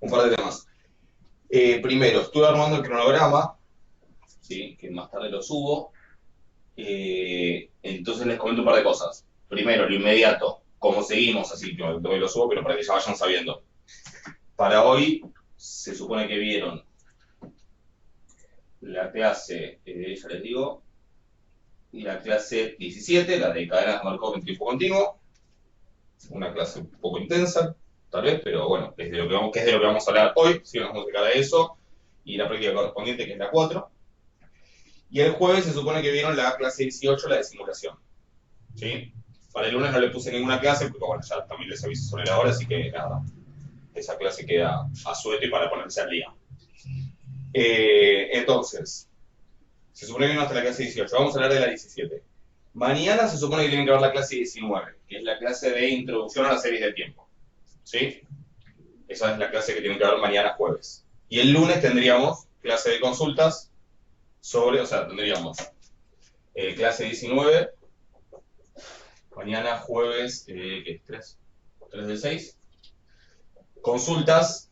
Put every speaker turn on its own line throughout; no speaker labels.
un par de temas. Primero, estuve armando el cronograma, ¿sí? Que más tarde lo subo. Entonces les comento un par de cosas. Primero, lo inmediato, cómo seguimos, así que hoy lo subo, pero para que ya vayan sabiendo. Para hoy se supone que vieron la clase, ya les digo, la clase 17, la de cadenas de Markov en tiempo continuo. Una clase un poco intensa, tal vez, pero bueno, es de lo que es de lo que vamos a hablar hoy, si nos vamos a dedicar a eso, y la práctica correspondiente, que es la 4. Y el jueves se supone que vieron la clase 18, la de simulación. ¿Sí? Para el lunes no le puse ninguna clase, porque bueno, ya también les aviso sobre la hora, así que nada, esa clase queda a suerte y para ponerse al día. Entonces, se supone que vino hasta la clase 18, vamos a hablar de la 17. Mañana se supone que tienen que ver la clase 19, que es la clase de introducción a las series de tiempo. ¿Sí? Esa es la clase que tienen que ver mañana jueves. Y el lunes tendríamos clase de consultas sobre, o sea, tendríamos clase 19, mañana jueves, ¿qué es? 3 del 6. Consultas,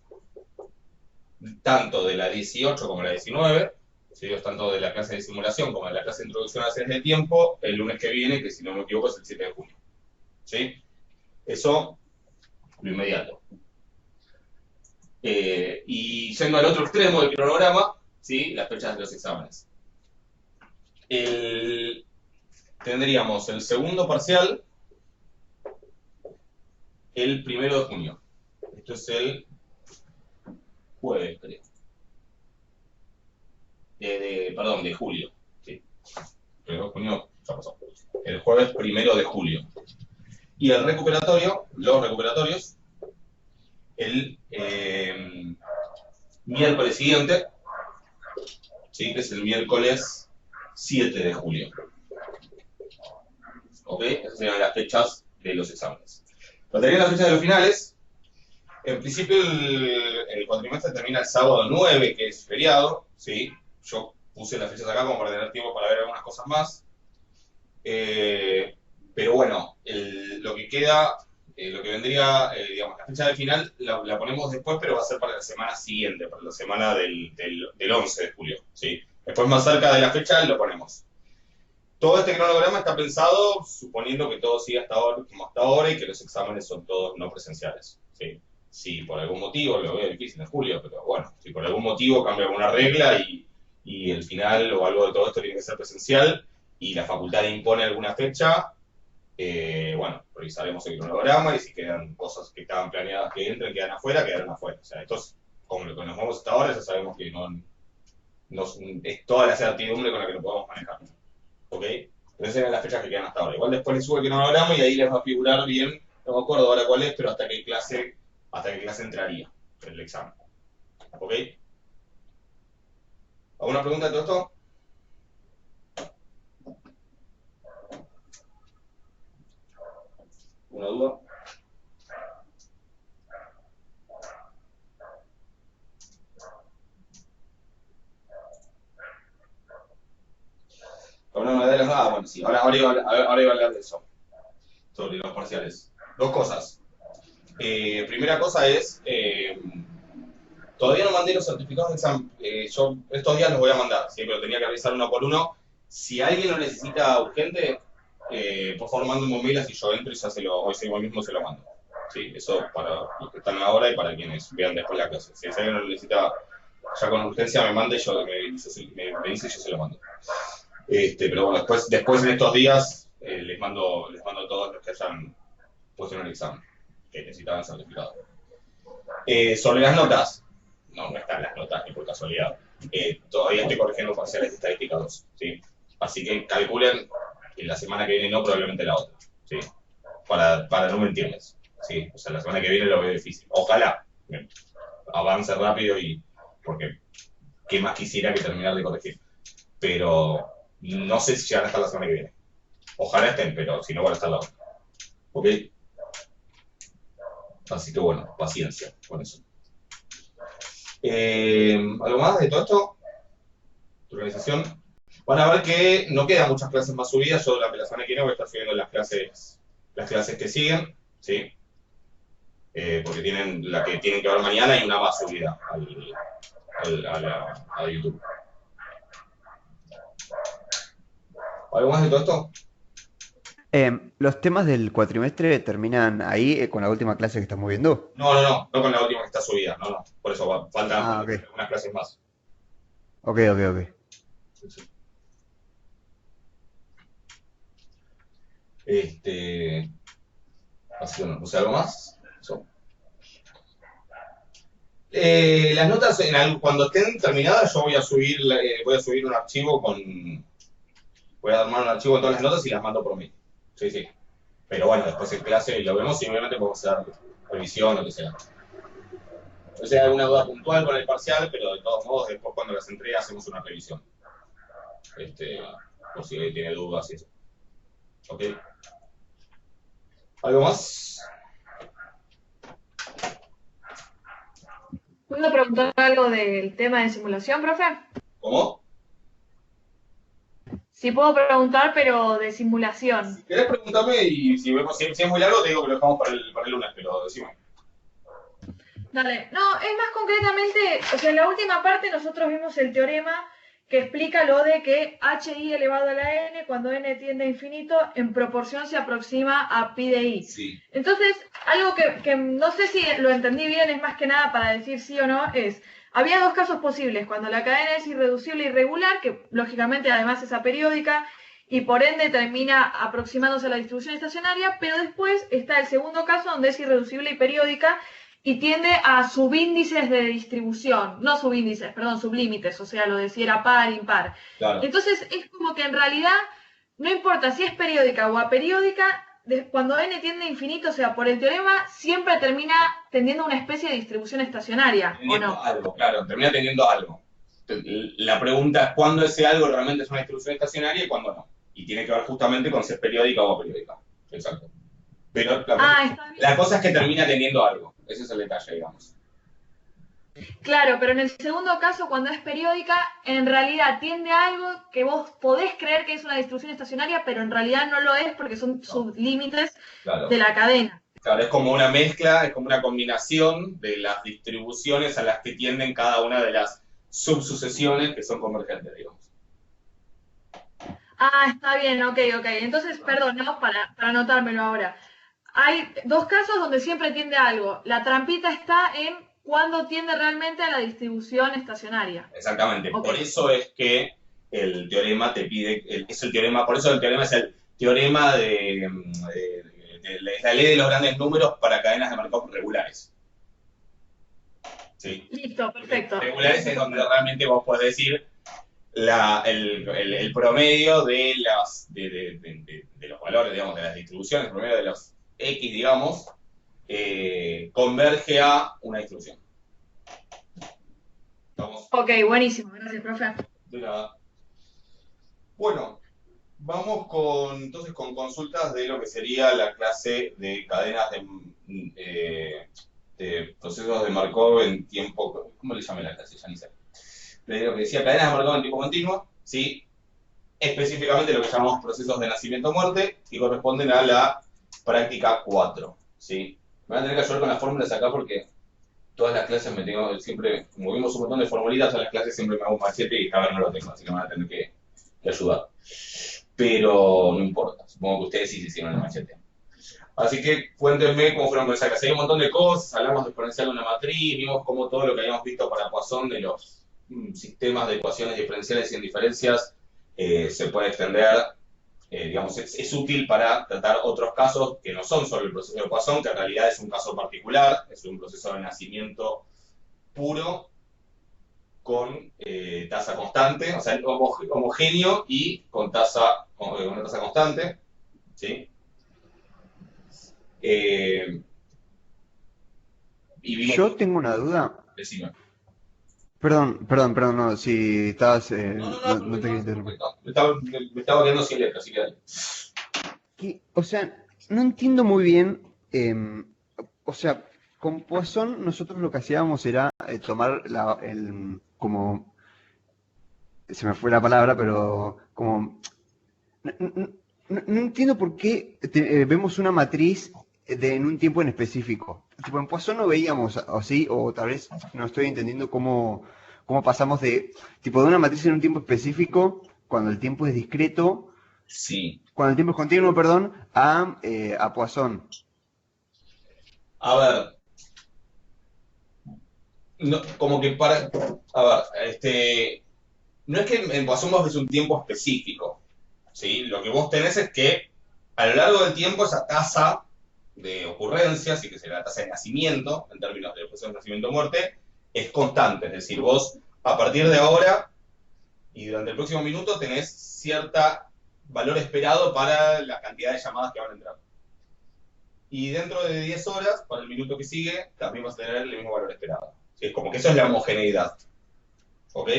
tanto de la 18 como la 19, ¿sí? Tanto de la clase de simulación como de la clase de introducción a series de tiempo, el lunes que viene, que si no me equivoco es el 7 de junio. ¿Sí? Eso, lo inmediato. Y yendo al otro extremo del cronograma, ¿sí? Las fechas de los exámenes. Tendríamos el segundo parcial el 1 de junio. Esto es el jueves, creo. Perdón, de julio. Sí. 1 de junio ya pasó. El jueves 1 de julio. Y el recuperatorio, los recuperatorios, el miércoles siguiente, ¿sí? Que es el miércoles 7 de julio. ¿Ok? Esas serían las fechas de los exámenes. Faltarían las fechas de los finales. En principio el cuatrimestre termina el sábado 9, que es feriado, ¿sí? Yo puse las fechas acá como para tener tiempo para ver algunas cosas más. Pero bueno, lo que queda, lo que vendría, digamos, la fecha de final la ponemos después, pero va a ser para la semana siguiente, para la semana del 11 de julio, ¿sí? Después más cerca de la fecha lo ponemos. Todo este cronograma está pensado suponiendo que todo siga hasta ahora, como hasta ahora y que los exámenes son todos no presenciales, ¿sí? Si por algún motivo, lo veo difícil en julio, pero bueno, si por algún motivo cambia alguna regla y el final o algo de todo esto tiene que ser presencial y la facultad impone alguna fecha, bueno, revisaremos el cronograma y si quedan cosas que estaban planeadas que entren, quedan afuera, quedarán afuera. O sea, esto es como lo que nos vamos hasta ahora, ya sabemos que no es toda la certidumbre con la que lo podemos manejar. ¿Ok? Entonces eran las fechas que quedan hasta ahora. Igual después les sube el cronograma y ahí les va a figurar bien, no me acuerdo ahora cuál es, pero hasta qué clase entraría en el examen. ¿Ok? ¿Alguna pregunta de todo esto? ¿Una duda? ¿Alguna de las nada? Bueno, sí, ahora iba a hablar de eso, sobre los parciales. Dos cosas. Primera cosa es, todavía no mandé los certificados de examen. Yo estos días los voy a mandar, ¿sí? Pero tenía que revisar uno por uno. Si alguien lo necesita urgente, por favor manden un mail así yo entro y ya hoy mismo se lo mando. ¿Sí? Eso para los que están ahora y para quienes vean después la clase. Si alguien lo necesita ya con urgencia, me manda y me dice y yo se lo mando. Pero bueno, después en estos días les mando todos los que hayan puesto en el examen, que necesitaban certificado. Sobre las notas, no están las notas ni por casualidad. Todavía estoy corrigiendo parciales de estadística 2, ¿sí? Así que calculen que la semana que viene no, probablemente la otra, ¿sí? Para no mentirles, ¿sí? O sea, la semana que viene lo veo difícil. Ojalá avance rápido porque qué más quisiera que terminar de corregir. Pero no sé si llegan a estar la semana que viene. Ojalá estén, pero si no van a estar la otra. ¿Ok? Así que bueno, paciencia con eso. ¿Algo más de todo esto? ¿Tu organización? Van a ver que no quedan muchas clases más subidas. Yo la semana que viene voy a estar subiendo las clases que siguen, ¿sí? porque tienen la que tienen que ver mañana y una más subida a YouTube. ¿Algo más de todo esto?
¿Los temas del cuatrimestre terminan ahí con la última clase que estamos viendo?
No con la última que está subida, no. Por eso faltan
Ah, ok.
algunas clases más.
Ok, ok, ok.
Sí, sí. Este, así que no sé, ¿algo más? Eso. Las notas, cuando estén terminadas, yo voy a subir un archivo voy a armar un archivo con todas las notas y las mando por mail. Sí, sí. Pero bueno, después en clase lo vemos y obviamente podemos hacer revisión o lo que sea. O sea, alguna duda puntual con el parcial, pero de todos modos, después cuando las entregue hacemos una revisión. Este, por si tiene dudas y eso. ¿Ok? ¿Algo más?
¿Puedo preguntar algo del tema de simulación, profe?
¿Cómo?
Sí puedo preguntar, pero de simulación.
Si querés preguntarme y si es muy largo, te digo que lo dejamos para el lunes, pero decime.
Dale. No, es más concretamente, o sea, en la última parte nosotros vimos el teorema que explica lo de que hi elevado a la n, cuando n tiende a infinito, en proporción se aproxima a pi de i.
Sí.
Entonces, algo que no sé si lo entendí bien, es más que nada para decir sí o no, es, había dos casos posibles, cuando la cadena es irreducible e irregular, que lógicamente además es aperiódica, y por ende termina aproximándose a la distribución estacionaria, pero después está el segundo caso donde es irreducible y periódica, y tiende a subíndices de distribución, no subíndices, perdón, sublímites, o sea, lo de si era par, impar.
Claro.
Entonces es como que en realidad no importa si es periódica o aperiódica, cuando n tiende a infinito, o sea, por el teorema, siempre termina teniendo una especie de distribución estacionaria, ¿o
Teniendo
no?
algo, claro, termina teniendo algo. La pregunta es cuándo ese algo realmente es una distribución estacionaria y cuándo no. Y tiene que ver justamente con si es periódica o aperiódica. Exacto. Pero
Ah, está bien.
la cosa es que termina teniendo algo. Ese es el detalle, digamos.
Claro, pero en el segundo caso, cuando es periódica, en realidad tiende a algo que vos podés creer que es una distribución estacionaria, pero en realidad no lo es porque son
No,
sublímites de
claro.
la cadena.
Claro, es como una mezcla, es como una combinación de las distribuciones a las que tienden cada una de las subsucesiones que son convergentes, digamos.
Ah, está bien, ok, ok. Entonces, perdón, ¿no? Para anotármelo ahora. Hay dos casos donde siempre tiende a algo. La trampita está en cuándo tiende realmente a la distribución estacionaria.
Exactamente.
Ok.
Por eso es que el teorema te pide, es el teorema, por eso el teorema es el teorema de la ley de los grandes números para cadenas de Markov regulares. ¿Sí?
Listo,
Porque
perfecto.
regulares es donde realmente vos podés decir el promedio de los valores, digamos, de las distribuciones, el promedio de los X, digamos, converge a una distribución. Vamos
Ok, buenísimo. Gracias, profe.
de nada. Bueno, vamos entonces con consultas de lo que sería la clase de cadenas de procesos de Markov en tiempo, ¿cómo le llamé la clase? Ya ni sé. De lo que decía cadenas de Markov en tiempo continuo, ¿sí? Específicamente lo que llamamos procesos de nacimiento-muerte, que corresponden a la práctica 4, ¿sí? Me van a tener que ayudar con las fórmulas acá porque todas las clases me tengo, siempre, como vimos un montón de formulitas, a las clases siempre me hago un machete y esta vez no lo tengo, así que me van a tener que ayudar. Pero no importa, supongo que ustedes sí se hicieron el machete. Así que cuéntenme cómo fueron con esa clase. Hay un montón de cosas, hablamos de exponencial de una matriz, vimos cómo todo lo que habíamos visto para Poisson de los sistemas de ecuaciones diferenciales y indiferencias se puede extender, digamos, es útil para tratar otros casos que no son solo el proceso de Poisson, que en realidad es un caso particular, es un proceso de nacimiento puro con tasa constante, o sea, homogéneo y con una tasa constante, ¿sí? Eh, y vimos,
Yo tengo una duda.
decime.
Perdón, no, si estabas,
No,
no, no te
perfecto,
quería
no,
interrumpir.
perfecto. Me estaba quedando sin letra, así que dale.
O sea, no entiendo muy bien, o sea, con Poisson nosotros lo que hacíamos era tomar como, se me fue la palabra, pero como, no, no entiendo por qué vemos una matriz en un tiempo en específico. Tipo, en Poisson no veíamos así, o tal vez no estoy entendiendo cómo pasamos tipo, de una matriz en un tiempo específico, cuando el tiempo es discreto,
Sí.
cuando el tiempo es continuo, perdón, a Poisson.
A ver, no, como que para... A ver, no es que en Poisson vos ves un tiempo específico, ¿sí? Lo que vos tenés es que a lo largo del tiempo esa tasa de ocurrencias, y que será la tasa de nacimiento, en términos del proceso de nacimiento-muerte, es constante. Es decir, vos a partir de ahora y durante el próximo minuto tenés cierta valor esperado para la cantidad de llamadas que van a entrar. Y dentro de 10 horas, para el minuto que sigue, también vas a tener el mismo valor esperado. ¿Sí? Es como que eso es la homogeneidad. ¿Ok?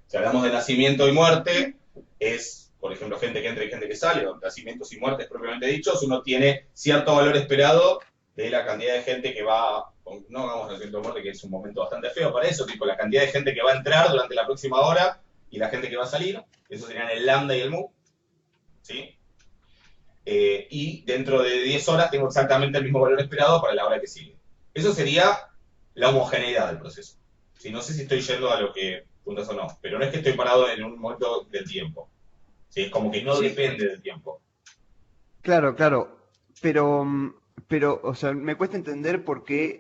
Si hablamos de nacimiento y muerte, es, por ejemplo, gente que entra y gente que sale, o nacimientos y muertes propiamente dichos, uno tiene cierto valor esperado de la cantidad de gente que va, no hagamos nacimiento y muerte, que es un momento bastante feo para eso, tipo la cantidad de gente que va a entrar durante la próxima hora y la gente que va a salir, eso serían el lambda y el mu, ¿sí? Y dentro de 10 horas tengo exactamente el mismo valor esperado para la hora que sigue. Eso sería la homogeneidad del proceso. ¿Sí? No sé si estoy yendo a lo que puntas o no, pero no es que estoy parado en un momento del tiempo. ¿Sí? Es como que no depende del tiempo.
Claro, pero, o sea, me cuesta entender por qué,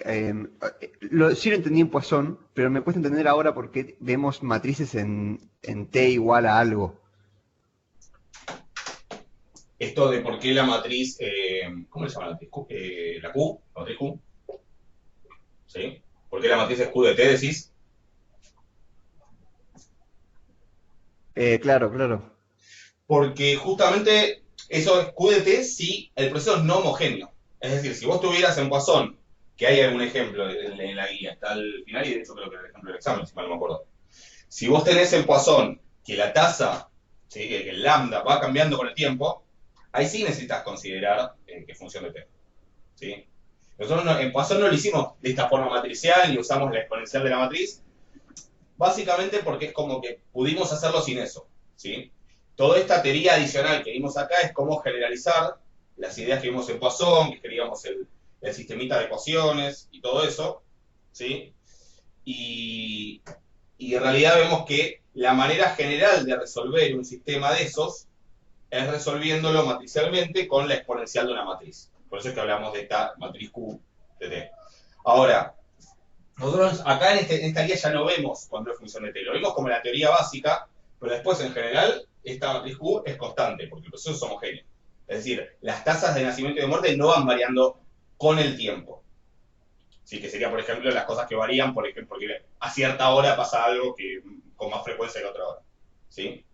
sí lo entendí en Poisson, pero me cuesta entender ahora por qué vemos matrices en T igual a algo.
Esto de por qué la matriz, ¿cómo le llaman la matriz? La Q, la matriz Q. ¿Sí? ¿Por qué la matriz es Q de T, decís?
Claro.
Porque justamente eso es Q de T si el proceso es no homogéneo. Es decir, si vos tuvieras en Poisson, que hay algún ejemplo en la guía, está al final, y de hecho creo que era el ejemplo del examen, si mal no me acuerdo. Si vos tenés en Poisson que la tasa, ¿sí? Que el lambda va cambiando con el tiempo, ahí sí necesitas considerar qué función de T. ¿Sí? Nosotros en Poisson no lo hicimos de esta forma matricial y usamos la exponencial de la matriz, básicamente porque es como que pudimos hacerlo sin eso. ¿Sí? Toda esta teoría adicional que vimos acá es cómo generalizar las ideas que vimos en Poisson, que queríamos el sistemita de ecuaciones y todo eso, ¿sí? Y en realidad vemos que la manera general de resolver un sistema de esos es resolviéndolo matricialmente con la exponencial de una matriz. Por eso es que hablamos de esta matriz Q de T. Ahora, nosotros acá en esta guía ya no vemos cuando es función de T, lo vemos como la teoría básica, pero después en general esta matriz Q es constante, porque el proceso es homogéneo. Es decir, las tasas de nacimiento y de muerte no van variando con el tiempo. Sí, que sería, por ejemplo, las cosas que varían, por ejemplo, porque a cierta hora pasa algo que con más frecuencia que a otra hora. ¿Sí?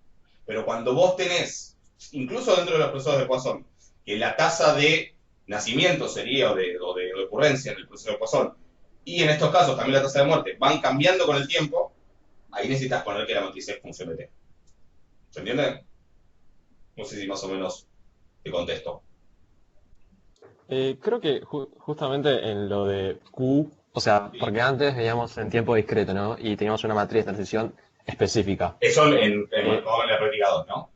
Pero cuando vos tenés, incluso dentro de los procesos de Poisson, que la tasa de nacimiento sería, o de ocurrencia en el proceso de Poisson, y en estos casos también la tasa de muerte, van cambiando con el tiempo, ahí necesitas poner que la matriz es función de T. ¿Se entiende? No sé si más o menos te contesto.
Creo que justamente en lo de Q, o sea,
Sí.
porque antes veníamos en tiempo discreto, ¿no? Y teníamos una matriz de transición específica.
Eso en
Eh,
la práctica 2, ¿no?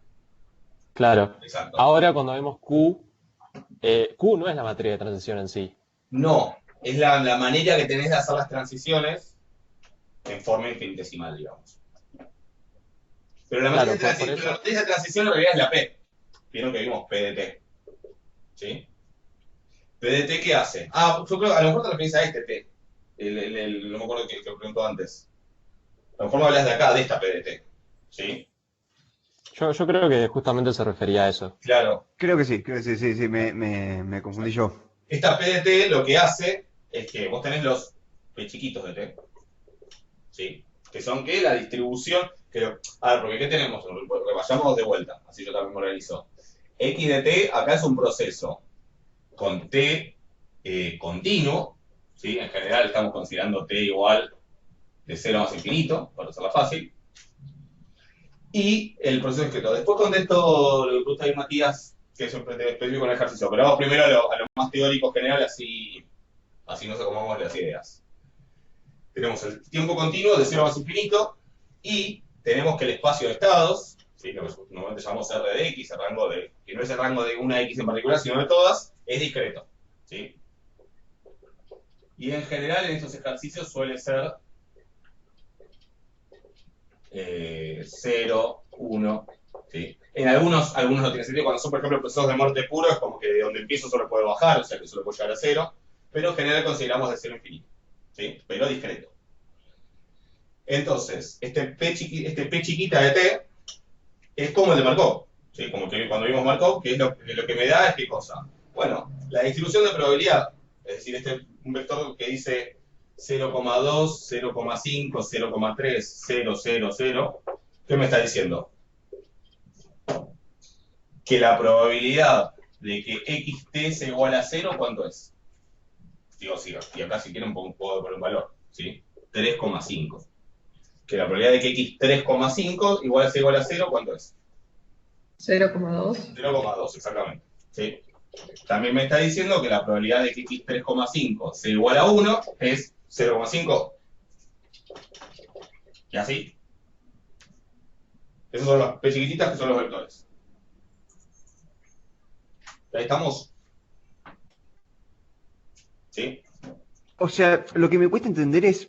claro.
Exacto.
Ahora cuando vemos Q, Q no es la matriz de transición en sí.
No, es la manera que tenés de hacer las transiciones en forma infinitesimal, digamos. Pero la matriz,
Claro, por
la
eso,
matriz de transición en realidad es la P. Vieron que vimos P de T. ¿Sí? ¿P de T qué hace? Ah, yo creo que a lo mejor te referís a este T. No me acuerdo que lo preguntó antes. A lo mejor no hablas de acá, de esta P de T. ¿Sí?
yo creo que justamente se refería a eso.
Claro.
Creo que sí, me confundí yo.
Esta P de T lo que hace es que vos tenés los P chiquitos de T. ¿Sí? Que son que la distribución. A ver, porque ¿qué tenemos? Vayamos de vuelta, así yo también me organizo. X de T acá es un proceso con T continuo, ¿sí? En general estamos considerando T igual de 0 más infinito, para hacerla fácil. Y el proceso discreto. Después contesto lo que pregunta ahí Matías, que siempre te especifico con el ejercicio, pero vamos primero a lo más teórico general, así nos acomodamos las ideas. Tenemos el tiempo continuo de 0 más infinito y tenemos que el espacio de estados, ¿sí? Lo que normalmente llamamos R de X, que no es el rango de una X en particular, sino de todas, es discreto. ¿sí? Y en general en estos ejercicios suele ser 0, 1, ¿sí? En algunos no tiene sentido. Cuando son, por ejemplo, procesos de muerte puro, es como que de donde empiezo solo puede bajar, o sea que solo puede llegar a 0, pero en general consideramos de 0 a infinito, ¿sí? Pero discreto. Entonces, este P chiquita de T es como el de Markov, ¿sí? Como que cuando vimos Markov, que es lo que me da es qué cosa. Bueno, la distribución de probabilidad, es decir, un vector que dice 0,2, 0,5, 0,3, 0, 0, 0, ¿qué me está diciendo? Que la probabilidad de que xt sea igual a 0, ¿cuánto es? Digo, sí, y acá si quieren puedo poner un valor, ¿sí? 3,5. Que la probabilidad de que x 3,5 sea igual a 0, ¿cuánto es?
0,2.
0,2, exactamente, ¿sí? También me está diciendo que la probabilidad de que x 3,5 sea igual a 1 es 0,5. Y así. Esos son las P chiquititas que son los vectores. Ahí estamos. ¿Sí?
O sea, lo que me cuesta entender es,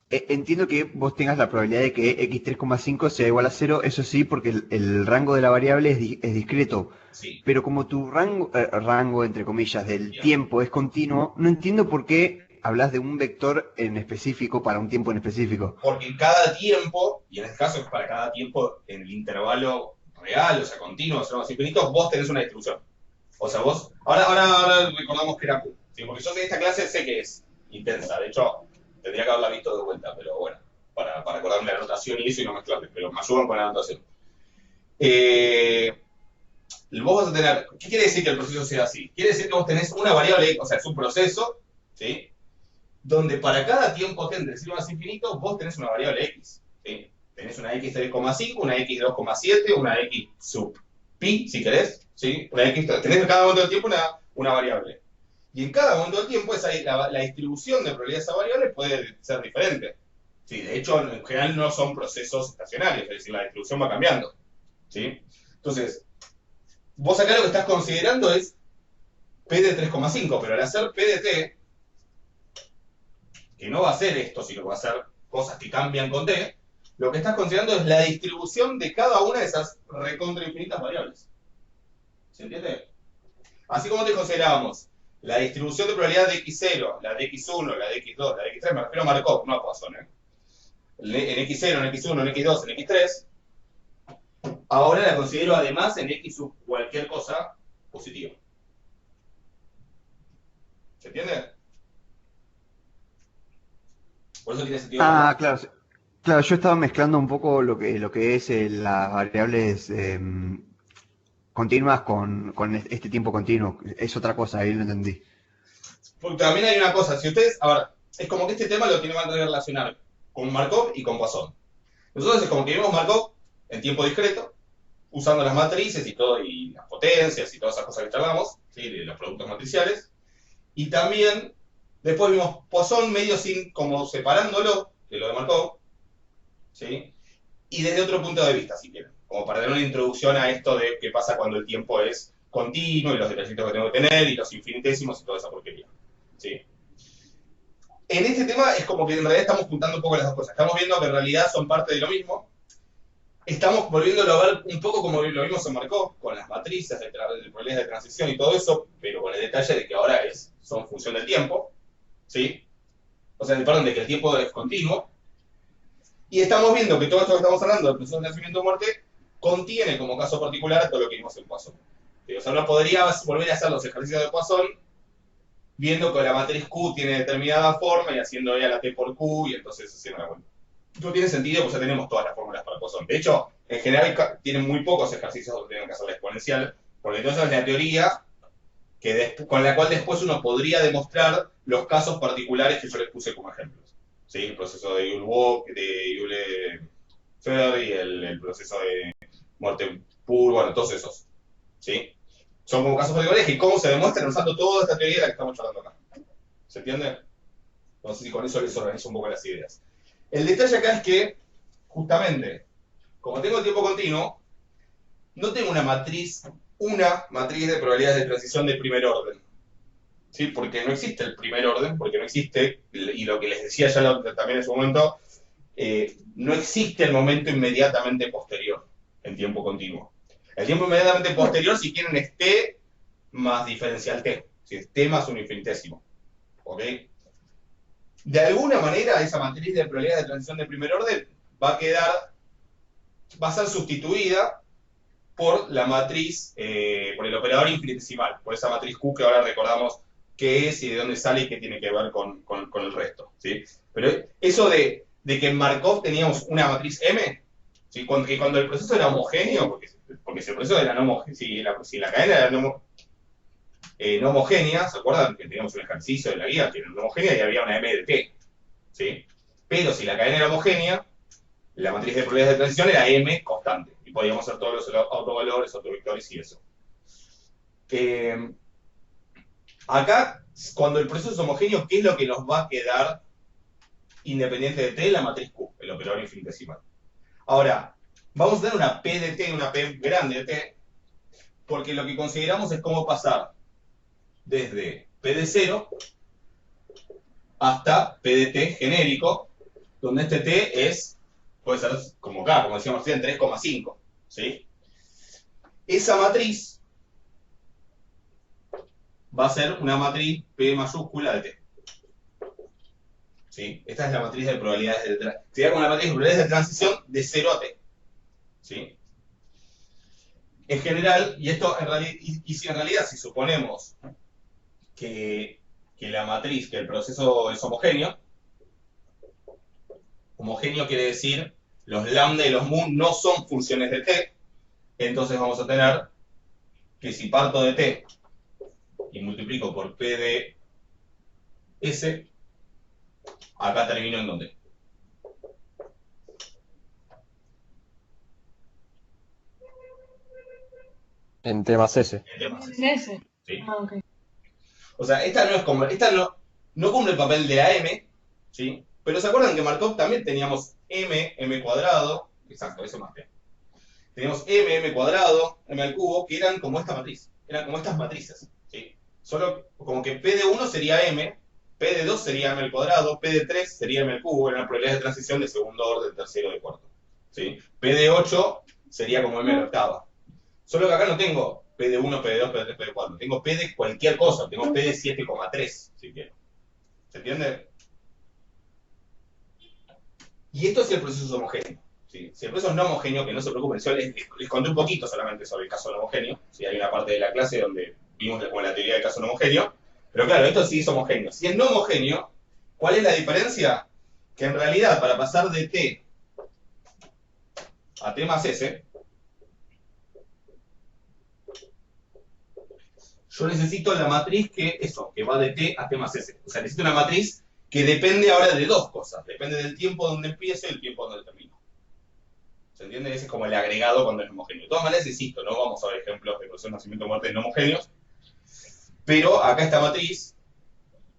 entiendo que vos tengas la probabilidad de que x 3,5 sea igual a 0, eso sí, porque el rango de la variable es discreto.
Sí.
Pero como tu rango, entre comillas, del
Bien.
tiempo es continuo, no entiendo por qué hablas de un vector en específico para un tiempo en específico.
Porque en cada tiempo, y en este caso es para cada tiempo en el intervalo real, o sea, continuo, o sea, más infinito, vos tenés una distribución. O sea, vos... Ahora recordamos que era Q, ¿sí? Porque yo sé que esta clase sé que es intensa. De hecho, tendría que haberla visto de vuelta, pero bueno, para acordarme la anotación y eso y no mezclarme, pero me ayudan con la anotación. Vos vas a tener... ¿Qué quiere decir que el proceso sea así? Quiere decir que vos tenés una variable, o sea, es un proceso, ¿sí? Donde para cada tiempo t entre 0 más infinito, vos tenés una variable x, ¿sí? Tenés una x 3,5, una x 2,7, una x sub pi, si querés, ¿sí? Una x, tenés en cada momento del tiempo una variable. Y en cada momento del tiempo la distribución de probabilidad de esa variable puede ser diferente. Sí, de hecho, en general no son procesos estacionarios, es decir, la distribución va cambiando, ¿sí? Entonces, vos acá lo que estás considerando es p de 3,5, pero al hacer p de t, que no va a ser esto, sino que va a ser cosas que cambian con t, lo que estás considerando es la distribución de cada una de esas recontra infinitas variables. ¿Se entiende? Así como te considerábamos la distribución de probabilidad de x0, la de x1, la de x2, la de x3, me refiero a Markov, no a Poisson, ¿eh? En x0, en x1, en x2, en x3, ahora la considero además en x sub cualquier cosa positiva. ¿Se entiende? Por eso tiene sentido.
Ah, claro. Claro, yo estaba mezclando un poco lo que es las variables continuas con este tiempo continuo. Es otra cosa, ahí lo entendí.
Porque también hay una cosa, si ustedes, a ver, es como que este tema lo tienen que relacionar con Markov y con Poisson. Nosotros es como que vimos Markov en tiempo discreto, usando las matrices y todo, y las potencias y todas esas cosas que charlamos, ¿sí? De los productos matriciales. Y también, después vimos Poisson medio sin, como separándolo de lo de Markov, ¿sí? Y desde otro punto de vista, si quieren, como para dar una introducción a esto de qué pasa cuando el tiempo es continuo y los detallitos que tengo que tener y los infinitésimos y toda esa porquería, ¿sí? En este tema es como que en realidad estamos juntando un poco las dos cosas. Estamos viendo que en realidad son parte de lo mismo. Estamos volviéndolo a ver un poco como lo vimos en Markov, con las matrices de probabilidades de transición y todo eso, pero con el detalle de que ahora son función del tiempo, ¿sí? O sea, perdón, de que el tiempo es continuo. Y estamos viendo que todo esto que estamos hablando del proceso de nacimiento o muerte contiene como caso particular todo lo que vimos en Poisson. O sea, uno podría volver a hacer los ejercicios de Poisson viendo que la matriz Q tiene determinada forma y haciendo ella la T por Q y entonces haciendo la vuelta. No tiene sentido porque ya tenemos todas las fórmulas para Poisson. De hecho, en general tienen muy pocos ejercicios donde tienen que hacer la exponencial, porque entonces es la teoría con la cual después uno podría demostrar los casos particulares que yo les puse como ejemplos. ¿Sí? El proceso de Euler-Ferri, el proceso de muerte pura, bueno, todos esos. ¿Sí? Son como casos particulares y cómo se demuestran usando toda esta teoría de la que estamos charlando acá. ¿Se entiende? No sé si con eso les organizo un poco las ideas. El detalle acá es que, justamente, como tengo el tiempo continuo, no tengo una matriz de probabilidades de transición de primer orden. ¿sí? Porque no existe el primer orden, porque no existe, y lo que les decía ya también en su momento, no existe el momento inmediatamente posterior en tiempo continuo. El tiempo inmediatamente posterior, si quieren, es t más diferencial t, si es t más un infinitésimo. ¿Ok? De alguna manera, esa matriz de probabilidades de transición de primer orden va a ser sustituida por la matriz, por el operador infinitesimal, por esa matriz Q que ahora recordamos qué es y de dónde sale y qué tiene que ver con el resto. ¿Sí? Pero eso de que en Markov teníamos una matriz M, ¿sí? Cuando el proceso era homogéneo, porque si el proceso era no homogéneo, si la cadena era no homogénea, ¿se acuerdan que teníamos un ejercicio de la guía que era no homogénea y había una M de T? ¿Sí? Pero si la cadena era homogénea, la matriz de probabilidades de transición era M constante. Y podíamos hacer todos los autovalores, autovectores y eso. Acá, cuando el proceso es homogéneo, ¿qué es lo que nos va a quedar independiente de T? La matriz Q, el operador infinitesimal. Ahora, vamos a tener una P de T, una P grande de T, porque lo que consideramos es cómo pasar desde P de 0 hasta P de T genérico, donde este T puede ser como acá, como decíamos recién, 3,5. ¿Sí? Esa matriz va a ser una matriz P mayúscula de T. ¿Sí? Esta es la matriz de probabilidades de transición. Sería como la matriz de probabilidades de transición de 0 a T. ¿Sí? En general, y esto en realidad, si en realidad si suponemos que la matriz, que el proceso es homogéneo quiere decir los lambda y los mu no son funciones de T, entonces vamos a tener que si parto de T y multiplico por P de S, acá termino en donde.
En T más S.
En T más S.
En ese.
¿Sí?
Ah, ok.
O sea, esta no cumple el papel de la M, ¿sí? Pero ¿se acuerdan que Markov también teníamos m cuadrado, exacto, eso más T. Teníamos m cuadrado, m al cubo, que eran como esta matriz, eran como estas matrices, ¿sí? Solo como que P de 1 sería m, P de 2 sería m al cuadrado, P de 3 sería m al cubo, eran probabilidades de transición de segundo orden, tercero, de cuarto, ¿sí? P de 8 sería como m a la octava. Solo que acá no tengo P de 1, P de 2, P de 3, P de 4. Tengo P de cualquier cosa. Tengo P de 7,3, si quiero. ¿Se entiende? Y esto es el proceso homogéneo. ¿Sí? Si el proceso es no homogéneo, que no se preocupen, yo les conté un poquito solamente sobre el caso no homogéneo. ¿Sí? Hay una parte de la clase donde vimos como la teoría del caso no homogéneo. Pero claro, esto sí es homogéneo. Si es no homogéneo, ¿cuál es la diferencia? Que en realidad, para pasar de T a T más S, yo necesito la matriz que va de T a T más S. O sea, necesito una matriz que depende ahora de dos cosas. Depende del tiempo donde empiece y el tiempo donde termino. ¿Se entiende? Ese es como el agregado cuando es homogéneo. De todas maneras, insisto, no vamos a ver ejemplos de procesos de nacimiento y muerte no homogéneos. Pero acá esta matriz,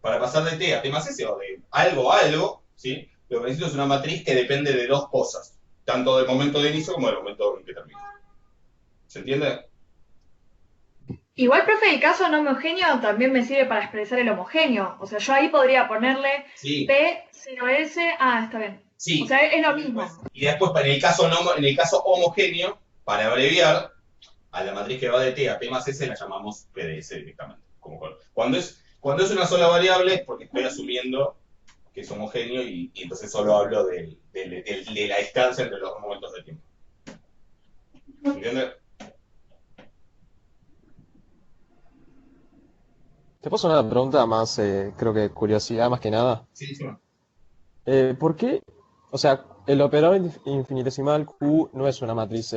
para pasar de T a T más S, o de algo a algo, ¿sí? Lo que necesito es una matriz que depende de dos cosas. Tanto del momento de inicio como del momento en que termina. ¿Se entiende?
Igual, profe, el caso no homogéneo también me sirve para expresar el homogéneo. O sea, yo ahí podría ponerle
Sí.
P0S. Ah, está bien.
Sí.
O sea, es lo mismo.
Y después, en el caso homogéneo, para abreviar, a la matriz que va de T a T más S la llamamos PDS directamente. Cuando es una sola variable es porque estoy asumiendo que es homogéneo y entonces solo hablo de la distancia entre los dos momentos de tiempo. ¿Entiendes?
Te puedo hacer una pregunta más, creo que curiosidad más que nada.
Sí, sí.
¿Por qué? O sea, el operador infinitesimal Q no es una matriz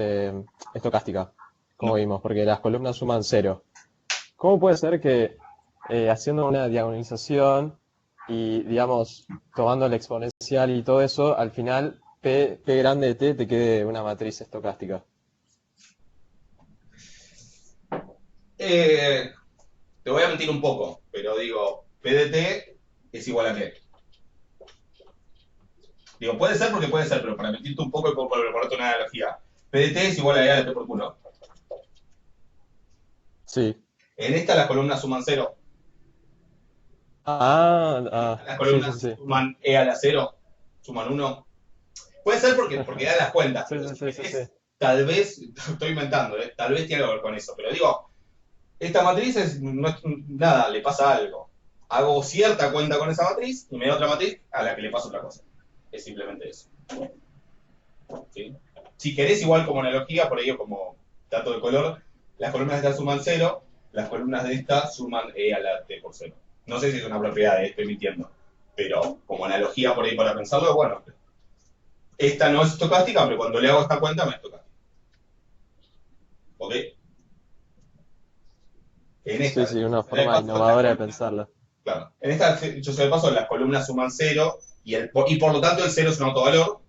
estocástica, como
No.
vimos, porque las columnas suman 0. ¿Cómo puede ser que haciendo una diagonalización y, digamos, tomando la exponencial y todo eso, al final P grande de T te quede una matriz estocástica?
Te voy a mentir un poco, pero digo, P de T es igual a T. Digo, puede ser porque puede ser, pero para mentirte un poco y por ponerte una analogía. P de T es igual a E a T por Q, ¿no?
Sí.
En esta las columnas suman 0.
Las
Las
sí, sí,
columnas
sí.
suman e a la 0, suman 1. Puede ser porque dan las cuentas,
Sí,
pero
sí,
si
sí, sí, sí.
tal vez, estoy inventando, tal vez tiene algo que ver con eso, pero digo, esta matriz no es nada, le pasa algo. Hago cierta cuenta con esa matriz y me da otra matriz a la que le pasa otra cosa. Es simplemente eso. ¿Sí? Si querés, igual como analogía, por ello como dato de color, las columnas de esta suman 0, las columnas de esta suman e a la t por 0. No sé si es una propiedad, estoy mintiendo, pero como analogía por ahí para pensarlo, bueno, esta no es estocástica, pero cuando le hago esta cuenta me es estocástica. ¿Ok? En
Sí,
esta,
sí, una
de
forma
paso, las
innovadora de
columnas,
pensarlo.
claro, en esta, dicho sea de paso, las columnas suman 0 y por lo tanto el 0 es un autovalor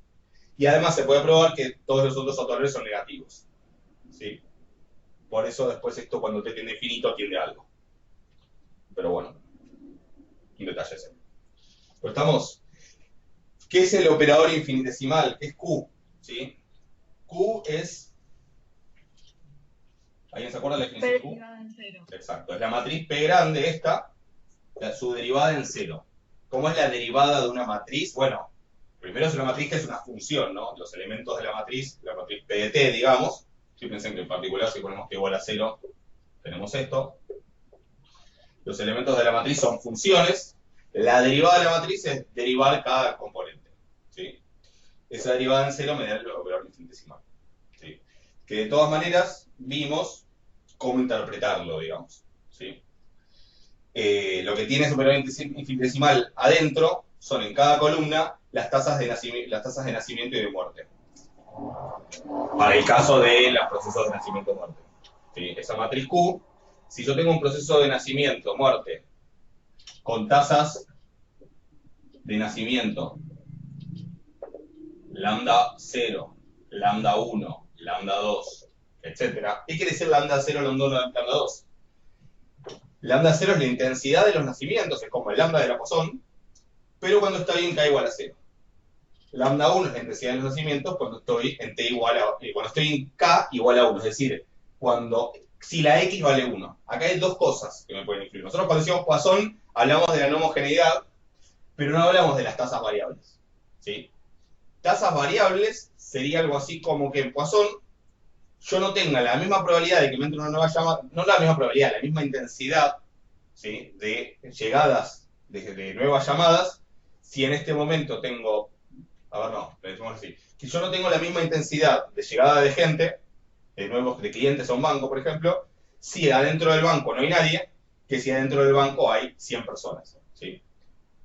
y además se puede probar que todos los otros autovalores son negativos. ¿Sí? Por eso después esto cuando t tiende a infinito tiende a algo. Pero bueno, un detalle ese. Pero estamos, ¿qué es el operador infinitesimal? ¿Qué es Q? ¿Sí? Q es, ¿alguien se acuerda de la
P
definición de Q?
derivada en 0.
Exacto, es la matriz P grande esta, su derivada en 0. ¿Cómo es la derivada de una matriz? Bueno, primero es una matriz que es una función, ¿no? Los elementos de la matriz P de t, digamos, si piensen que en particular si ponemos t igual a 0, tenemos esto. Los elementos de la matriz son funciones. La derivada de la matriz es derivar cada componente. ¿Sí? Esa derivada en 0 me da el operador infinitesimal. ¿Sí? Que de todas maneras vimos cómo interpretarlo, digamos. ¿Sí? Lo que tiene ese operador infinitesimal adentro son en cada columna las tasas de nacimiento y de muerte. Para el caso de los procesos de nacimiento y muerte. ¿Sí? Esa matriz Q, si yo tengo un proceso de nacimiento, muerte, con tasas de nacimiento, lambda 0, lambda 1, lambda 2, etc. ¿Qué quiere decir lambda 0, lambda 1, lambda 2? Lambda 0 es la intensidad de los nacimientos, es como el lambda de la Poisson, pero cuando está bien k igual a 0. Lambda 1 es la intensidad de los nacimientos cuando estoy en t igual a, cuando estoy en k igual a 1, es decir, si la x vale 1. Acá hay dos cosas que me pueden influir. Nosotros cuando decimos Poisson hablamos de la no homogeneidad, pero no hablamos de las tasas variables. ¿Sí? Tasas variables sería algo así como que en Poisson yo no tenga la misma probabilidad de que me entre una nueva llamada, no la misma probabilidad, la misma intensidad, ¿sí?, de llegadas de nuevas llamadas, si en este momento tengo, a ver, no, le decimos así, que yo no tengo la misma intensidad de llegada de gente, de nuevos, de clientes a un banco, por ejemplo, si adentro del banco no hay nadie, que si adentro del banco hay 100 personas, ¿sí?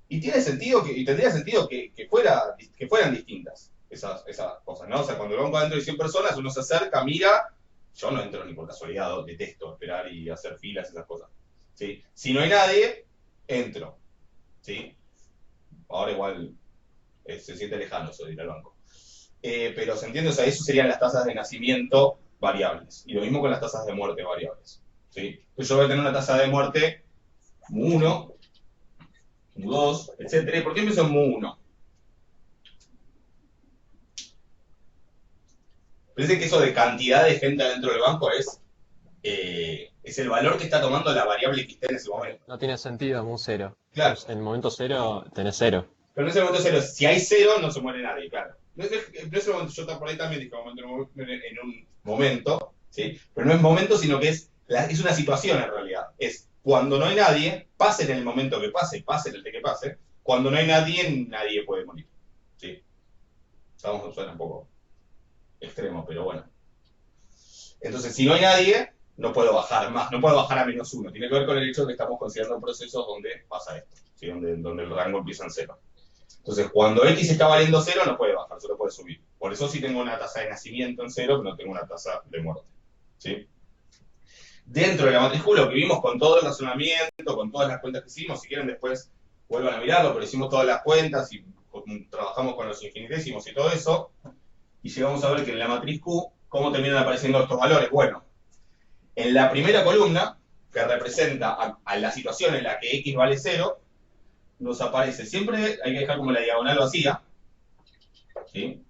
Y tiene sentido y tendría sentido que fueran distintas esas cosas, ¿no? O sea, cuando el banco adentro de 100 personas, uno se acerca, mira, yo no entro ni por casualidad, detesto esperar y hacer filas y esas cosas. ¿Sí? Si no hay nadie, entro. ¿Sí? Ahora igual se siente lejano eso de ir al banco. Pero se entiende, o sea, eso serían las tasas de nacimiento variables. Y lo mismo con las tasas de muerte variables. ¿Sí? Entonces yo voy a tener una tasa de muerte mu1, mu2, etc. ¿Y por qué empiezo en mu1? Parece que eso de cantidad de gente adentro del banco es el valor que está tomando la variable que esté en ese momento.
No tiene sentido un cero.
Claro.
En el momento cero tenés cero.
Pero en ese momento cero, si hay cero, no se muere nadie, claro. En ese momento, yo por ahí también dije en un momento, ¿sí? Pero no es momento, sino que es una situación en realidad. Es cuando no hay nadie, pase en el momento que pase en el que pase, cuando no hay nadie, nadie puede morir. ¿Sí? Estamos suena un poco extremo, pero bueno. Entonces, si no hay nadie, no puedo bajar más, no puedo bajar a -1. Tiene que ver con el hecho de que estamos considerando procesos donde pasa esto, ¿sí? donde el rango empieza en 0. Entonces, cuando X está valiendo 0, no puede bajar, solo puede subir. Por eso sí tengo una tasa de nacimiento en 0, pero no tengo una tasa de muerte. ¿Sí? Dentro de la matriz Q, lo que vimos con todo el razonamiento, con todas las cuentas que hicimos, si quieren después vuelvan a mirarlo, pero hicimos todas las cuentas y trabajamos con los infinitésimos y todo eso, y llegamos a ver que en la matriz Q, ¿cómo terminan apareciendo estos valores? Bueno, en la primera columna, que representa a la situación en la que X vale 0, nos aparece, siempre hay que dejar como la diagonal vacía, ¿sí?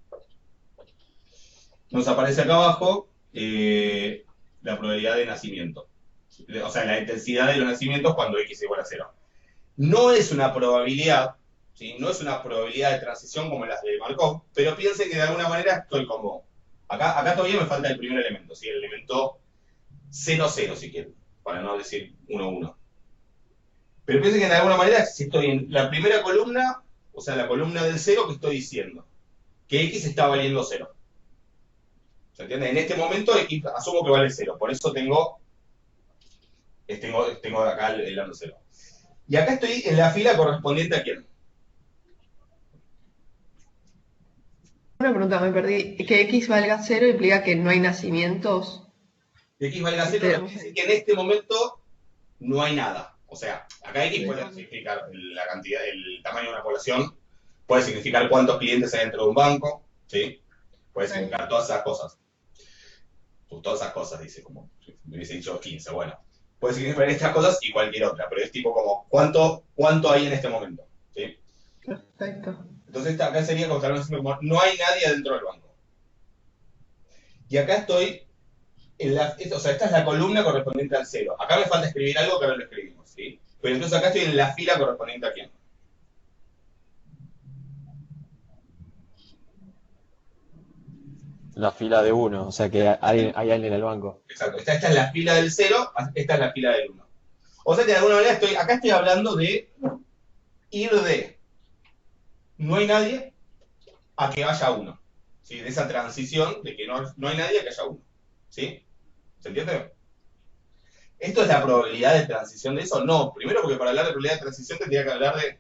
Nos aparece acá abajo la probabilidad de nacimiento, o sea, la intensidad de los nacimientos cuando X es igual a 0. No es una probabilidad, ¿sí? No es una probabilidad de transición como las de Markov, pero piensen que de alguna manera estoy como... Acá todavía me falta el primer elemento, ¿sí? El elemento 0, 0, si quieren, para no decir 1, 1. Pero piensen que de alguna manera, si estoy en la primera columna, o sea, la columna del 0, que estoy diciendo que X está valiendo 0. ¿Se entiende? En este momento X asumo que vale 0, por eso tengo acá el dando 0. Y acá estoy en la fila correspondiente a quién.
Una pregunta, me perdí. Que X valga 0 implica que no hay nacimientos.
X valga 0 quiere decir que en este momento no hay nada. O sea, acá X puede significar la cantidad, el tamaño de una población, puede significar cuántos clientes hay dentro de un banco, ¿sí? Puede significar todas esas cosas. Pues todas esas cosas, dice, como me hubiese dicho 15, bueno. Puede significar estas cosas y cualquier otra, pero es tipo como, ¿cuánto hay en este momento? ¿Sí?
Perfecto.
Entonces acá sería como, no hay nadie dentro del banco. Y acá estoy, o sea, esta es la columna correspondiente al 0. Acá me falta escribir algo que ahora lo escribimos, ¿sí? Pero entonces acá estoy en la fila correspondiente a quién.
La fila de 1, o sea que hay alguien en el banco.
Exacto, esta es la fila del 0, esta es la fila del 1. O sea que de alguna manera acá estoy hablando de ir de no hay nadie a que haya 1. ¿Sí? De esa transición de que no hay nadie a que haya 1. ¿Sí? ¿Se entiende? ¿Esto es la probabilidad de transición de eso? No. Primero porque para hablar de probabilidad de transición tendría que hablar de...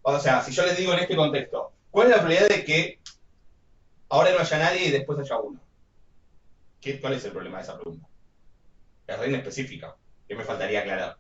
O sea, si yo les digo en este contexto, ¿cuál es la probabilidad de que ahora no haya nadie y después haya 1? ¿Cuál es el problema de esa pregunta? Es re inespecífica. ¿Qué me faltaría aclarar?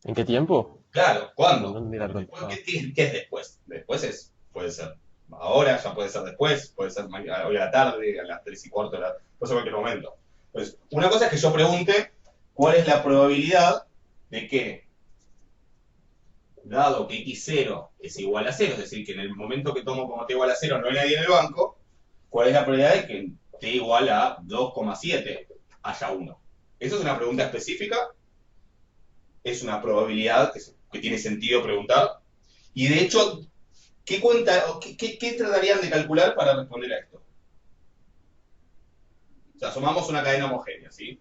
¿En qué tiempo?
Claro, ¿cuándo?
No entendí la pregunta.
¿Qué es después? Después puede ser ahora, ya puede ser después, puede ser mañana, hoy a la tarde, a las 3:15, puede ser en cualquier momento. Entonces, una cosa es que yo pregunte cuál es la probabilidad de que, dado que x0 es igual a 0, es decir, que en el momento que tomo como t igual a 0 no hay nadie en el banco, ¿cuál es la probabilidad de que t igual a 2,7 haya 1? Eso es una pregunta específica, es una probabilidad que tiene sentido preguntar, y de hecho, ¿qué tratarían de calcular para responder a esto? O sea, sumamos una cadena homogénea, ¿sí?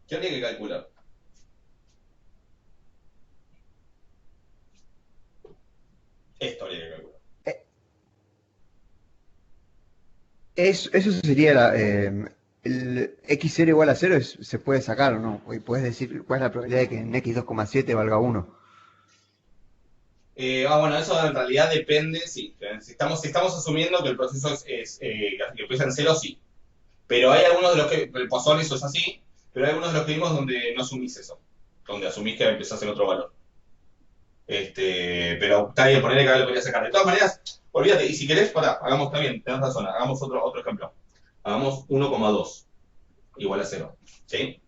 ¿Qué habría que calcular? Esto habría que calcular.
Eso sería el x0 igual a 0 se puede sacar, ¿o no? Y puedes decir cuál es la probabilidad de que en x 2,7 valga 1.
Bueno, eso en realidad depende, sí. Si estamos asumiendo que el proceso que empieza en 0, sí. Pero hay algunos de los que, el Poisson eso es así, pero hay algunos de los que vimos donde no asumís eso. Donde asumís que empezás en otro valor. Pero está bien, ponerle que ahora lo podría sacar. De todas maneras, olvídate, y si querés, hagamos, está bien, tenés razón, hagamos otro ejemplo. Hagamos 1,2 igual a 0. ¿Sí?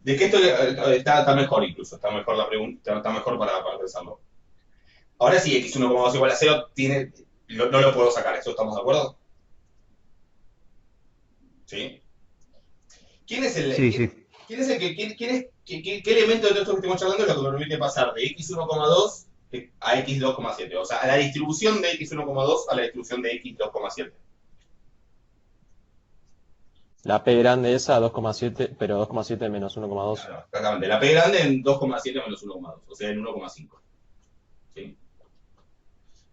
De que esto está mejor incluso, está mejor la pregunta, está mejor para pensarlo. Ahora sí, x 1,2 igual a 0 no lo puedo sacar, ¿eso estamos de acuerdo? ¿Sí? ¿Quién es el,
Sí,
quién,
sí.
quién es el qué elemento de todo esto que estamos charlando es lo que me permite pasar de x 1,2 a x 2,7? O sea, a la distribución de x 1,2 a la distribución de x 2,7.
La P grande esa, 2,7, pero 2,7 menos 1,2.
Claro, exactamente. La P grande en 2,7 menos 1,2, o sea, en 1,5. ¿Sí?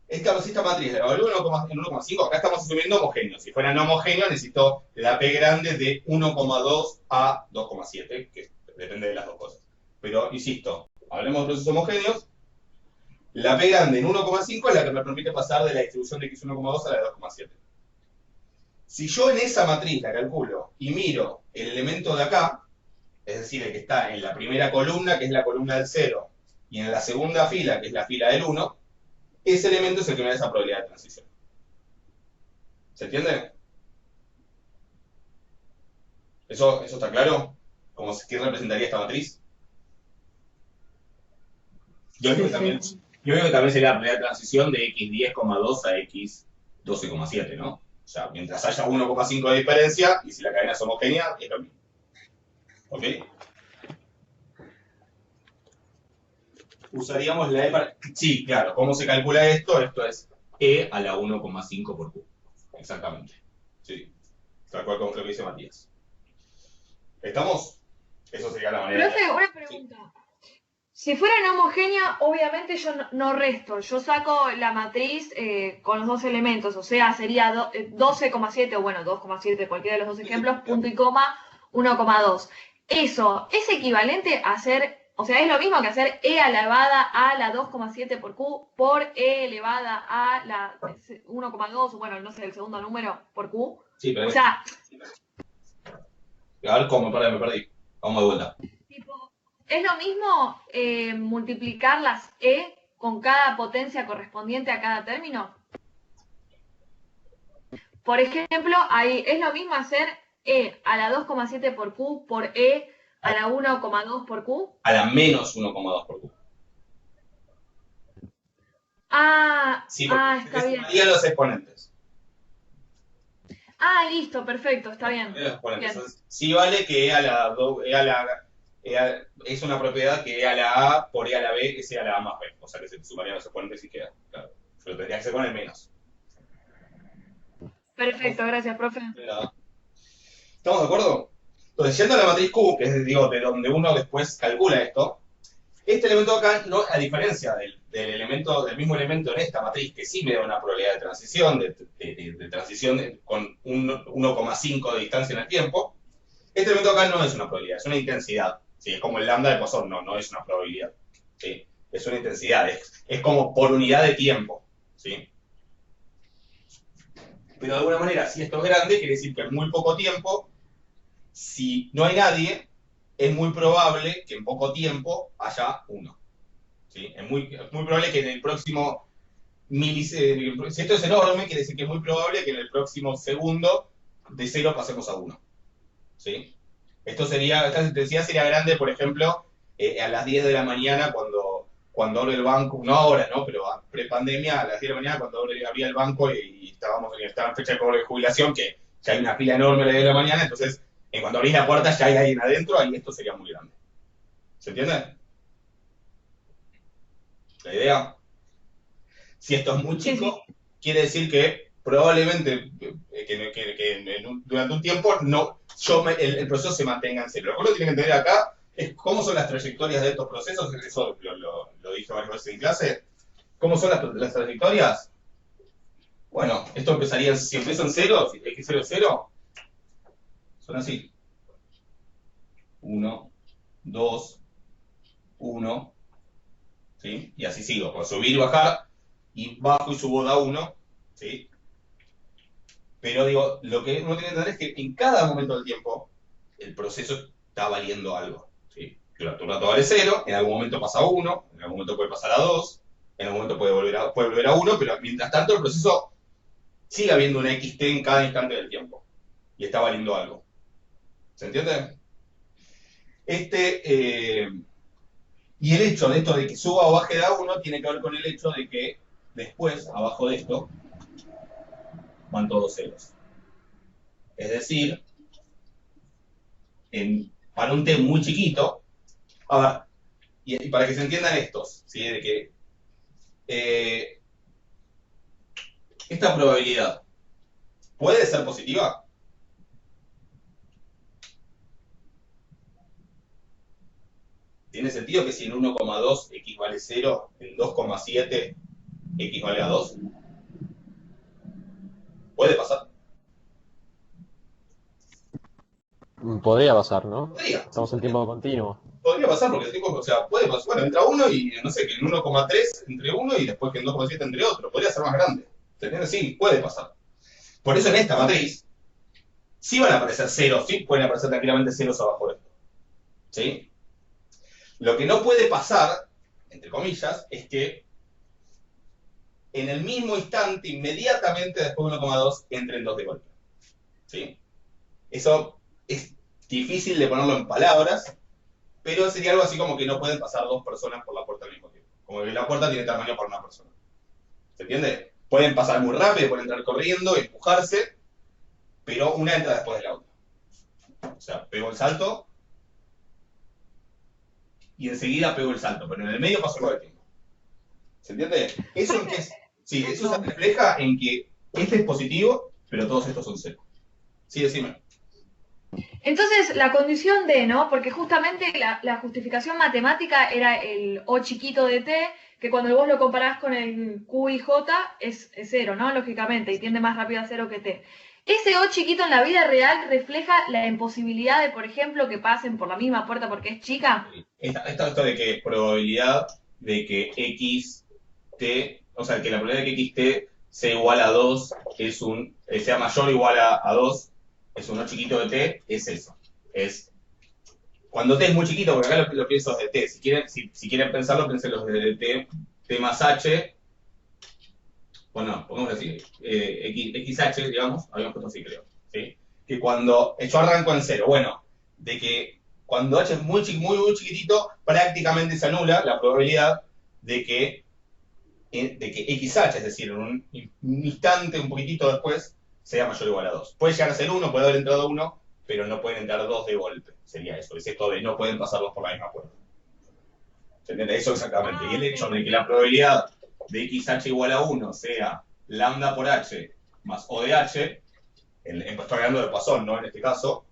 Esta matriz la evalúo en 1,5, acá estamos asumiendo homogéneo. Si fuera no homogéneo, necesito la P grande de 1,2 a 2,7, que depende de las dos cosas. Pero, insisto, hablemos de procesos homogéneos. La P grande en 1,5 es la que me permite pasar de la distribución de x 1,2 a la de 2,7. Si yo en esa matriz la calculo y miro el elemento de acá, es decir, el que está en la primera columna, que es la columna del 0, y en la segunda fila, que es la fila del 1, ese elemento es el que me da esa probabilidad de transición. ¿Se entiende? ¿Eso está claro? ¿Qué representaría esta matriz? Yo creo que también sería la probabilidad de transición de x10,2 a x 12,7, ¿no? O sea, mientras haya 1,5 de diferencia, y si la cadena es homogénea, es lo mismo. ¿Ok? Usaríamos la E para... Sí, claro. ¿Cómo se calcula esto? Esto es E a la 1,5 por Q. Exactamente. Sí. Tal cual como lo que dice Matías. ¿Estamos? Eso sería la manera.
Profe, una pregunta. Si fuera no homogénea, obviamente yo no resto. Yo saco la matriz con los dos elementos. O sea, sería 12,7 o bueno, 2,7, cualquiera de los dos ejemplos, punto y coma, 1,2. Eso es equivalente a hacer, o sea, es lo mismo que hacer E elevada a la 2,7 por Q por E elevada a la 1,2, bueno, no sé, el segundo número por Q.
Sí, pero...
O sea,
a ver cómo, me perdí. Vamos de vuelta.
tipo, es lo mismo multiplicar las E con cada potencia correspondiente a cada término. Por ejemplo, ahí es lo mismo hacer E a la 2,7 por Q por E a la 1,2 por Q.
A la menos 1,2 por Q. Sí, porque
Está bien.
sumaría los exponentes.
Listo, perfecto, está bien.
Los exponentes.
Bien.
Entonces, sí vale que es una propiedad que E a la A por E a la B es E a la A más B. O sea que se sumarían los exponentes y queda. Claro. Pero tendría que ser con el menos.
Perfecto, gracias, profe.
De nada. ¿Estamos de acuerdo? Entonces, yendo a la matriz Q, que es de donde uno después calcula esto, este elemento acá, no, a diferencia del mismo elemento en esta matriz, que sí me da una probabilidad de transición, de transición con 1,5 de distancia en el tiempo, este elemento acá no es una probabilidad, es una intensidad. ¿Sí? Es como el lambda de Poisson, no es una probabilidad. ¿Sí? Es una intensidad, es como por unidad de tiempo. ¿Sí? Pero de alguna manera, si esto es grande, quiere decir que en muy poco tiempo, si no hay nadie, es muy probable que en poco tiempo haya uno. ¿Sí? Es muy probable que en el próximo milisegundo, si esto es enorme, quiere decir que es muy probable que en el próximo segundo de 0 pasemos a 1. ¿Sí? Esta intensidad sería grande, por ejemplo, a las 10 de la mañana cuando abre el banco, no ahora, ¿no? Pero pre-pandemia, a las 10 de la mañana cuando abría el banco y estaba en fecha de cobro de jubilación, que ya hay una fila enorme a las 10 de la mañana, entonces en cuando abrís la puerta ya hay alguien adentro, ahí esto sería muy grande. ¿Se entiende? La idea. Si esto es muy chico, quiere decir que probablemente durante un tiempo el proceso se mantenga en cero. Lo que uno tiene que entender acá es cómo son las trayectorias de estos procesos, eso lo dije varias veces en clase. ¿Cómo son las trayectorias? Bueno, esto empezaría, si empieza en 0, si x0 es 0, son así. 1, 2, 1, ¿sí? Y así sigo, por subir y bajar, y bajo y subo da 1, ¿sí? Pero digo, lo que uno tiene que entender es que en cada momento del tiempo, el proceso está valiendo algo, ¿sí? Durante un rato vale 0, en algún momento pasa a 1, en algún momento puede pasar a 2, en algún momento puede volver a 1, pero mientras tanto el proceso sigue habiendo una xt en cada instante del tiempo, y está valiendo algo. ¿Se entiende? Y el hecho de esto de que suba o baje de a 1 tiene que ver con el hecho de que después, abajo de esto, van todos ceros. Es decir, para un t muy chiquito, a ver, y para que se entiendan estos, ¿sí? De que esta probabilidad puede ser positiva. ¿Tiene sentido que si en 1,2 x vale 0, en 2,7 x vale a 2? ¿Puede pasar?
Podría pasar, ¿no?
Podría.
Estamos en tiempo continuo.
Podría pasar porque el tiempo, o sea, puede pasar. Bueno, entra uno y no sé, que en 1,3 entre uno y después que en 2,7 entre otro. Podría ser más grande. ¿Se entiende? Sí, puede pasar. Por eso en esta matriz sí van a aparecer ceros, sí pueden aparecer tranquilamente ceros abajo de esto. ¿Sí? Lo que no puede pasar, entre comillas, es que en el mismo instante, inmediatamente después de 1,2, entren dos de golpe. ¿Sí? Eso es difícil de ponerlo en palabras, pero sería algo así como que no pueden pasar dos personas por la puerta al mismo tiempo. Como que la puerta tiene tamaño para una persona. ¿Se entiende? Pueden pasar muy rápido, pueden entrar corriendo, empujarse, pero una entra después de la otra. O sea, pego el salto y enseguida pego el salto, pero en el medio pasó algo de tiempo. ¿Se entiende? Eso es que sí, eso se refleja en que este es positivo, pero todos estos son cero. Sí, decime.
Entonces, la condición de, ¿no? Porque justamente la justificación matemática era el O chiquito de T, que cuando vos lo comparás con el Q y J es cero, ¿no? Lógicamente, y tiende más rápido a cero que T. Ese O chiquito en la vida real refleja la imposibilidad de, por ejemplo, que pasen por la misma puerta porque es chica.
Esto de que probabilidad de que X, T, o sea, que la probabilidad de que X, T sea igual a 2 sea mayor o igual a 2 es un O chiquito de T, es eso. Es cuando T es muy chiquito, porque acá lo pienso de T. Si quieren pensarlo, los de T más H. Bueno, pongamos así, XH, digamos, habíamos puesto así, creo. ¿Sí? Que cuando yo arranco en cero, bueno, de que cuando H es muy chiquitito, prácticamente se anula la probabilidad de que XH, es decir, en un instante, un poquitito después, sea mayor o igual a 2. Puede llegar a ser 1, puede haber entrado 1, pero no pueden entrar 2 de golpe. Sería eso. Es esto de no pueden pasarlos por la misma puerta. ¿Se entiende? Eso exactamente. Y el hecho de que la probabilidad de XH igual a 1 sea lambda por H más O de H, estoy hablando de Poisson, ¿no? En este caso,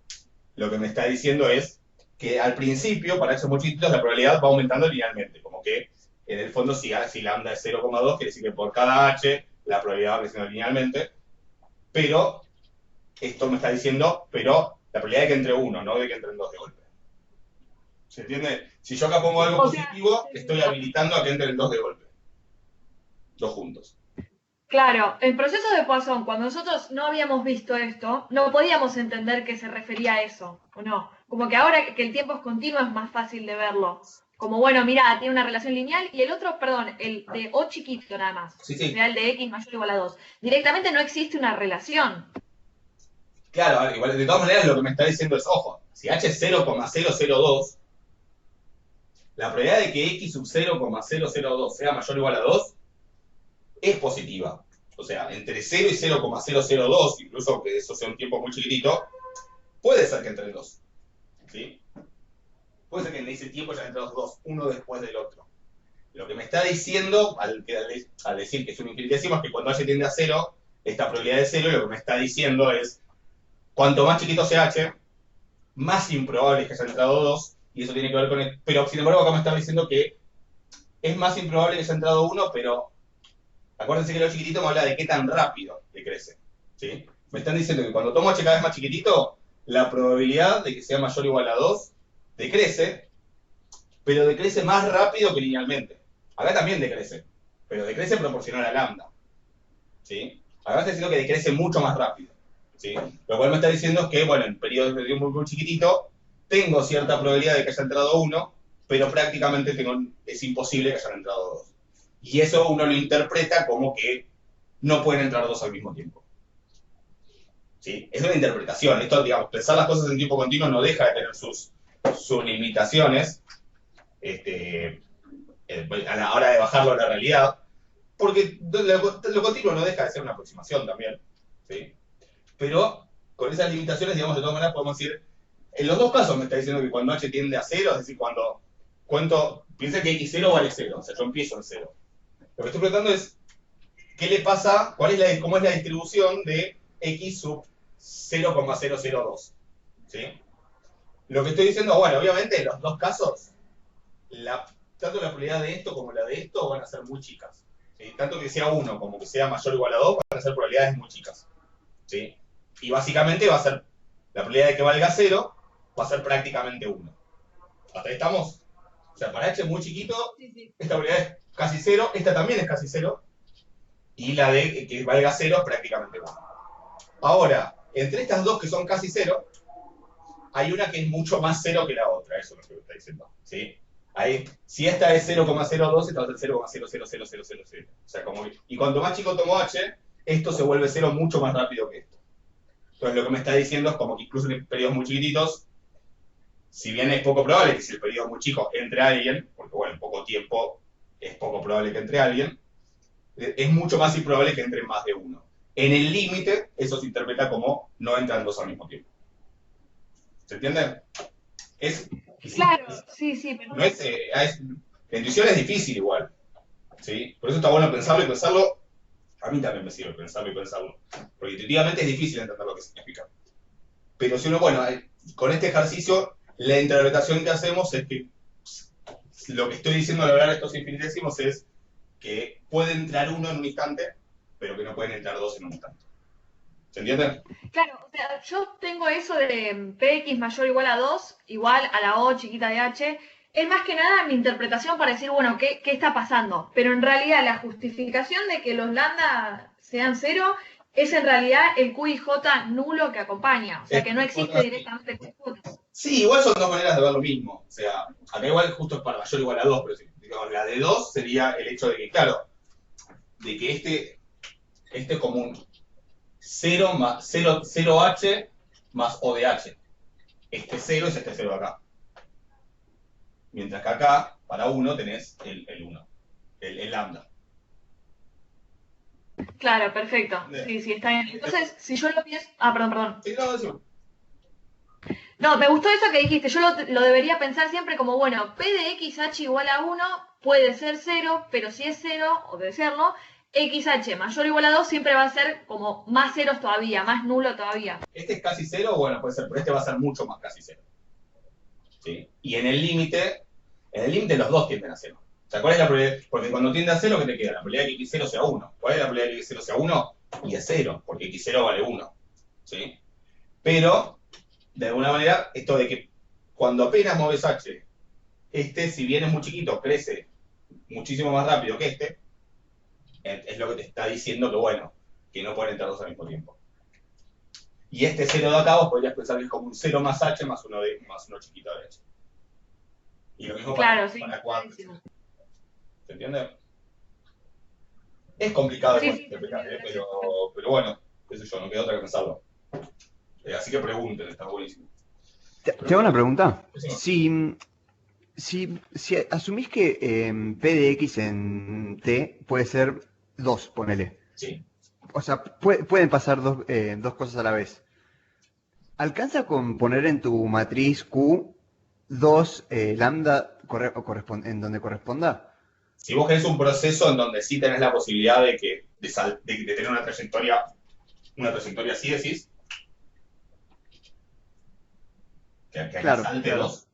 lo que me está diciendo es que al principio, para H muy chiquitos, la probabilidad va aumentando linealmente. Como que, en el fondo, si lambda es 0,2, quiere decir que por cada H la probabilidad va creciendo linealmente. Pero, esto me está diciendo, pero la probabilidad de que entre 1, no de que entren 2 de golpe. ¿Se entiende? Si yo acá pongo algo positivo, estoy habilitando a que entren 2 de golpe. 2 juntos.
Claro, el proceso de Poisson, cuando nosotros no habíamos visto esto, no podíamos entender que se refería a eso, ¿o no? Como que ahora que el tiempo es continuo es más fácil de verlo. Como, bueno, mira, tiene una relación lineal, y el otro, perdón, el de O chiquito nada más,
Sí, sí.
el de X mayor o igual a 2. Directamente no existe una relación.
Claro, igual, de todas maneras lo que me está diciendo es, ojo, si H es 0,002, la probabilidad de que X sub 0,002 sea mayor o igual a 2 es positiva. O sea, entre 0 y 0,002, incluso que eso sea un tiempo muy chiquitito, puede ser que entren 2. ¿Sí? Puede ser que en ese tiempo ya entren los dos, uno después del otro. Lo que me está diciendo, al decir que es un infinitésimo, es que cuando H tiende a 0, esta probabilidad de 0, lo que me está diciendo es, cuanto más chiquito sea H, más improbable es que haya entrado 2, y eso tiene que ver con el... Pero, sin embargo, acá me está diciendo que es más improbable que haya entrado 1, pero acuérdense que lo chiquitito me habla de qué tan rápido decrece. ¿Sí? Me están diciendo que cuando tomo H cada vez más chiquitito, la probabilidad de que sea mayor o igual a 2 decrece, pero decrece más rápido que linealmente. Acá también decrece, pero decrece proporcional a lambda. ¿Sí? Acá está diciendo que decrece mucho más rápido. ¿Sí? Lo cual me está diciendo es que, bueno, en periodos de tiempo muy chiquitito, tengo cierta probabilidad de que haya entrado 1, pero prácticamente es imposible que hayan entrado 2. Y eso uno lo interpreta como que no pueden entrar 2 al mismo tiempo. ¿Sí? Es una interpretación. Esto, digamos, pensar las cosas en tiempo continuo no deja de tener sus limitaciones a la hora de bajarlo a la realidad, porque lo continuo no deja de ser una aproximación también. ¿Sí? Pero con esas limitaciones, digamos, de todas maneras podemos decir, en los dos casos me está diciendo que cuando H tiende a 0, es decir, cuando cuento, piensa que X0 vale 0, o sea, yo empiezo en 0. Lo que estoy preguntando es, ¿qué le pasa, cómo es la distribución de X sub 0,002? ¿Sí? Lo que estoy diciendo, bueno, obviamente en los dos casos, tanto la probabilidad de esto como la de esto van a ser muy chicas. ¿Sí? Tanto que sea 1 como que sea mayor o igual a 2 van a ser probabilidades muy chicas. ¿Sí? Y básicamente va a ser, la probabilidad de que valga 0 va a ser prácticamente 1. ¿Hasta ahí estamos? O sea, para H muy chiquito, esta probabilidad es casi 0, esta también es casi 0, y la de que valga 0 es prácticamente 1. Ahora, entre estas dos que son casi 0, hay una que es mucho más 0 que la otra, eso es lo que me está diciendo. ¿Sí? Ahí, si esta es 0,02, esta va a ser 0,00000. O sea, y cuanto más chico tomo H, esto se vuelve 0 mucho más rápido que esto. Entonces lo que me está diciendo es como que incluso en periodos muy chiquititos, si bien es poco probable que si el periodo es muy chico entre alguien, porque bueno, en poco tiempo es poco probable que entre alguien, es mucho más improbable que entre más de uno. En el límite, eso se interpreta como no entran dos al mismo tiempo. ¿Se entiende? Es,
Claro, sí, sí, pero
no es, la intuición es difícil igual, ¿sí? Por eso está bueno pensarlo y pensarlo. A mí también me sirve pensarlo y pensarlo. Porque intuitivamente es difícil entender lo que significa. Pero si uno, bueno, con este ejercicio, la interpretación que hacemos es que lo que estoy diciendo al hablar de estos infinitésimos es que puede entrar uno en un instante, pero que no pueden entrar dos en un instante. ¿Se entiende?
claro, o sea, yo tengo eso de px mayor o igual a 2, igual a la o chiquita de h. Es más que nada mi interpretación para decir, bueno, ¿qué está pasando? Pero en realidad la justificación de que los lambda sean cero es en realidad el q y j nulo que acompaña. O sea, que no existe directamente q y j.
Sí, igual son dos maneras de ver lo mismo. O sea, acá igual justo es para mayor o igual a 2, pero digamos, la de 2 sería el hecho de que, claro, de que este es como un 0 más 0h más O de h. Este 0 es este 0 de acá. Mientras que acá, para 1, tenés el 1, el lambda.
Claro, perfecto. Sí, sí, está bien. Entonces, si yo lo pienso... Ah, perdón, perdón.
Sí, no, decimos.
No, me gustó eso que dijiste. Yo lo debería pensar siempre como, bueno, P de XH igual a 1 puede ser 0, pero si es 0, o debe serlo, XH mayor o igual a 2 siempre va a ser como más ceros todavía, más nulo todavía.
Este es casi 0, bueno, puede ser, pero este va a ser mucho más casi 0. ¿Sí? Y en el límite los dos tienden a 0. O sea, ¿cuál es la probabilidad? Porque cuando tiende a 0, ¿qué te queda? La probabilidad de que x0 sea 1. ¿Cuál es la probabilidad de que x0 sea 1? Y es 0, porque x0 vale 1. ¿Sí? Pero, de alguna manera, esto de que cuando apenas mueves h, este, si bien es muy chiquito, crece muchísimo más rápido que este, es lo que te está diciendo que, bueno, que no pueden entrar dos al mismo tiempo. Y este 0 de acá vos podrías pensar que es como un 0 más h más uno chiquito de h. Y lo mismo
Claro, sí.
para 4. ¿Se entiende? Es complicado
Sí,
de
sí,
interpretar,
gracias.
pero bueno, qué sé yo, no queda otra que pensarlo. Así que pregunten, está buenísimo.
Te hago una pregunta.
Sí.
Si asumís que P de X en T puede ser 2, ponele.
Sí.
O sea, pueden pasar dos cosas a la vez. ¿Alcanza con poner en tu matriz Q 2 lambda en donde corresponda?
Si vos querés un proceso en donde sí tenés la posibilidad de tener una trayectoria así, decís, que aquí
Claro,
salte
claro,
2.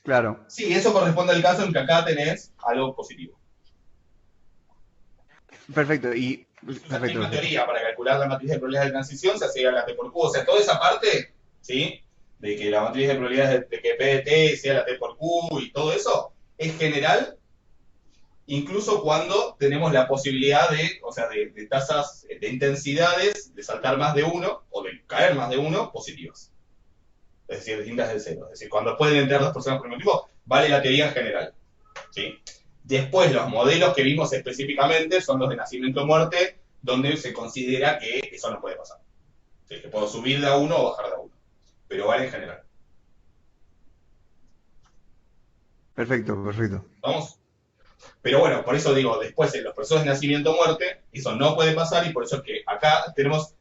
claro.
Sí, eso corresponde al caso en que acá tenés algo positivo.
Perfecto,
Entonces, hay
perfecto,
una
perfecto.
teoría para calcular la matriz de probabilidades de transición, se hacía la T por Q. O sea, toda esa parte, ¿sí? De que la matriz de probabilidades de que P de T sea la T por Q y todo eso, es general, incluso cuando tenemos la posibilidad o sea, de tasas, de intensidades, de saltar más de uno, o de caer más de uno, positivas. Es decir, distintas del cero. Es decir, cuando pueden entrar dos personas por el mismo tiempo, vale la teoría en general. ¿Sí? Después, los modelos que vimos específicamente son los de nacimiento-muerte, donde se considera que eso no puede pasar. ¿Sí? Que puedo subir de a uno o bajar de a uno. Pero vale en general.
Perfecto, perfecto.
¿Vamos? Pero bueno, por eso digo, después en los procesos de nacimiento-muerte, eso no puede pasar y por eso es que acá tenemos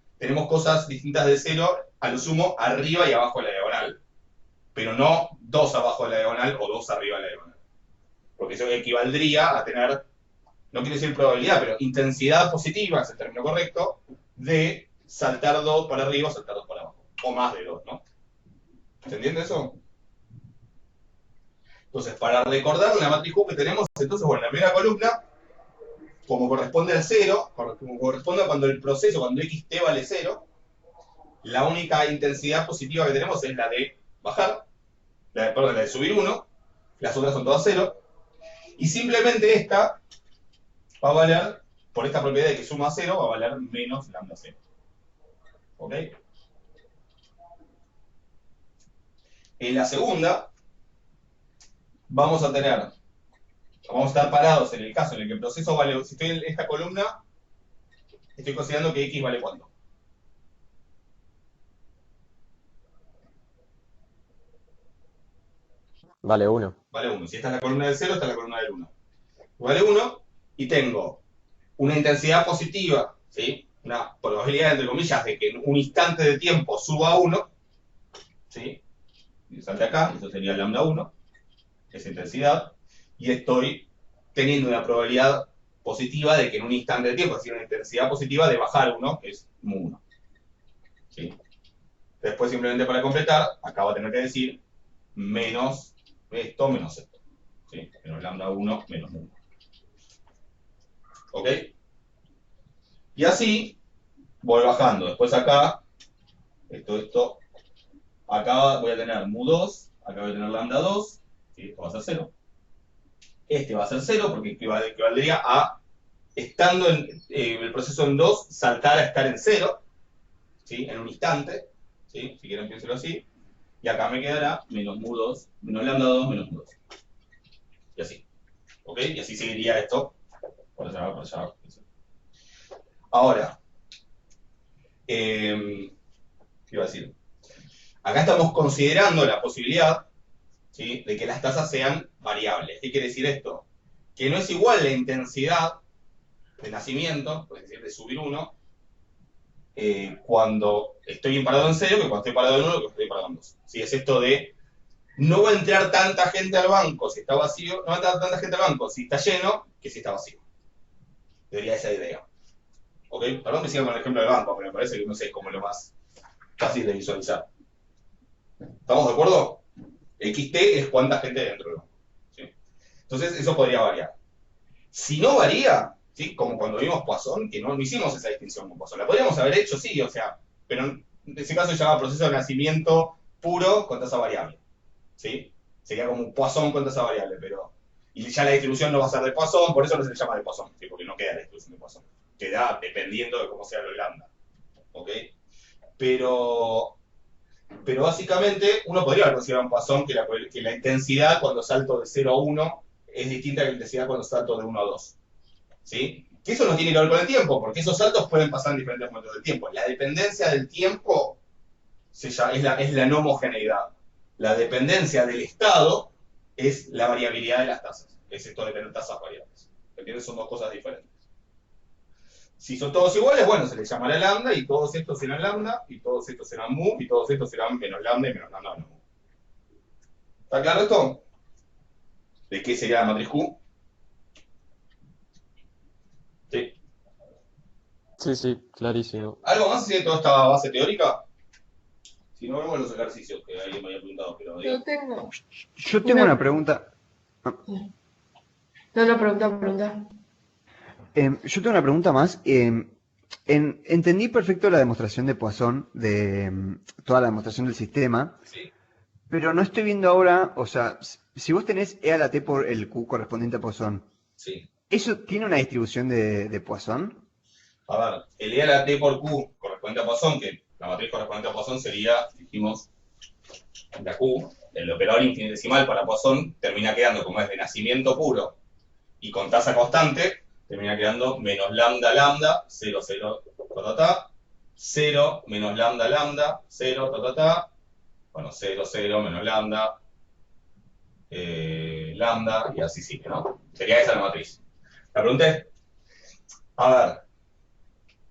cosas distintas de cero, a lo sumo, arriba y abajo de la diagonal. Pero no dos abajo de la diagonal o dos arriba de la diagonal. Porque eso equivaldría a tener, no quiero decir probabilidad, pero intensidad positiva, es el término correcto, de saltar dos para arriba o saltar dos para abajo. O más de dos, ¿no? ¿Se entiende eso? Entonces, para recordar la matriz Q que tenemos, entonces, bueno, la primera columna, como corresponde al cero, como corresponde a cuando el proceso, cuando xt vale cero, la única intensidad positiva que tenemos es la de bajar, perdón, la de subir uno, las otras son todas cero, y simplemente esta va a valer, por esta propiedad de que suma a cero, va a valer menos lambda cero. ¿Ok? En la segunda, vamos a estar parados en el caso en el que el proceso vale, si estoy en esta columna, estoy considerando que x vale cuánto.
Vale 1.
Vale 1. Si esta es la columna del 0, esta es la columna del 1. Vale 1 y tengo una intensidad positiva, ¿sí? Una probabilidad, entre comillas, de que en un instante de tiempo suba 1, ¿sí? Y salte acá, eso sería lambda 1, esa intensidad, y estoy teniendo una probabilidad positiva de que en un instante de tiempo, es decir, una intensidad positiva de bajar 1, que es mu1. ¿Sí? Después, simplemente para completar, acá va a tener que decir menos esto menos esto. ¿Sí? Menos lambda 1 menos mu1. ¿Ok? Y así voy bajando. Después acá, esto, acá voy a tener mu2, acá voy a tener lambda 2, ¿sí? Esto va a ser 0. Este va a ser 0 porque equivaldría a, estando en el proceso en 2, saltar a estar en 0, ¿sí? En un instante, ¿sí? Si quieren piénselo así. Y acá me quedará menos mu2, menos lambda 2, menos mu2. Y así. ¿Ok? Y así seguiría esto. Por allá, por allá. Ahora, ¿qué iba a decir? Acá estamos considerando la posibilidad, ¿sí? De que las tasas sean variables. ¿Qué quiere decir esto? Que no es igual la intensidad de nacimiento, es decir, de subir 1, cuando estoy parado en 0 que cuando estoy parado en 1 que cuando estoy parado en 2. ¿Sí? Es esto de no va a entrar tanta gente al banco si está vacío, no va a entrar tanta gente al banco si está lleno que si está vacío. Debería esa idea. ¿Ok? Perdón que siga con el ejemplo del banco, pero me parece que no sé, es como lo más fácil de visualizar. ¿Estamos de acuerdo? XT es cuánta gente hay dentro del banco. ¿Sí? Entonces, eso podría variar. Si no varía, ¿sí? Como cuando vimos Poisson, que no hicimos esa distinción con Poisson. La podríamos haber hecho, sí, o sea, pero en ese caso se llama proceso de nacimiento puro con tasa variable. ¿Sí? Sería como un Poisson con tasa variable, pero... Y ya la distribución no va a ser de Poisson, por eso no se le llama de Poisson, ¿sí? Porque no queda la distribución de Poisson. Queda dependiendo de cómo sea lo lambda. ¿Ok? Pero básicamente uno podría haber considerado un Poisson que la intensidad cuando salto de 0 a 1 es distinta a la intensidad cuando salto de 1 a 2. ¿Sí? Que eso no tiene que ver con el tiempo, porque esos saltos pueden pasar en diferentes momentos del tiempo. La dependencia del tiempo es la no homogeneidad. La dependencia del estado es la variabilidad de las tasas. Es esto de tener tasas variables. ¿Entiendes? Son dos cosas diferentes. Si son todos iguales, bueno, se les llamará lambda, y todos estos serán lambda, y todos estos serán mu, y todos estos serán menos lambda y menos lambda menos mu. ¿Está claro esto? ¿De qué sería la matriz Q? ¿Sí?
Sí, sí, clarísimo.
¿Algo más de toda esta base teórica? Si no, vemos los ejercicios que alguien me había preguntado, pero digo.
Yo tengo.
Yo tengo una pregunta.
No, pregunta.
Yo tengo una pregunta más. Entendí perfecto la demostración de Poisson, de toda la demostración del sistema,
Sí.
pero no estoy viendo ahora, o sea, si vos tenés E a la T por el Q correspondiente a Poisson,
Sí.
¿eso tiene una distribución de Poisson?
A ver, el E a la T por Q correspondiente a Poisson, que la matriz correspondiente a Poisson sería, dijimos, la Q, el operador infinitesimal para Poisson termina quedando, como es de nacimiento puro y con tasa constante, termina quedando menos lambda lambda, 0, 0, ta, ta, ta, 0, menos lambda lambda, 0, ta, ta, ta, bueno, 0, 0, menos lambda, lambda, y así sigue, ¿no? Sería esa la matriz. La pregunta es, a ver,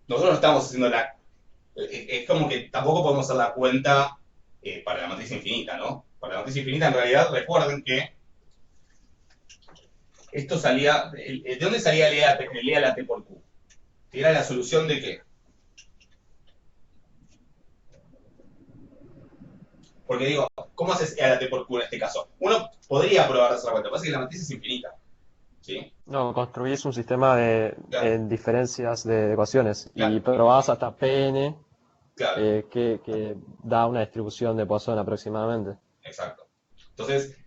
nosotros no estamos haciendo es como que tampoco podemos hacer la cuenta para la matriz infinita, ¿no? Para la matriz infinita, en realidad, recuerden que esto salía, ¿de dónde salía el E a la T por Q? ¿Era la solución de qué? Porque digo, ¿cómo haces E a la T por Q en este caso? Uno podría probar de hacer la cuenta, pasa que la matriz es infinita, ¿sí?
No, construís un sistema de
Claro.
diferencias de ecuaciones
Claro.
y probás hasta Pn
Claro,
que da una distribución de Poisson aproximadamente.
exacto. Entonces,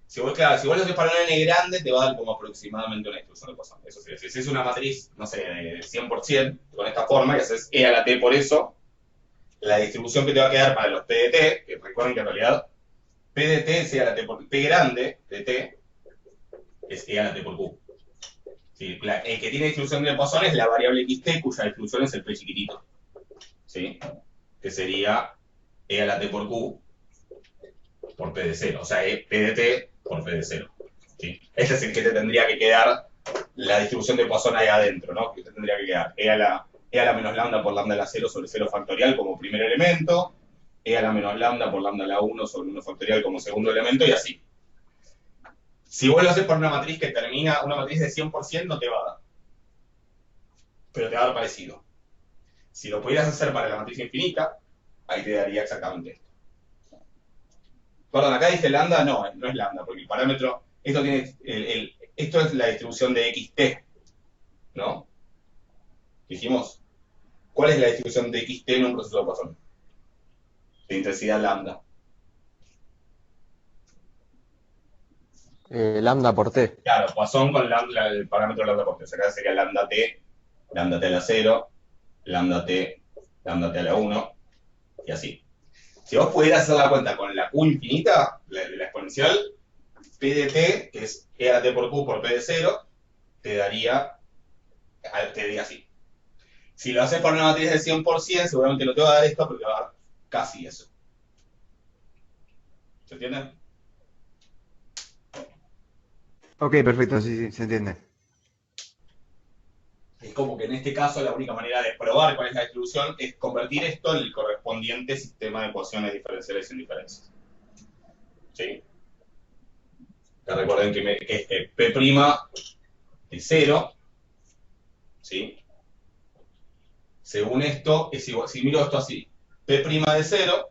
si vos lo haces para un n grande, te va a dar como aproximadamente una distribución de Poisson. Eso sí, si es una matriz, no sé, de 100%, con esta forma, y haces E a la T por eso, la distribución que te va a quedar para los P de T, que recuerden que en realidad P de T es E a la T por P grande de T, es E a la T por Q. Sí, el que tiene distribución de Poisson es la variable xt, cuya distribución es el P chiquitito. ¿Sí? Que sería E a la T por Q por P de 0. O sea, P de T por P de 0. ¿Sí? Este es el que te tendría que quedar la distribución de Poisson ahí adentro, ¿no? Que usted tendría que quedar E a la menos lambda por lambda a la 0 sobre 0 factorial como primer elemento, E a la menos lambda por lambda a la 1 sobre 1 factorial como segundo elemento, y así. Si vos lo haces por una matriz que termina, una matriz de 100%, no te va a dar. Pero te va a dar parecido. Si lo pudieras hacer para la matriz infinita, ahí te daría exactamente esto. Perdón, acá dice lambda, no es lambda, porque el parámetro, esto tiene, esto es la distribución de xt, ¿no? Dijimos, ¿cuál es la distribución de xt en un proceso de Poisson? De intensidad lambda.
Lambda por t.
Claro, Poisson con el parámetro lambda por t. O sea, acá sería lambda t a la 0, lambda t a la 1, y así. Si vos pudieras hacer la cuenta con la Q infinita, la exponencial, P de t, que es E a la t por Q por P de 0, te daría así. Si lo haces por una matriz de 100%, seguramente no te va a dar esto, pero te va a dar casi eso. ¿Se entiende?
Ok, perfecto, sí, se entiende.
Es como que en este caso la única manera de probar cuál es la distribución es convertir esto en el correspondiente sistema de ecuaciones diferenciales sin diferencias. ¿Sí? Que recuerden que es que P' de 0, ¿sí? Según esto, es igual, si miro esto así, P' de 0,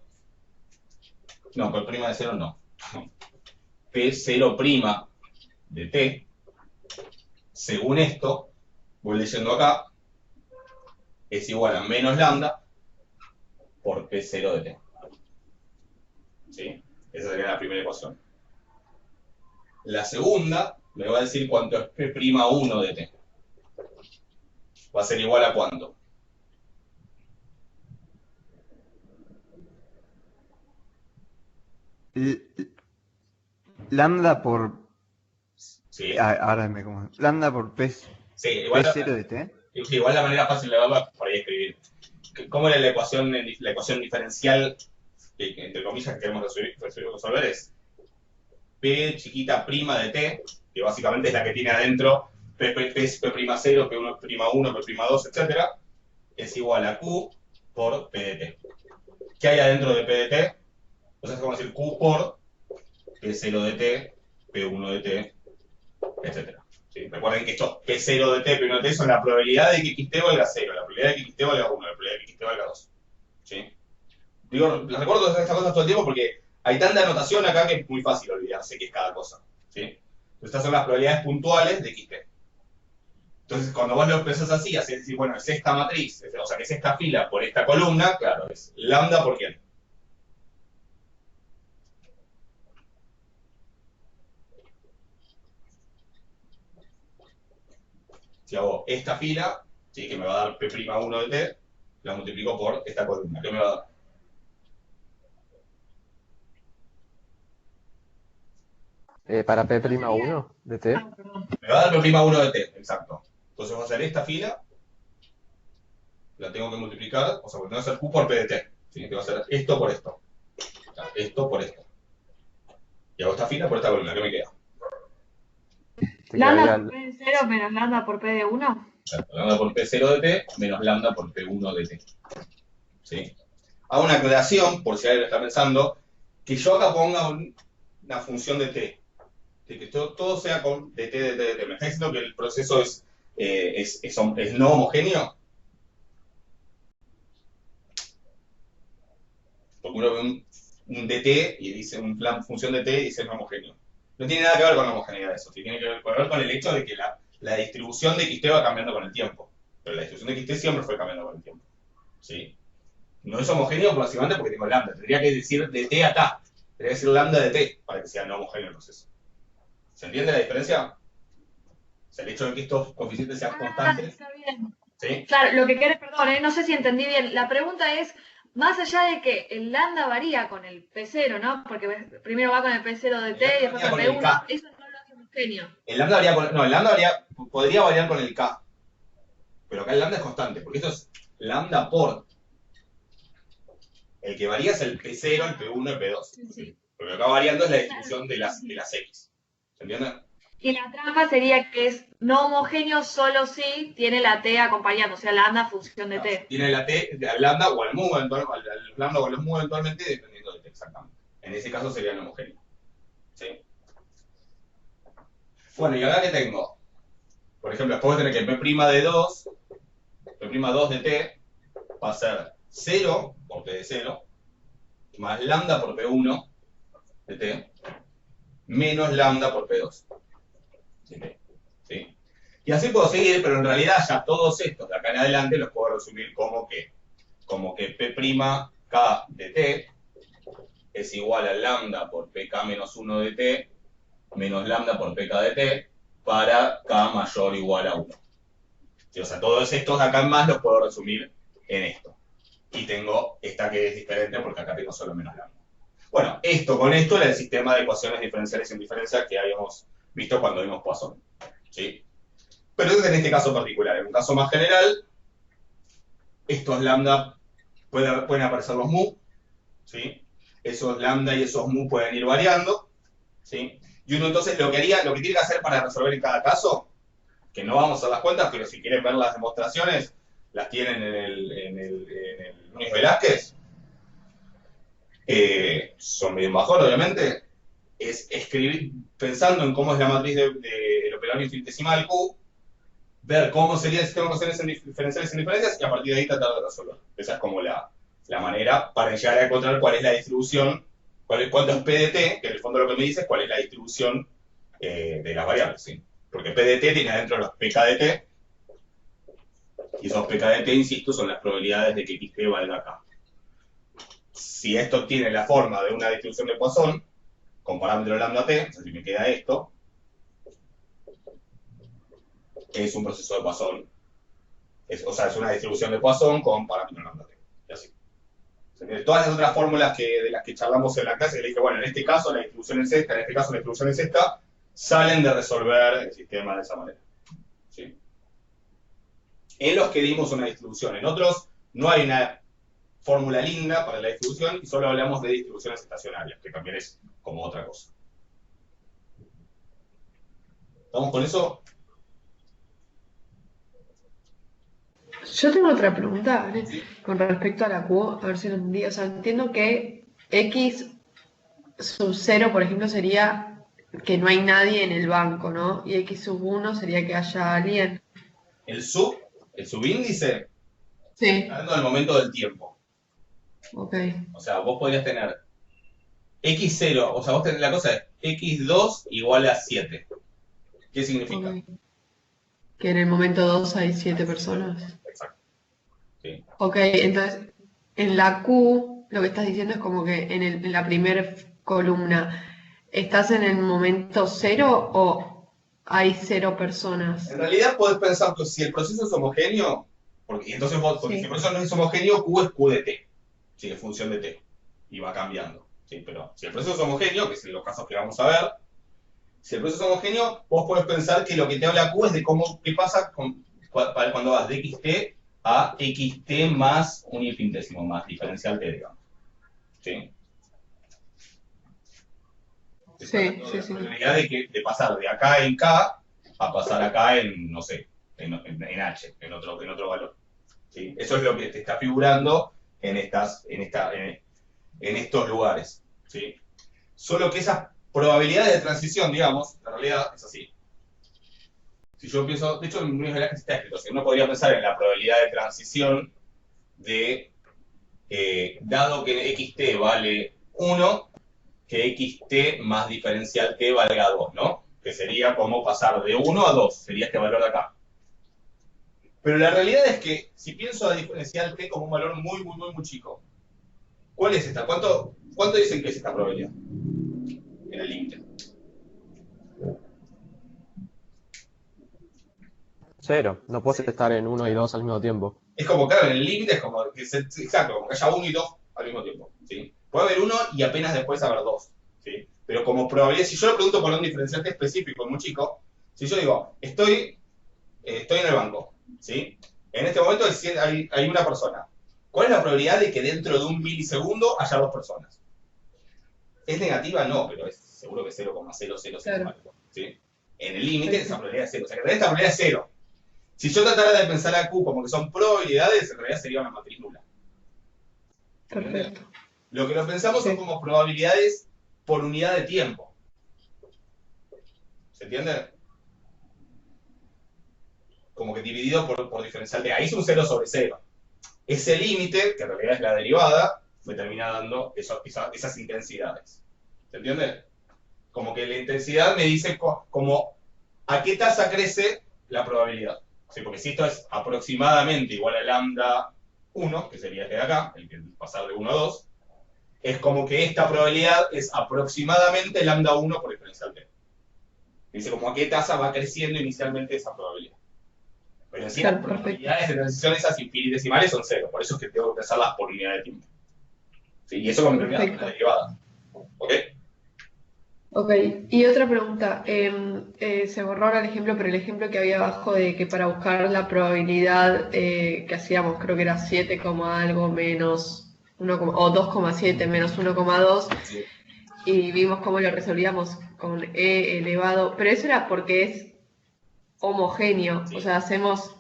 no, P' de 0 no, P0' de t, según esto, voy leyendo acá, es igual a menos lambda por P0 de t. ¿Sí? Esa sería la primera ecuación. La segunda me va a decir cuánto es P'1 de t. Va a ser igual a cuánto.
Lambda por...
¿Sí?
Ahora me como... Lambda por P,
Sí, igual,
P0 de t.
igual la manera fácil de verlo es por ahí escribir. ¿Cómo era la ecuación diferencial que entre comillas que queremos resolver? Es P chiquita prima de t, que básicamente es la que tiene adentro P'0, P1'1, P'2, etc. Es igual a Q por P de t. ¿Qué hay adentro de P de t? Entonces es como decir Q por P0 de t, P1 de t, etc. ¿Sí? Recuerden que estos P0 de t, P1 de t son la probabilidad de que xt valga 0, la probabilidad de que xt valga 1, la probabilidad de que xt valga 2. ¿Sí? Digo, les recuerdo estas cosas todo el tiempo porque hay tanta anotación acá que es muy fácil olvidarse qué es cada cosa. ¿Sí? Estas son las probabilidades puntuales de xt. Entonces, cuando vos lo expresas así, así decir, bueno, es esta matriz, o sea, que es esta fila por esta columna, claro, es lambda por quién. Si hago esta fila, ¿sí? Que me va a dar P'1 de t, la multiplico por esta columna. ¿Qué me va a dar?
Para P'1 de t.
Perdón.
Me va a dar P'1 de t, exacto. Entonces voy a hacer esta fila, la tengo que multiplicar, o sea, tengo que hacer Q por P de t. ¿Sí? Que va a hacer esto por esto. O sea, esto por esto. Y hago esta fila por esta columna. ¿Qué me queda?
Te
Lambda
quedaría
por P de 0 menos lambda por P de 1.
Lambda por P0 de t menos lambda por P1 de t. ¿Sí? Hago una aclaración, por si alguien lo está pensando, que yo acá ponga una función de t. De que todo sea con dt, dt, dt. ¿Me está diciendo que el proceso es no homogéneo? Porque uno ve un dt y dice una función de t y dice no homogéneo. No tiene nada que ver con la homogeneidad de eso, tiene que ver con el hecho de que la distribución de xt va cambiando con el tiempo. Pero la distribución de xt siempre fue cambiando con el tiempo. ¿Sí? No es homogéneo básicamente porque tengo lambda. Tendría que decir de t a ta. Tendría que decir lambda de t para que sea no homogéneo el proceso. ¿Se entiende la diferencia? O sea, el hecho de que estos coeficientes sean constantes.
Está bien.
¿Sí?
Claro, lo que quieres, perdón, no sé si entendí bien. La pregunta es, más allá de que el lambda varía con el P0, ¿no? Porque primero va con el P0 de t y después con el P1, eso no lo hace homogéneo.
El lambda varía podría variar con el k. Pero acá el lambda es constante, porque esto es lambda por. El que varía es el P0, el P1, el P2.
Sí.
Lo que acá variando es la distribución de las x. ¿Se entiende?
Y la trampa sería que es no homogéneo solo si tiene la T acompañando, o sea, lambda función de T.
Tiene la T, al lambda o al mu, al lambda o al mu eventualmente, dependiendo de T, exactamente. En ese caso sería no homogéneo. ¿Sí? Bueno, y ahora que tengo, por ejemplo, después de tener que P' de 2, P'2 de T va a ser 0 por P de 0, más lambda por P1 de T, menos lambda por P2 de T. ¿Sí? Y así puedo seguir, pero en realidad ya todos estos de acá en adelante los puedo resumir como que P'K de T es igual a lambda por Pk menos 1 de T menos lambda por Pk de T para K mayor o igual a 1. ¿Sí? O sea, todos estos de acá en más los puedo resumir en esto. Y tengo esta que es diferente porque acá tengo solo menos lambda. Bueno, esto con esto era el sistema de ecuaciones diferenciales sin diferencia que habíamos visto cuando vimos Poisson. ¿Sí? Pero eso es en este caso particular. En un caso más general, estos lambda pueden aparecer los mu, ¿sí? Esos lambda y esos mu pueden ir variando, ¿sí? Y uno entonces lo que tiene que hacer para resolver en cada caso, que no vamos a hacer las cuentas, pero si quieren ver las demostraciones, las tienen en el Núñez Velázquez, son bien bajos, obviamente, es escribir, pensando en cómo es la matriz del operador infinitesimal Q, ver cómo sería el sistema de ecuaciones diferenciales sin diferencias y a partir de ahí tratar de resolver. Esa es como la manera para llegar a encontrar cuál es la distribución, cuánto es P de T, que en el fondo lo que me dice es cuál es la distribución de las variables, ¿sí? Porque P de T tiene adentro los PK de T, y esos PK de T, insisto, son las probabilidades de que XT valga acá. Si esto tiene la forma de una distribución de Poisson, con parámetro lambda T, o sea, si me queda esto, es un proceso de Poisson. O sea, es una distribución de Poisson con parámetro lambda T. Y así. Todas las otras fórmulas de las que charlamos en la clase, que le dije, bueno, en este caso la distribución es esta, en este caso la distribución es esta, salen de resolver el sistema de esa manera. ¿Sí? En los que dimos una distribución, en otros no hay una fórmula linda para la distribución y solo hablamos de distribuciones estacionarias, que también es como otra cosa. ¿Estamos con eso?
Yo tengo otra pregunta, ¿vale? Con respecto a la Q, a ver si lo entendí. O sea, entiendo que X sub 0, por ejemplo, sería que no hay nadie en el banco, ¿no? Y X sub 1 sería que haya alguien.
El subíndice,
Sí,
hablando del momento del tiempo.
ok.
O sea, vos podrías tener X0, o sea, vos tenés la cosa es X2 igual a 7. ¿Qué significa?
Ok. Que en el momento 2 hay 7 personas.
Exacto. Sí.
Ok, entonces en la Q lo que estás diciendo es como que en la primera columna, ¿estás en el momento 0 o hay 0 personas?
En realidad podés pensar que si el proceso es homogéneo, porque si el proceso no es homogéneo, Q es Q de T, ¿sí? Es función de T, y va cambiando. ¿Sí? Pero si el proceso es homogéneo, que es en los casos que vamos a ver, si el proceso es homogéneo, vos podés pensar que lo que te habla Q es de qué pasa cuando vas de XT a XT más un infinitésimo, más diferencial T, digamos. ¿Sí?
Sí.
La realidad de pasar de acá en K a pasar acá en, no sé, en H, en otro valor. ¿Sí? Eso es lo que te está figurando en estos lugares. ¿Sí? Solo que esas probabilidades de transición, digamos, en realidad es así. Si yo pienso, de hecho en Núñez Velázquez está escrito, uno podría pensar en la probabilidad de transición de, dado que XT vale 1, que XT más diferencial T valga 2, ¿no? Que sería como pasar de 1 a 2, sería este valor de acá. Pero la realidad es que si pienso a diferencial T como un valor muy chico, ¿cuál es esta? ¿Cuánto dicen que es esta probabilidad? En el límite.
0. No puedes estar en 1 y 2 al mismo tiempo.
Es como, claro, en el límite es como que exacto, como que haya 1 y 2 al mismo tiempo. ¿Sí? Puede haber 1 y apenas después haber 2. ¿Sí? Pero como probabilidad, si yo lo pregunto por un diferenciante específico muy chico, si yo digo, estoy en el banco, ¿sí? En este momento hay una persona. ¿Cuál es la probabilidad de que dentro de un milisegundo haya 2 personas? ¿Es negativa? No, pero es seguro que 0,000
Claro.
algo, ¿sí? en el límite esa probabilidad es cero. O sea que en realidad esta probabilidad es cero. Si yo tratara de pensar a Q como que son probabilidades, en realidad sería una matriz nula.
Perfecto.
Lo que lo pensamos son
Sí.
como probabilidades por unidad de tiempo. ¿Se entiende? Como que dividido por diferencial de. Ahí es un 0 sobre 0. Ese límite, que en realidad es la derivada, me termina dando esas intensidades. ¿Se entiende? Como que la intensidad me dice como a qué tasa crece la probabilidad. ¿Sí? Porque si esto es aproximadamente igual a lambda 1, que sería este de acá, el que pasar de 1 a 2, es como que esta probabilidad es aproximadamente lambda 1 por exponencial t. Dice como a qué tasa va creciendo inicialmente esa probabilidad. Pero en sí las
Claro, perfecto.
probabilidades de transición esas infinitesimales son cero, por eso es que tengo que pensarlas por unidad de tiempo. ¿Sí? Y eso como que me da una
Perfecto.
derivada. ¿Ok?
Ok, y otra pregunta. Se borró ahora el ejemplo, pero el ejemplo que había abajo de que para buscar la probabilidad que hacíamos, creo que era 7, algo menos 1, o 2,7 menos 1,2,
Sí.
y vimos cómo lo resolvíamos con e elevado, pero eso era porque es homogéneo,
Sí.
o sea, hacemos...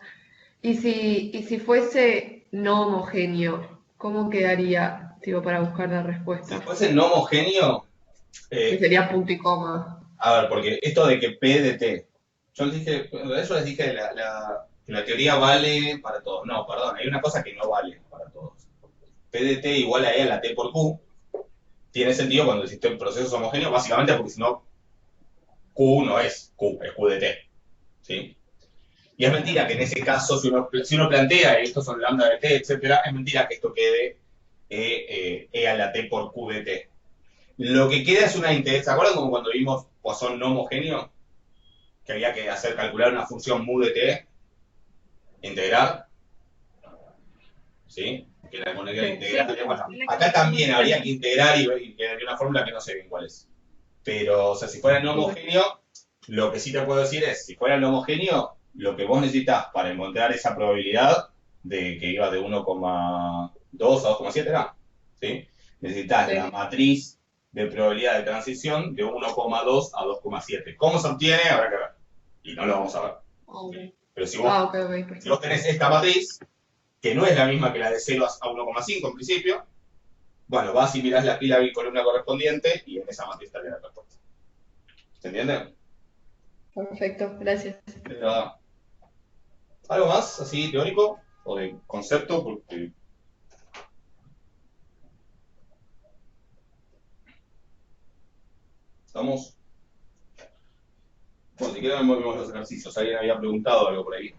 Y si fuese no homogéneo, ¿cómo quedaría, tipo, para buscar la
Si
respuesta?
fuese no homogéneo,
Que sería punto y coma.
a ver, porque esto de que P de T, yo les dije, yo les dije que la teoría vale para todos. No, perdón, hay una cosa que no vale para todos. P de T igual a E a la T por Q, tiene sentido cuando el sistema proceso es homogéneo, básicamente porque si no, Q no es Q, es Q de T. ¿Sí? Y es mentira que en ese caso, si uno plantea, y estos son lambda de T, etcétera, es mentira que esto quede E a la T por Q de T. Lo que queda es una integral. ¿Se acuerdan como cuando vimos Poisson no homogéneo? Que había que hacer calcular una función mu de T, integrar. ¿Sí? Que la moneda integral. Bueno, acá también habría que integrar y quedaría una fórmula que no sé bien cuál es. Pero, o sea, si fuera no homogéneo, lo que sí te puedo decir es, si fuera no homogéneo, lo que vos necesitas para encontrar esa probabilidad de que iba de 1,2 a 2,7 era, ¿sí? Necesitas
Sí.
la matriz de probabilidad de transición de 1,2 a 2,7. ¿Cómo se obtiene? Habrá que ver. Y no lo vamos a ver.
Ok.
Pero si
Ok,
vos
perfecto.
tenés esta matriz, que no es la misma que la de 0 a 1,5 en principio, bueno, vas y mirás la pila bicolumna correspondiente y en esa matriz estaría la respuesta. ¿Se entiende?
Perfecto, gracias.
Pero, ¿algo más así teórico o de concepto? Porque estamos. Bueno, si quieren volvemos a los ejercicios. Alguien había preguntado algo por ahí.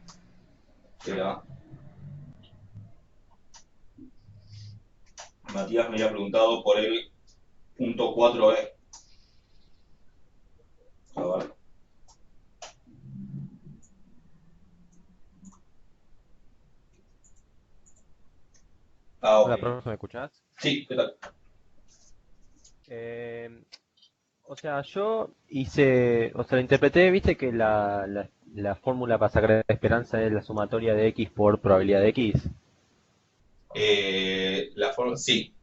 Era. Matías me había preguntado por el punto 4e. A ver. Ah,
Hola,
ok.
profe, ¿me escuchás?
Sí, ¿qué tal?
O sea, yo hice, o sea, lo interpreté, viste que la fórmula para sacar la esperanza es la sumatoria de X por probabilidad de X.
La forma. Sí.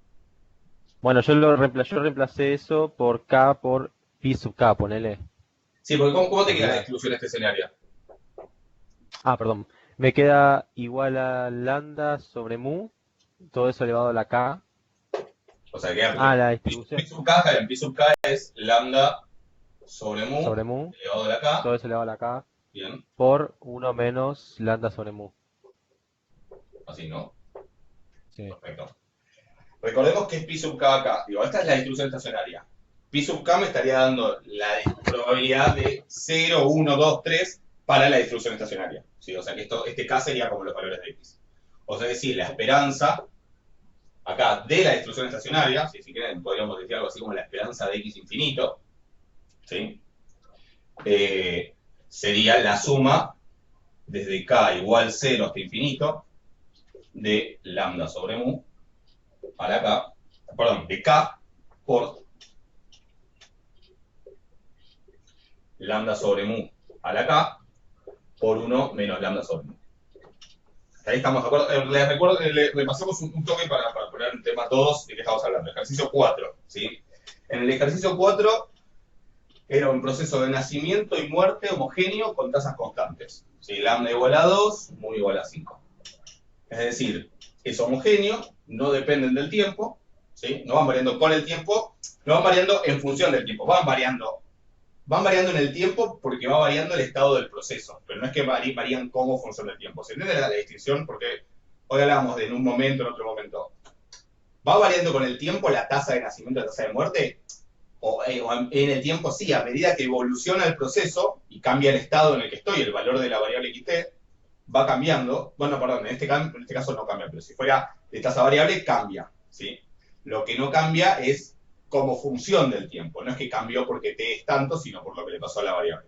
Bueno, yo reemplacé eso por K por Pi sub K, ponele.
Sí, porque ¿cómo te queda la
Sería,
exclusión de este escenario?
perdón, me queda igual a lambda sobre mu, todo eso elevado a la K.
O sea, queda
La
pi
distribución
sub k, en pi sub k es lambda sobre mu
sobre mu,
elevado a la k.
todo eso elevado a la K,
Bien,
por 1 menos lambda sobre mu.
así, ¿no?
Sí.
Perfecto. Recordemos que es pi sub k acá. Digo, esta es la distribución estacionaria. Pi sub k me estaría dando la probabilidad de 0, 1, 2, 3 para la distribución estacionaria. ¿Sí? O sea que este k sería como los valores de x. O sea, es decir, la esperanza acá de la distribución estacionaria, si quieren podríamos decir algo así como la esperanza de x infinito, ¿sí? Sería la suma desde k igual 0 hasta infinito de lambda sobre mu a la k, perdón, de k por lambda sobre mu a la k por 1 menos lambda sobre mu. Ahí estamos de acuerdo. Les recuerdo, repasamos un toque para poner en tema todos de qué estamos hablando. Ejercicio 4, ¿sí? En el ejercicio 4 era un proceso de nacimiento y muerte homogéneo con tasas constantes. ¿Sí? Lambda igual a 2, mu igual a 5. Es decir, es homogéneo, no dependen del tiempo, ¿sí? No van variando con el tiempo, no van variando en función del tiempo, van variando en el tiempo porque va variando el estado del proceso, pero no es que varían como función del tiempo. ¿Se entiende la distinción? Porque hoy hablamos de en un momento, en otro momento. ¿Va variando con el tiempo la tasa de nacimiento y la tasa de muerte? O en el tiempo sí, a medida que evoluciona el proceso y cambia el estado en el que estoy, el valor de la variable xt va cambiando. Bueno, perdón, en este caso no cambia, pero si fuera de tasa variable, cambia, ¿sí? Lo que no cambia es como función del tiempo. No es que cambió porque t es tanto, sino por lo que le pasó a la variable.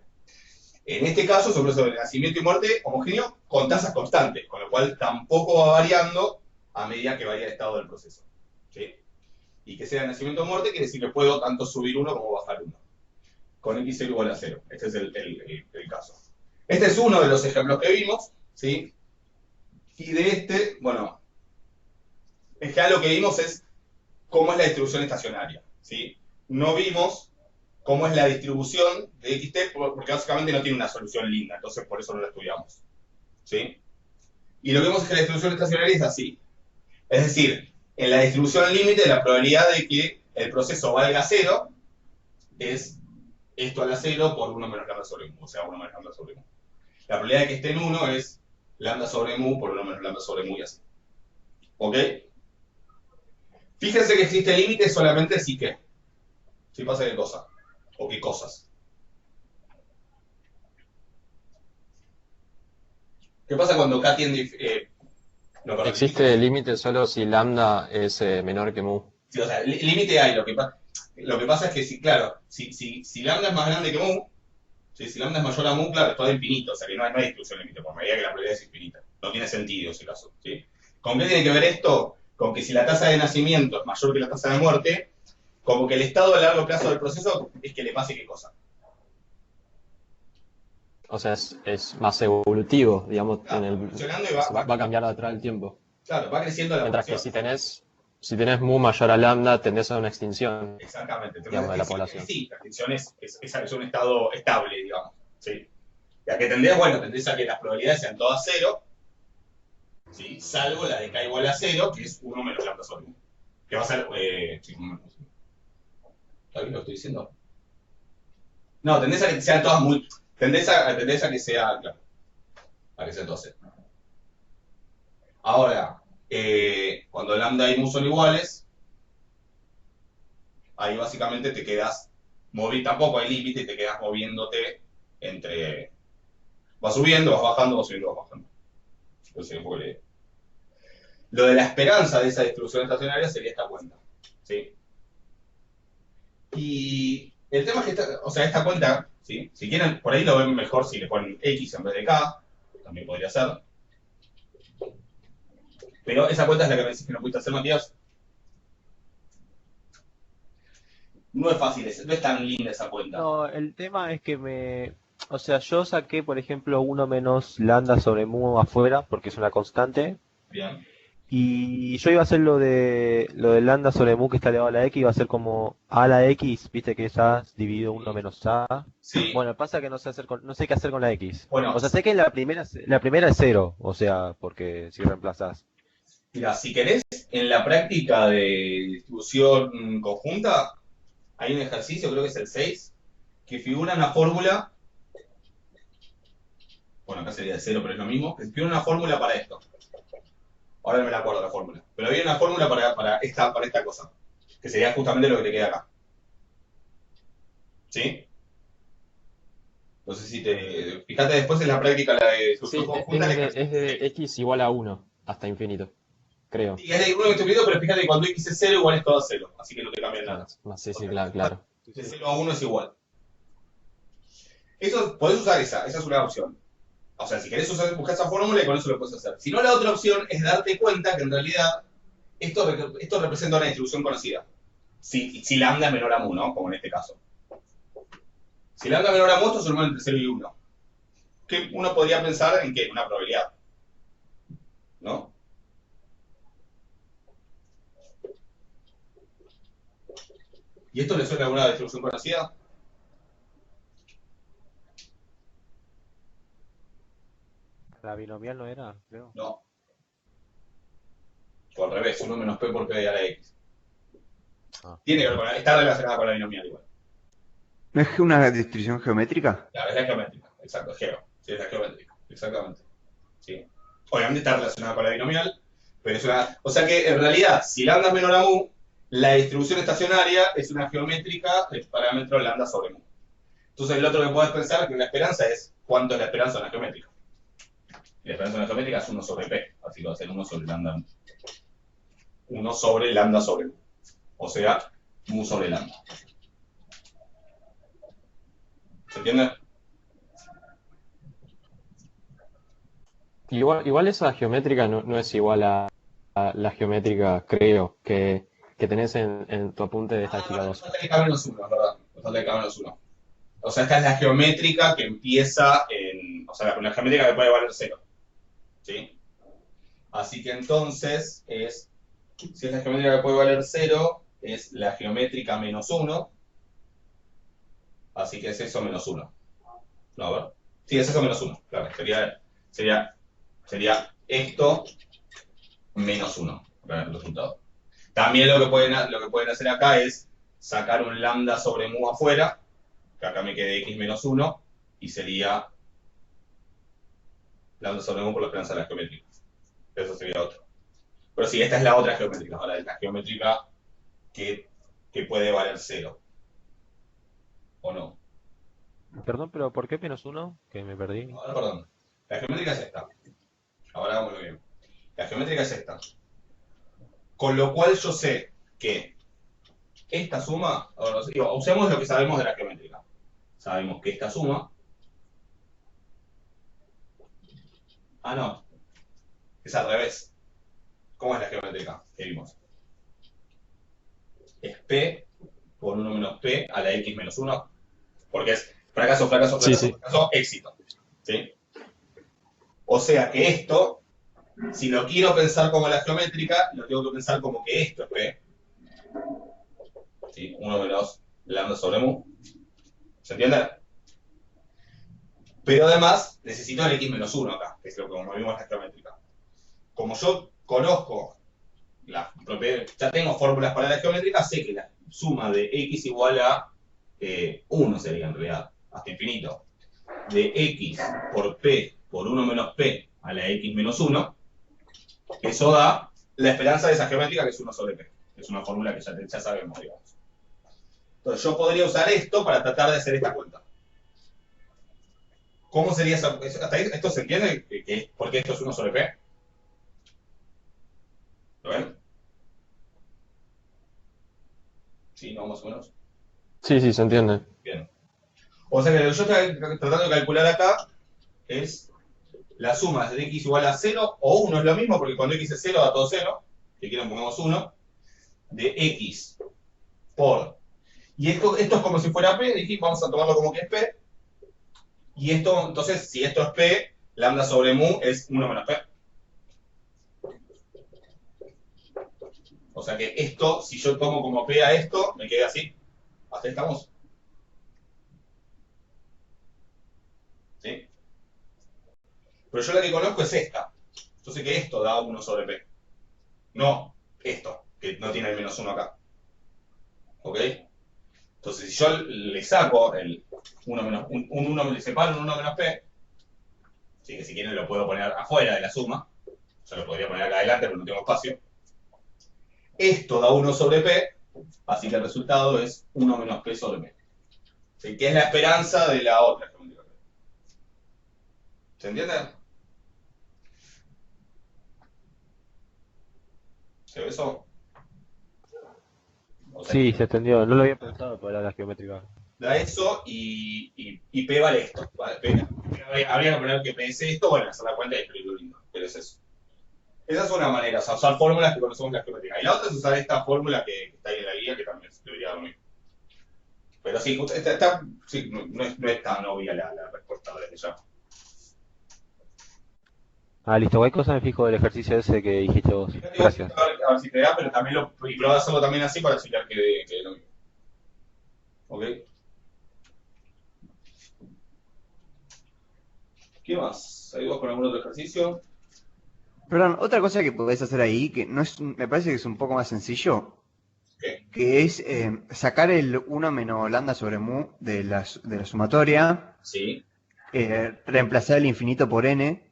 En este caso es un proceso de nacimiento y muerte homogéneo con tasas constantes, con lo cual tampoco va variando a medida que varía el estado del proceso, ¿sí? Y que sea nacimiento o muerte quiere decir que puedo tanto subir 1 como bajar 1. Con x0 igual a 0. Este es el caso. Este es uno de los ejemplos que vimos, ¿sí? Y de este, bueno, es que ya lo que vimos es cómo es la distribución estacionaria, ¿sí? No vimos cómo es la distribución de xt, porque básicamente no tiene una solución linda, entonces por eso no la estudiamos, ¿sí? Y lo que vemos es que la distribución estacionaria es así. Es decir, en la distribución límite, la probabilidad de que el proceso valga 0 es esto a la 0 por 1 menos lambda sobre mu, o sea, 1 menos lambda sobre mu. La probabilidad de que esté en 1 es lambda sobre mu por 1 menos lambda sobre mu y así. ¿Ok? Fíjense que existe límite solamente si qué. Si pasa qué cosa. O qué cosas. ¿Qué pasa cuando k tiende... no, perdón,
Existe límite solo si lambda es menor que mu.
sí, o sea, límite hay. Lo que pasa es que, si, claro, si lambda es más grande que mu, ¿sí? Si lambda es mayor a mu, claro, es todo infinito. O sea, que no hay distribución límite, por medida que la probabilidad es infinita. No tiene sentido ese caso, ¿sí? ¿Con qué tiene que ver esto? Con que si la tasa de nacimiento es mayor que la tasa de muerte, como que el estado a largo plazo del proceso es que le pase qué cosa.
O sea, es más evolutivo, digamos,
Claro, funcionando y
va a cambiar a través del tiempo.
claro, va creciendo la
Mientras que
población.
si tenés mu mayor a lambda, tendés a una extinción,
Exactamente.
digamos, de la población.
Sí, la extinción es un estado estable, digamos. ¿Sí? ¿Y a qué tendés? Bueno, tendés a que las probabilidades sean todas 0, ¿sí? Salvo la de k igual a 0, que es 1 menos lambda sobre 1. Que va a ser... sí, ¿está bien lo que estoy diciendo? No, tendés a que sean todas muy... Tendés a que sea... Claro, a que sean todas 0. Ahora, cuando lambda y mu son iguales, ahí básicamente te quedas tampoco hay límite y te quedas moviéndote entre... Vas subiendo, vas bajando, vas subiendo, vas bajando. Entonces, un poco la idea. Lo de la esperanza de esa distribución estacionaria sería esta cuenta, ¿sí? Y el tema es que esta cuenta, ¿sí? Si quieren, por ahí lo ven mejor si le ponen x en vez de k, también podría ser. Pero esa cuenta es la que me decís que no pudiste hacer, Matías. No es fácil, no es tan linda esa cuenta.
No, el tema es que o sea, yo saqué, por ejemplo, 1 menos lambda sobre mu afuera, porque es una constante,
Bien.
y yo iba a hacer lo de lambda sobre mu que está elevado a la x, iba a ser como a a la x, viste que es a dividido 1 menos a.
Sí.
Bueno, pasa que no sé qué hacer con la x.
Bueno,
O sea, sé que la primera es 0, o sea, porque si reemplazas.
mira, si querés, en la práctica de distribución conjunta, hay un ejercicio, creo que es el 6, que figura una fórmula, bueno, acá sería de 0, pero es lo mismo, que figura una fórmula para esto. Ahora no me la acuerdo la fórmula, pero había una fórmula para esta cosa, que sería justamente lo que te queda acá. ¿Sí? No sé si fíjate después en la práctica la de distribución
Sí,
conjunta.
es de x igual a 1 hasta infinito, creo.
Y es de 1 que estoy pidiendo, pero fíjate que cuando x es 0, igual es todo a 0, así que no te cambia nada.
Sí, claro.
De 0 a 1 es igual. Eso, podés usar esa es una opción. O sea, si querés buscar esa fórmula y con eso lo puedes hacer. Si no, la otra opción es darte cuenta que en realidad esto representa una distribución conocida. Si lambda es menor a mu, ¿no? Como en este caso. Si lambda es menor a mu, esto es un número entre 0 y 1. Que uno podría pensar en que una probabilidad. ¿No? ¿Y esto le suena a alguna distribución conocida?
la binomial no era, creo.
No. O al revés, 1 menos P por P a la X.
Ah.
Tiene que ver con está relacionada con la binomial igual.
¿No es una distribución geométrica?
Claro, es la geométrica, exacto, geo. Sí, es la geométrica, exactamente. Sí. Obviamente está relacionada con la binomial, pero es una. O sea que en realidad, si lambda es menor a mu, la distribución estacionaria es una geométrica del parámetro lambda sobre mu. Entonces, el otro que puedes pensar que una esperanza es cuánto es la esperanza en la geométrica. Y la esperanza en la geométrica es 1 sobre p, así que va a ser 1 sobre lambda mu. 1 sobre lambda sobre mu. O sea, mu sobre lambda. ¿Se entiende?
Igual esa geométrica no es igual a la geométrica, creo, que tenés en tu apunte de estadística 2.
Falta que K menos 1, es verdad. Falta que K menos 1. O sea, esta es la geométrica que empieza en. O sea, la geométrica que puede valer 0. ¿Sí? Así que entonces si es la geométrica que puede valer 0, es la geométrica menos 1. Así que es eso menos 1. No, a ver. Sí, es eso menos 1. Claro, sería esto menos 1. El resultado. También lo que pueden hacer acá es sacar un lambda sobre mu afuera, que acá me quede x menos 1, y sería lambda sobre mu por la esperanza de la geométrica. Eso sería otro. Pero sí, esta es la otra geométrica. Ahora es la geométrica que puede valer 0. ¿O no?
Perdón, pero ¿por qué -1? Que me perdí.
Ahora, perdón. La geométrica es esta. Ahora hagámoslo bien. La geométrica es esta. Con lo cual yo sé que esta suma, usemos lo que sabemos de la geométrica. Sabemos que esta suma. Ah, no. Es al revés. ¿Cómo es la geométrica que vimos? Es P por 1 menos P a la X menos 1. Porque es fracaso, fracaso, fracaso,
Sí.
fracaso, éxito. ¿Sí? O sea que esto, si lo quiero pensar como la geométrica, lo tengo que pensar como que esto es P. ¿Sí? 1 menos lambda sobre mu. ¿Se entiende? Pero además necesito el x menos 1 acá, que es lo que como vimos en la geométrica. Como yo conozco las propiedades, ya tengo fórmulas para la geométrica, sé que la suma de x igual a 1 sería en realidad, hasta infinito, de x por p por 1 menos p a la x menos 1, eso da la esperanza de esa geométrica, que es 1 sobre p. Es una fórmula que ya sabemos, digamos. Entonces yo podría usar esto para tratar de hacer esta cuenta. ¿Cómo sería esa? ¿Hasta ahí esto se entiende? ¿Por qué esto es 1 sobre p? ¿Lo ven? ¿Sí? ¿No? Más o menos.
Sí, se entiende.
Bien. O sea que lo que yo estoy tratando de calcular acá es la suma de x igual a 0 o 1, es lo mismo, porque cuando x es 0 da todo 0, si quieren pongamos 1, de x por. Y esto es como si fuera p, dijimos, vamos a tomarlo como que es p. Y esto, entonces, si esto es p, lambda sobre mu es 1 menos p. O sea que esto, si yo tomo como p a esto, me queda así. ¿Hasta ahí estamos? ¿Sí? Pero yo la que conozco es esta. Yo sé que esto da 1 sobre p. No esto, que no tiene el menos 1 acá. ¿Ok? Entonces, si yo le saco el 1 menos, un 1, le separo un 1 menos p, así que si quieren lo puedo poner afuera de la suma, yo lo podría poner acá adelante pero no tengo espacio. Esto da 1 sobre p, así que el resultado es 1 menos p sobre p. ¿Sí? Que es la esperanza de la otra geometría. ¿Se entiende? ¿Se ve eso? O sea,
Sí, se entendió. No lo había pensado para la geométrica.
da eso y P vale esto. ¿Vale? Habría que poner que P es esto, bueno, hacer la cuenta y escribirlo lindo, pero es eso. Esa es una manera, o sea, usar fórmulas que conocemos en la geometría. Y la otra es usar esta fórmula que está ahí en la guía, que también debería dar lo mismo. Pero sí, sí, no es tan obvia la respuesta desde ya.
Ah, listo. Cualquier cosa me fijo del ejercicio ese que dijiste vos. Gracias.
A ver si te da, pero también y prueba a hacerlo también así para chequear que es lo mismo. ¿Ok? ¿Qué más? ¿Hay dudas con algún otro ejercicio?
Perdón, otra cosa que podés hacer ahí, que no es, me parece que es un poco más sencillo,
¿Qué?
que es sacar el 1 menos lambda sobre mu de la sumatoria,
Sí.
reemplazar el infinito por n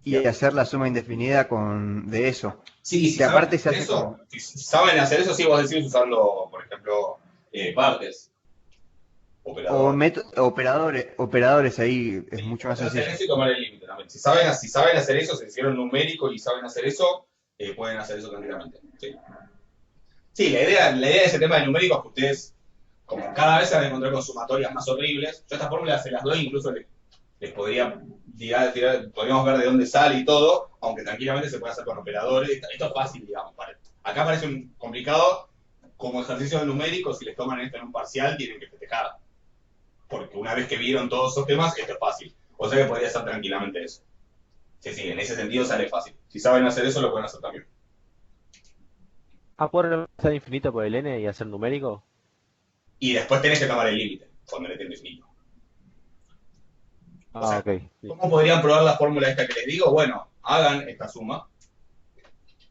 y
Bien.
hacer la suma indefinida de eso.
Sí, si
Que
saben
aparte se
hacer
hace
eso,
como...
si saben hacer eso, sí, vos decís usando, por ejemplo, partes,
O
operadores.
operadores ahí es
Sí,
mucho más
hacer
sencillo.
eso y tomar el límite también. Si saben hacer eso, se hicieron numérico y saben hacer eso, pueden hacer eso tranquilamente. Sí, sí, la idea de ese tema de numérico es que ustedes, como cada vez se van a encontrar con sumatorias más horribles, yo estas fórmulas se las doy, incluso les podría podríamos ver de dónde sale y todo, aunque tranquilamente se puede hacer con operadores. Esto es fácil, digamos. Acá parece un complicado, como ejercicio de numérico, si les toman esto en un parcial, tienen que festejar. Porque una vez que vieron todos esos temas, esto es fácil. O sea que podría ser tranquilamente eso. Sí, sí, en ese sentido sale fácil. Si saben hacer eso, lo pueden hacer también.
¿Puedo reemplazar infinito por el n y hacer numérico?
Y después tenés que tomar el límite, cuando le tenés infinito. O sea,
Ok. Sí.
¿cómo podrían probar la fórmula esta que les digo? Bueno, hagan esta suma,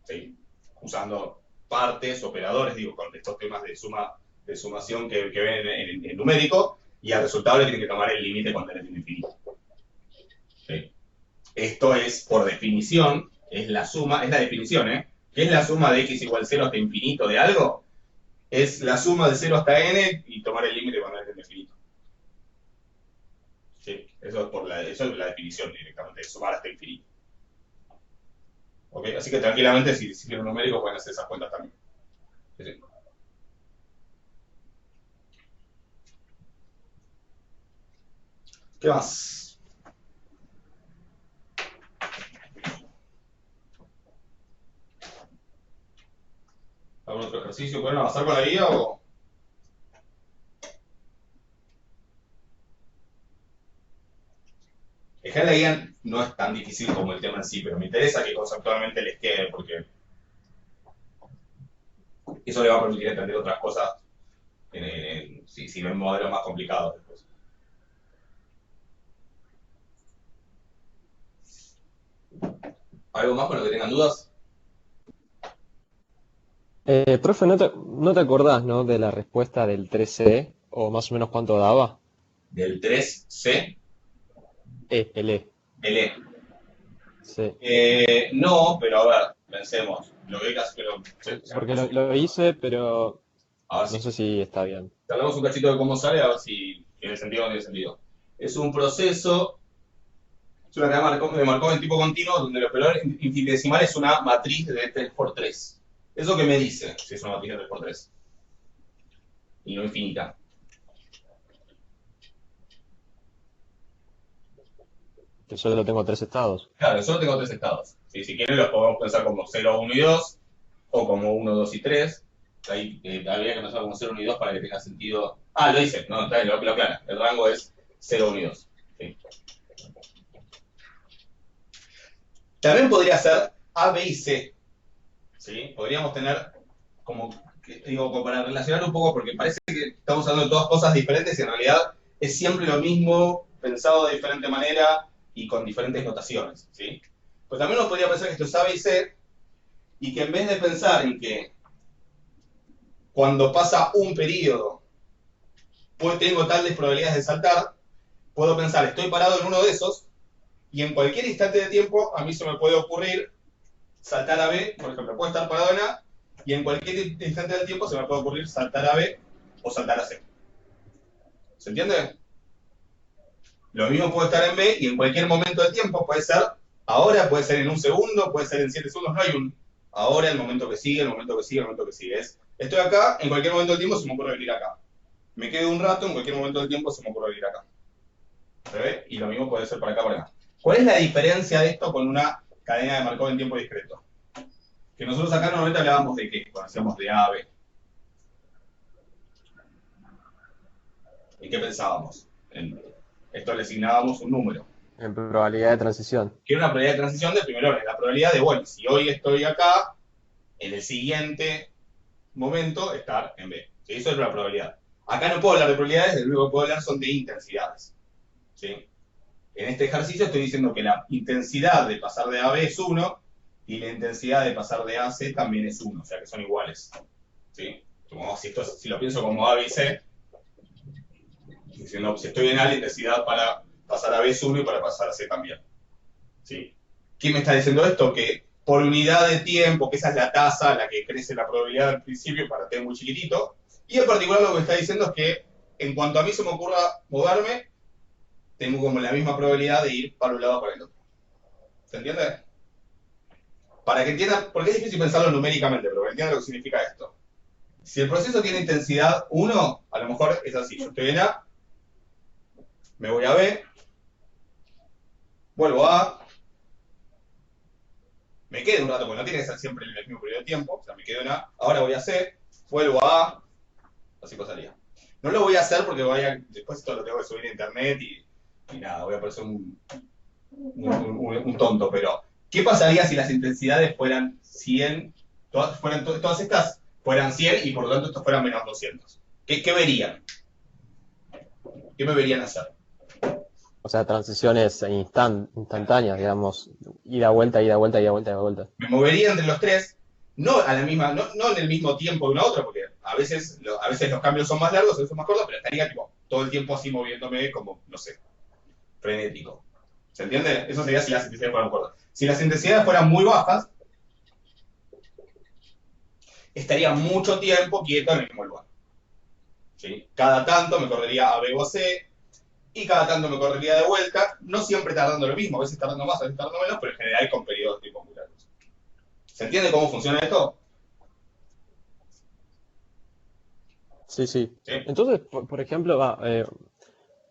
¿sí? Usando partes, operadores, digo, con estos temas de sumación que ven en numérico, y al resultado le tienen que tomar el límite cuando le tiene infinito. ¿Sí? Esto es, por definición, es la suma, es la definición, ¿eh? ¿Qué es la suma de x igual 0 hasta infinito de algo? Es la suma de 0 hasta n y tomar el límite cuando es infinito. Sí, eso es la definición directamente, de sumar hasta infinito. ¿Ok? Así que tranquilamente, si quieren numérico, pueden hacer esas cuentas también. Sí, sí. ¿Qué más? ¿Algún otro ejercicio? ¿Pueden avanzar con la guía o...? Dejar la guía no es tan difícil como el tema en sí, pero me interesa que conceptualmente les quede, porque eso le va a permitir entender otras cosas si ven modelos más complicados después. ¿Algo más con lo que tengan dudas?
Profe, no te acordás, ¿no? De la respuesta del 3C, o más o menos cuánto daba.
Del 3C,
El E.
el E.
Sí.
No, pero a ver, pensemos. Lo que hay que hacer,
Porque lo hice, pero
a ver
no
si
sé si está bien.
hablamos un cachito de cómo sale, a ver si tiene sentido o no tiene sentido. Es un proceso, es una cadena de Markov en tipo continuo, donde el operador infinitesimal es una matriz de 3×3. ¿Eso qué me dice si es una matriz de 3×3? Y no infinita.
Que solo tengo 3 estados.
Claro, yo solo tengo 3 estados. ¿Sí? Si quieren los podemos pensar como 0, 1 y 2, o como 1, 2 y 3. Ahí habría que pensar como 0, 1 y 2 para que tenga sentido. Ah, lo hice, no, está bien, lo aclara. El rango es 0, 1 y 2. ¿Sí? También podría ser A, B y C. ¿Sí? Podríamos tener como, digo, como para relacionar un poco, porque parece que estamos hablando de todas cosas diferentes y en realidad es siempre lo mismo, pensado de diferente manera y con diferentes notaciones. ¿Sí? Pues también uno podría pensar que esto es A, B y C, y que en vez de pensar en que cuando pasa un periodo pues tengo tales probabilidades de saltar, puedo pensar, estoy parado en uno de esos, y en cualquier instante de tiempo a mí se me puede ocurrir saltar a B, por ejemplo, puedo estar parado en A, y en cualquier instante del tiempo se me puede ocurrir saltar a B o saltar a C. ¿Se entiende? Lo mismo puede estar en B y en cualquier momento del tiempo, puede ser ahora, puede ser en un segundo, puede ser en 7 segundos, no hay un ahora, el momento que sigue, el momento que sigue, el momento que sigue. Estoy acá, en cualquier momento del tiempo se me ocurre venir acá. Me quedo un rato, en cualquier momento del tiempo se me ocurre venir acá. ¿Se ve? Y lo mismo puede ser para acá, para acá. ¿Cuál es la diferencia de esto con una cadena de Markov en tiempo discreto? Que nosotros acá normalmente hablábamos de qué, conocíamos de A a B. ¿Y qué pensábamos? Esto le asignábamos un número.
En probabilidad de transición.
Que era una probabilidad de transición de primer orden. La probabilidad de, bueno, si hoy estoy acá, en el siguiente momento estar en B. ¿Sí? Eso es una probabilidad. Acá no puedo hablar de probabilidades, lo único que puedo hablar son de intensidades. ¿Sí? En este ejercicio estoy diciendo que la intensidad de pasar de A a B es 1 y la intensidad de pasar de A a C también es 1, o sea que son iguales. ¿Sí? Como si lo pienso como A, B y C, diciendo, si estoy en A, la intensidad para pasar a B es 1 y para pasar a C también. ¿Sí? ¿Qué me está diciendo esto? Que por unidad de tiempo, que esa es la tasa a la que crece la probabilidad al principio para T muy chiquitito, y en particular lo que me está diciendo es que en cuanto a mí se me ocurra moverme, tengo como la misma probabilidad de ir para un lado o para el otro. ¿Se entiende? Para que entiendan, porque es difícil pensarlo numéricamente, pero que entiendan lo que significa esto. Si el proceso tiene intensidad 1, a lo mejor es así. Yo estoy en A, me voy a B, vuelvo a A, me quedo un rato, porque no tiene que ser siempre en el mismo periodo de tiempo, o sea, me quedo en A, ahora voy a C, vuelvo a A, así pasaría. No lo voy a hacer porque después esto lo tengo que subir a internet y nada, voy a parecer un tonto, pero ¿qué pasaría si las intensidades fueran 100, todas estas fueran 100 y por lo tanto estos fueran menos 200? ¿Qué verían? ¿Qué me verían hacer?
O sea, transiciones instantáneas, digamos, ida, vuelta, ida, vuelta, ida, vuelta, ida, vuelta.
Me movería entre los tres, no a la misma, no en el mismo tiempo de una a otra, porque a veces los cambios son más largos, a veces son más cortos, pero estaría tipo, todo el tiempo así moviéndome como, no sé, frenético. ¿Se entiende? Eso sería si las intensidades fueran cortas. Si las intensidades fueran muy bajas, estaría mucho tiempo quieto en el mismo lugar. ¿Sí? Cada tanto me correría a B o a C, y cada tanto me correría de vuelta, no siempre tardando lo mismo, a veces tardando más, a veces tardando menos, pero en general con periodos de tiempo muy largos. ¿Se entiende cómo funciona esto?
Sí, sí.
¿Sí?
Entonces, por ejemplo,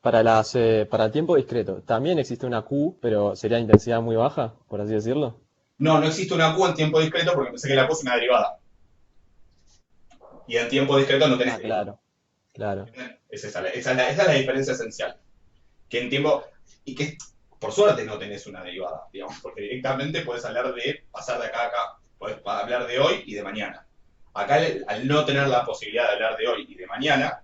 para el tiempo discreto, también existe una Q, pero sería intensidad muy baja, por así decirlo.
No existe una Q en tiempo discreto porque pensé que la Q es una derivada. Y en tiempo discreto no tenés derivada.
Claro, claro.
Esa es la diferencia esencial. Que en tiempo, y que por suerte no tenés una derivada, digamos, porque directamente puedes hablar de pasar de acá a acá, puedes hablar de hoy y de mañana. Acá, al no tener la posibilidad de hablar de hoy y de mañana,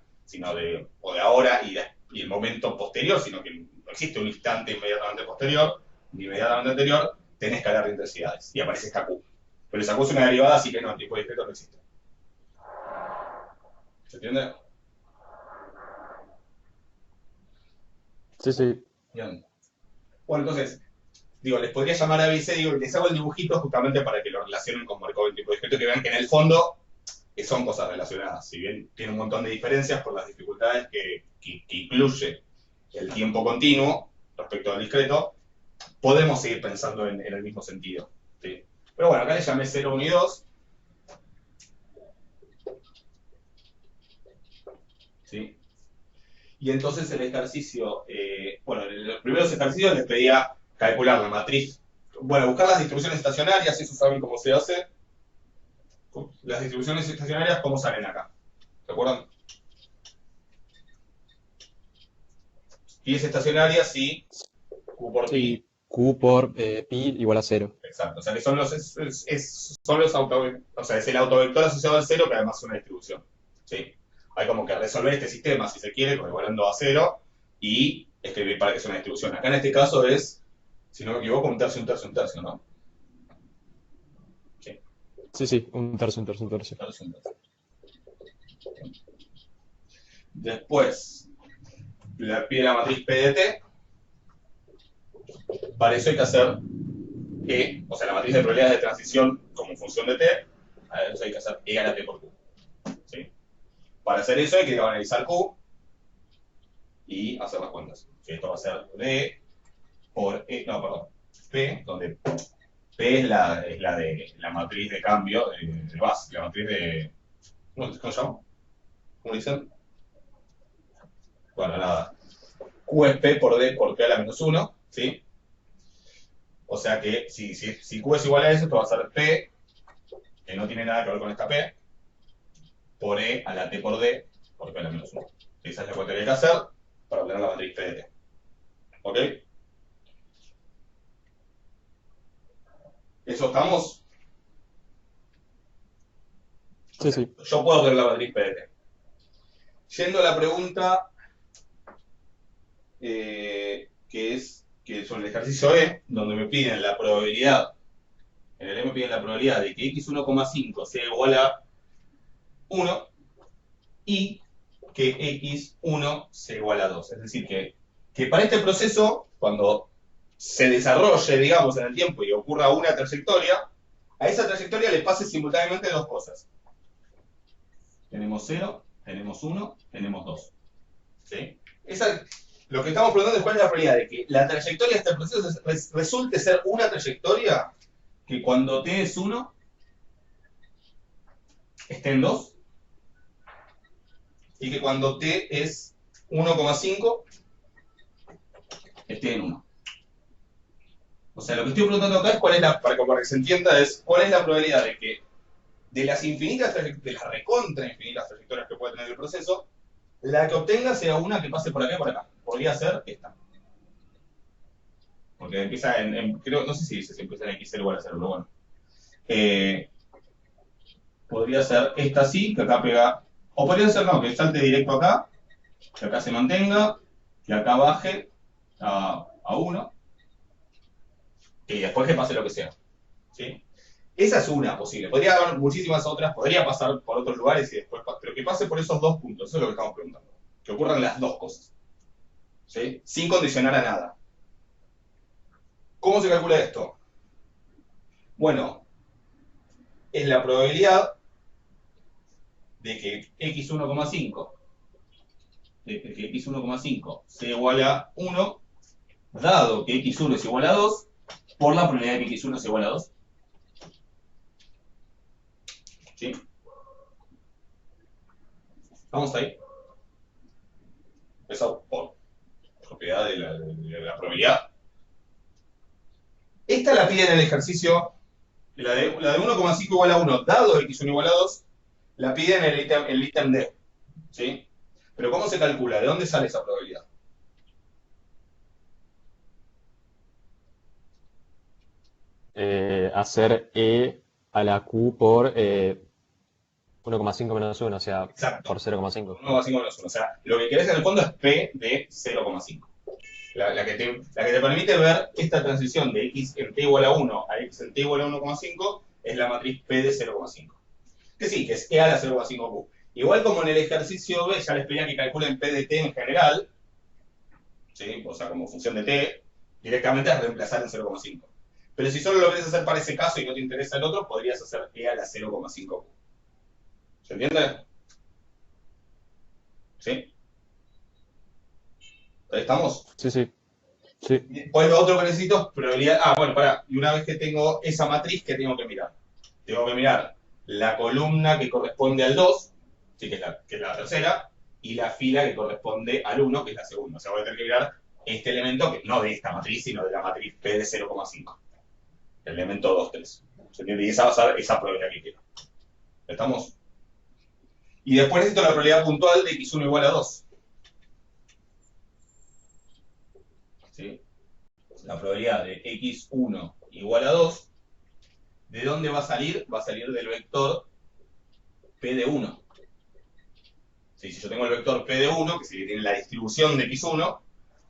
o de ahora y el momento posterior, sino que no existe un instante inmediatamente posterior, ni inmediatamente anterior, tenés que hablar de intensidades, y aparece esta Q. Pero esa Q es una derivada, así que no, en tiempo discreto no existe. ¿Se entiende?
Sí, sí.
Bien. Bueno, entonces, les podría llamar a B y C, les hago el dibujito justamente para que lo relacionen con Markov en tiempo discreto, que vean que en el fondo son cosas relacionadas. Si bien tiene un montón de diferencias por las dificultades que incluye el tiempo continuo respecto al discreto, podemos seguir pensando en el mismo sentido. ¿Sí? Pero bueno, acá le llamé 0, 1 y 2. ¿Sí? Y entonces el ejercicio, en los primeros ejercicios les pedía calcular la matriz, buscar las distribuciones estacionarias, eso saben cómo se hace. Las distribuciones estacionarias, ¿cómo salen acá? ¿Se acuerdan? Pi es estacionaria si Q por pi.
Sí, Q por pi igual a 0.
Exacto, o sea que son los o sea, es el autovector asociado al 0 que además es una distribución. ¿Sí? Hay como que resolver este sistema, si se quiere, con igualando a 0 y escribir para que sea una distribución. Acá en este caso es, si no me equivoco, un tercio, un tercio, un tercio, ¿no? Sí.
Sí, sí, un tercio, un tercio, un tercio.
Un tercio. Después, pide la matriz P de T. Para eso hay que hacer E, o sea, la matriz de probabilidades de transición como función de T, a eso hay que hacer E a la T por Q. ¿Sí? Para hacer eso hay que analizar Q y hacer las cuentas. ¿Sí? Esto va a ser D por E, no, perdón, P, donde P es la de la matriz de cambio del VAS, la matriz de... ¿Cómo se llama? ¿Cómo dicen? Bueno, nada. Q es P por D por P a la menos 1, ¿sí? O sea que si Q es igual a eso, esto va a ser P, que no tiene nada que ver con esta P, por E a la T por D por P a la menos 1. Esa es la cuenta que hay que hacer para obtener la matriz P de T. ¿Ok? ¿Eso estamos?
Sí, sí.
Yo puedo obtener la matriz P de T. Yendo a la pregunta que es que sobre el ejercicio E, donde me piden la probabilidad, en el E me piden la probabilidad de que x 1,5 sea igual a 1 y que x1 sea igual a 2. Es decir, que para este proceso, cuando se desarrolle, digamos, en el tiempo y ocurra una trayectoria, a esa trayectoria le pase simultáneamente dos cosas. Tenemos 0, tenemos 1, tenemos 2. ¿Sí? Lo que estamos preguntando es cuál es la probabilidad de que la trayectoria de este proceso resulte ser una trayectoria que cuando t es 1 esté en 2 y que cuando t es 1,5 esté en 1. O sea, lo que estoy preguntando acá es cuál es para que se entienda, es cuál es la probabilidad de que de las recontra infinitas trayectorias que puede tener el proceso, la que obtenga sea una que pase por acá y por acá. Podría ser esta. Porque empieza creo, no sé si dice si empieza en x0 igual a 0, pero bueno. Podría ser esta así, que acá pega. O podría ser no, que salte directo acá, que acá se mantenga, que acá baje a 1, y después que pase lo que sea. ¿Sí? Esa es una posible. Podría haber muchísimas otras, podría pasar por otros lugares y después, pero que pase por esos dos puntos, eso es lo que estamos preguntando. Que ocurran las dos cosas. ¿Sí? Sin condicionar a nada. ¿Cómo se calcula esto? Bueno, es la probabilidad de que x1,5 sea igual a 1, dado que x1 es igual a 2, por la probabilidad de que x1 es igual a 2. ¿Sí? ¿Estamos ahí? Eso por propiedad de la probabilidad. Esta la pide en el ejercicio, la de 1,5 igual a 1, dado x1 igual a 2, la pide en el ítem D. ¿Sí? Pero ¿cómo se calcula? ¿De dónde sale esa probabilidad?
Hacer E a la Q por 1,5 menos 1, o sea,
Exacto.
por 0,5.
1,5 menos 1. O sea, lo que querés en el fondo es P de 0,5. La que te permite ver esta transición de x en t igual a 1 a x en t igual a 1,5 es la matriz P de 0,5. Que sí, que es E a la 0,5Q. Igual como en el ejercicio B ya les pedía que calculen P de t en general, ¿sí? O sea, como función de t, directamente a reemplazar en 0,5. Pero si solo lo querés hacer para ese caso y no te interesa el otro, podrías hacer E a la 0,5Q. ¿Se entiende? ¿Sí? ¿Ahí estamos?
Sí, sí. Sí.
Después lo otro que necesito es probabilidad. Bueno, pará. Y una vez que tengo esa matriz, ¿qué tengo que mirar? Tengo que mirar la columna que corresponde al 2, ¿sí? que es la tercera, y la fila que corresponde al 1, que es la segunda. O sea, voy a tener que mirar este elemento, que no de esta matriz, sino de la matriz P de 0,5. El elemento 2, 3. ¿Se entiende? Y esa va a ser esa probabilidad que quiero. ¿Estamos? Y después necesito la probabilidad puntual de x1 igual a 2. ¿Sí? La probabilidad de x1 igual a 2, ¿de dónde va a salir? Va a salir del vector p de 1. ¿Sí? Si yo tengo el vector p de 1, que tiene la distribución de x1,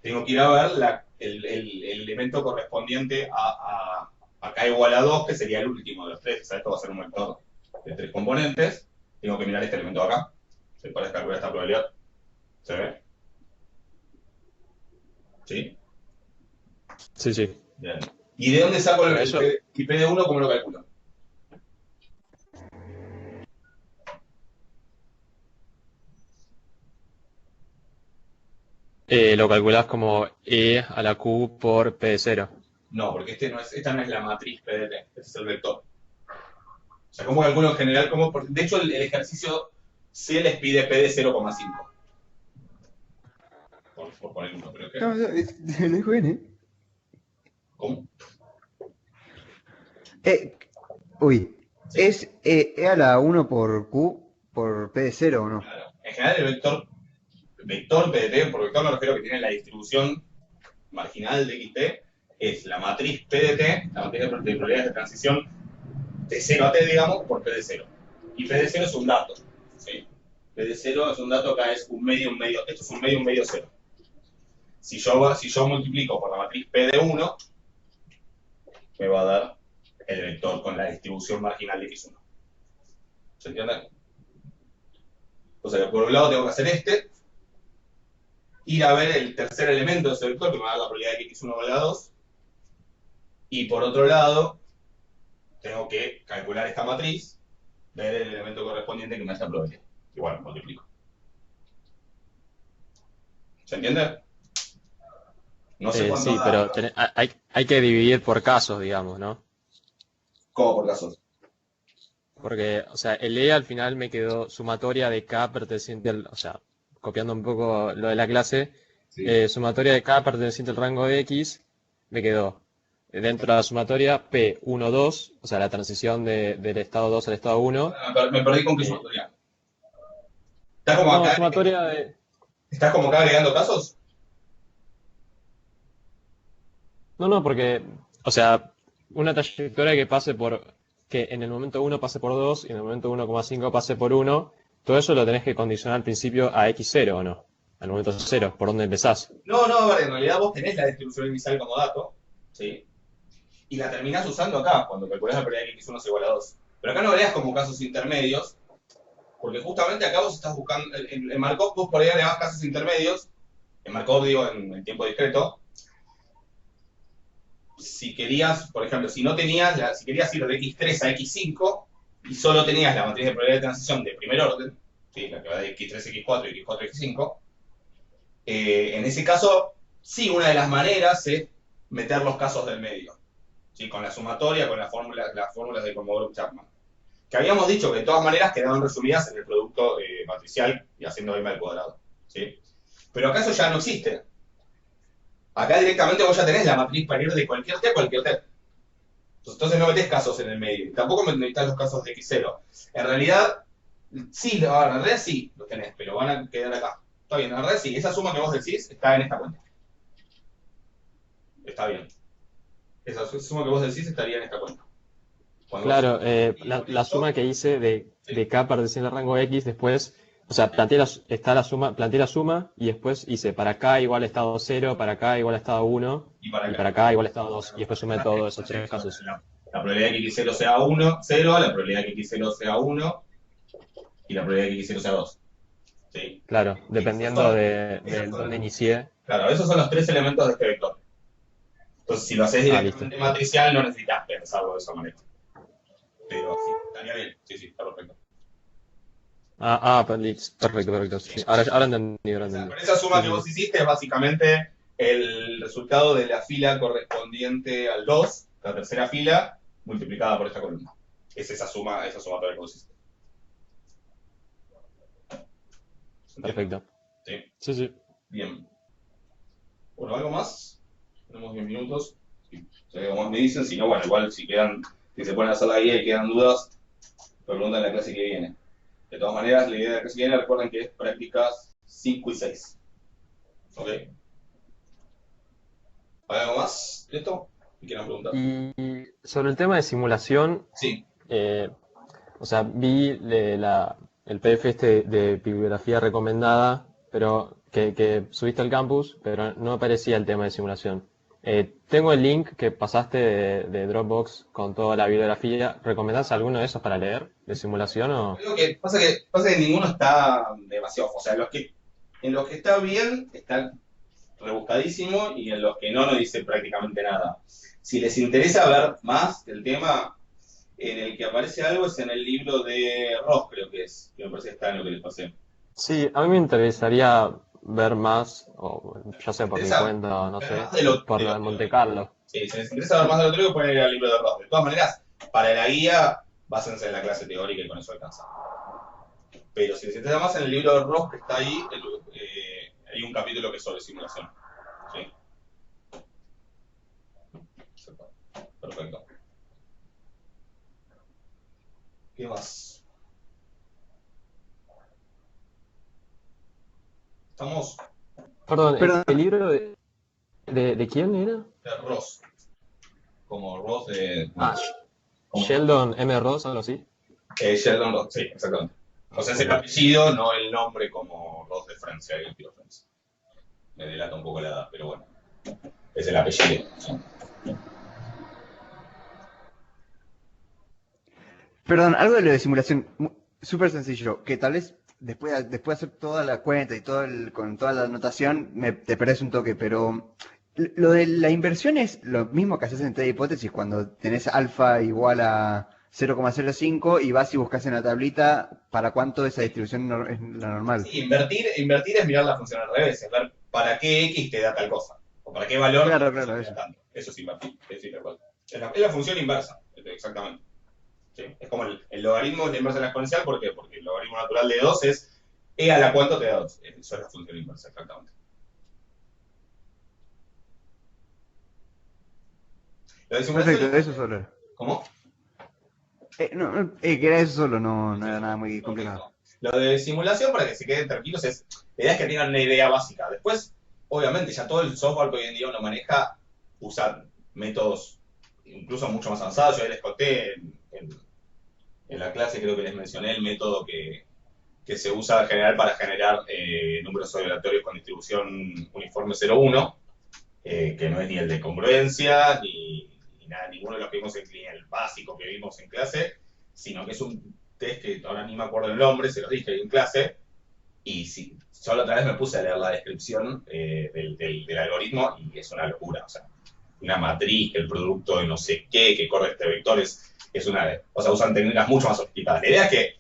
tengo que ir a ver el elemento correspondiente a k igual a 2, que sería el último de los tres. O sea, esto va a ser un vector de 3 componentes. Tengo que mirar este elemento de acá. ¿Sí? Para calcular esta probabilidad. ¿Se ve? ¿Sí?
Sí, sí.
Bien. ¿Y de dónde saco el
Eso-
P de 1? ¿Cómo lo calculo?
Lo calculás como E a la Q por P de 0.
No, porque esta no es la matriz P de T, este es el vector. O sea, ¿cómo calculo en general? De hecho, el ejercicio C les pide P de 0,5. Por poner uno, pero ¿qué?
No, lo dijo bien, ¿eh?
¿Cómo?
Uy,
Sí.
¿es E a la 1 por Q por P de 0 o no?
Claro. En general, el vector P de T, por vector me refiero a que tiene la distribución marginal de XT, es la matriz P de T, la matriz de probabilidades de transición de 0 a T, digamos, por P de 0. Y P de 0 es un dato. ¿Sí? P de 0 es un dato, acá es un medio, esto es un medio, 0. Si yo multiplico por la matriz P de 1, me va a dar el vector con la distribución marginal de X1. ¿Se entiende? O sea que por un lado tengo que hacer ir a ver el tercer elemento de ese vector, que me va a dar la probabilidad de que X1 valga 2, y por otro lado, tengo que calcular esta matriz, ver el elemento correspondiente que me da esta probabilidad. Igual, multiplico. ¿Se entiende? No sé cuánto
Sí,
da.
pero hay que dividir por casos, digamos, ¿no?
¿Cómo por casos?
Porque, o sea, el E al final me quedó sumatoria de K perteneciente al, o sea, copiando un poco lo de la clase,
Sí.
sumatoria de K perteneciente al rango de X, me quedó dentro de la sumatoria P1, 2, o sea, la transición del estado 2 al estado 1.
Me perdí con qué
Eh,
sumatoria. ¿Estás como
no,
acá,
sumatoria de...
¿estás como acá agregando casos?
No, porque, o sea, una trayectoria que pase por, que en el momento 1 pase por 2 y en el momento 1,5 pase por 1, todo eso lo tenés que condicionar al principio a X0, ¿o no? Al momento 0, ¿por dónde empezás?
No, a ver, en realidad vos tenés la distribución inicial como dato, ¿sí? Y la terminás usando acá, cuando calculás la probabilidad de que X1 es igual a 2. Pero acá no veas como casos intermedios, porque justamente acá vos estás buscando, en Markov vos por ahí agregás casos intermedios, en Markov digo en tiempo discreto, si querías, por ejemplo, si querías ir de X3 a X5 y solo tenías la matriz de probabilidad de transición de primer orden, ¿sí? La que va de X3 a X4 y X4 a X5, en ese caso, sí, una de las maneras es meter los casos del medio, ¿sí? Con la sumatoria, con las fórmulas de Kolmogorov-Chapman. Que habíamos dicho que de todas maneras quedaban resumidas en el producto matricial y haciendo m al cuadrado, ¿sí? Pero acá eso ya no existe. Acá directamente vos ya tenés la matriz para ir de cualquier T a cualquier T. Entonces no metés casos en el medio. Tampoco necesitas los casos de X0. En realidad, sí, los tenés, pero van a quedar acá. Está bien, en realidad sí. Esa suma que vos decís está en esta cuenta. Está bien. Esa suma que vos decís estaría en esta cuenta. Cuando
Claro,
vos-
la suma que hice de K perteneciente al rango X, después, o sea, planteé la suma y después hice para K igual a estado 0, para K igual a estado 1
y para
y
acá.
para K igual a estado 2 y después sumé todos esos tres casos.
La probabilidad de que X0 sea 1, 0, la probabilidad de que X0 sea 1 y la probabilidad de que X0 sea 2. ¿Sí?
Claro, dependiendo de dónde inicié.
Claro, esos son los tres elementos de este vector. Entonces, si lo haces
Ah, listo.
directamente matricial, no necesitas pensarlo de esa manera. Pero sí, estaría bien. Sí, está perfecto.
Perfecto. Sí. Ahora entendí, ahora
O sea,
entendí.
con esa suma
Sí,
que
sí,
vos
sí.
hiciste es básicamente el resultado de la fila correspondiente al 2, la tercera fila, multiplicada por esta columna. Es esa sumatoria que vos hiciste. ¿Se entiende?
Perfecto.
Sí.
Sí.
Bien. Bueno, ¿algo más? Tenemos 10 minutos. Si hay algo más me dicen, si no, bueno, igual si se ponen a hacer la guía y quedan dudas, preguntan en la clase que viene. De todas maneras, la idea de la clase que viene, recuerden que es prácticas 5 y 6. ¿Ok? ¿Hay algo más de esto? ¿Me quieran preguntar?
Y sobre el tema de simulación,
Sí.
o sea, vi el PDF este de bibliografía recomendada, pero que subiste al campus, pero no aparecía el tema de simulación. Tengo el link que pasaste de Dropbox con toda la bibliografía. ¿Recomendás alguno de esos para leer de simulación o...?
Creo que pasa que ninguno está demasiado. O sea, en los que está bien, está rebuscadísimo y en los que no dice prácticamente nada. Si les interesa ver más del tema, en el que aparece algo es en el libro de Ross, creo que es, que me parece que está en lo que les pasé.
Sí, a mí me interesaría ver más, o ya sea por mi
¿Interesa
cuenta, o no
ver
sé,
más de lo
por lo de Monte Carlo.
Sí, si les interesa ver más de lo teórico, pueden ir al libro de Ross. De todas maneras, para la guía, básense en la clase teórica y con eso alcanza. Pero si les interesa más en el libro de Ross que está ahí, hay un capítulo que es sobre simulación. ¿Sí? Perfecto. ¿Qué más? Estamos
Perdón,
Perdón,
¿el libro de quién era?
de Ross, como Ross de...
Ah,
como
Sheldon M. Ross, algo así.
Sheldon Ross, sí, exactamente. O sea, es el apellido, no el nombre como Ross de Friends, si alguien quiere Friends. me delata un poco la edad, pero bueno, es el apellido. Sí.
Perdón, algo de lo de simulación, súper sencillo, que tal vez después de hacer toda la cuenta y con toda la anotación te perdés un toque, pero lo de la inversión es lo mismo que haces en test de hipótesis cuando tenés alfa igual a 0,05 y vas y buscas en la tablita para cuánto esa distribución es la normal.
Sí, invertir es mirar la función al revés, es ver para qué X te da tal cosa, o para qué valor
Claro,
te
claro,
da
eso.
tanto. Eso es invertir, es decir, es la función inversa, exactamente. Sí, es como el logaritmo de la inversa de la exponencial, ¿por qué? Porque el logaritmo natural de 2 es e a la cuánto te da 2. Eso es la función inversa, exactamente. Lo de simulación,
Perfecto, eso solo era.
¿cómo?
Que era eso solo, no era nada muy complicado.
Perfecto. Lo de simulación, para que se queden tranquilos, la idea es que tengan una idea básica. Después, obviamente, ya todo el software que hoy en día uno maneja usa métodos incluso mucho más avanzados. Yo ya les conté en la clase, creo que les mencioné el método que se usa en general para generar números aleatorios con distribución uniforme 0,1, que no es ni el de congruencia, ni nada, ninguno de los que vimos ni el básico que vimos en clase, sino que es un test que ahora ni me acuerdo el nombre, se los dije en clase, y sí, solo otra vez me puse a leer la descripción del algoritmo y es una locura, o sea, una matriz, el producto de no sé qué, que corre este vector, o sea, usan técnicas mucho más sofisticadas. La idea es que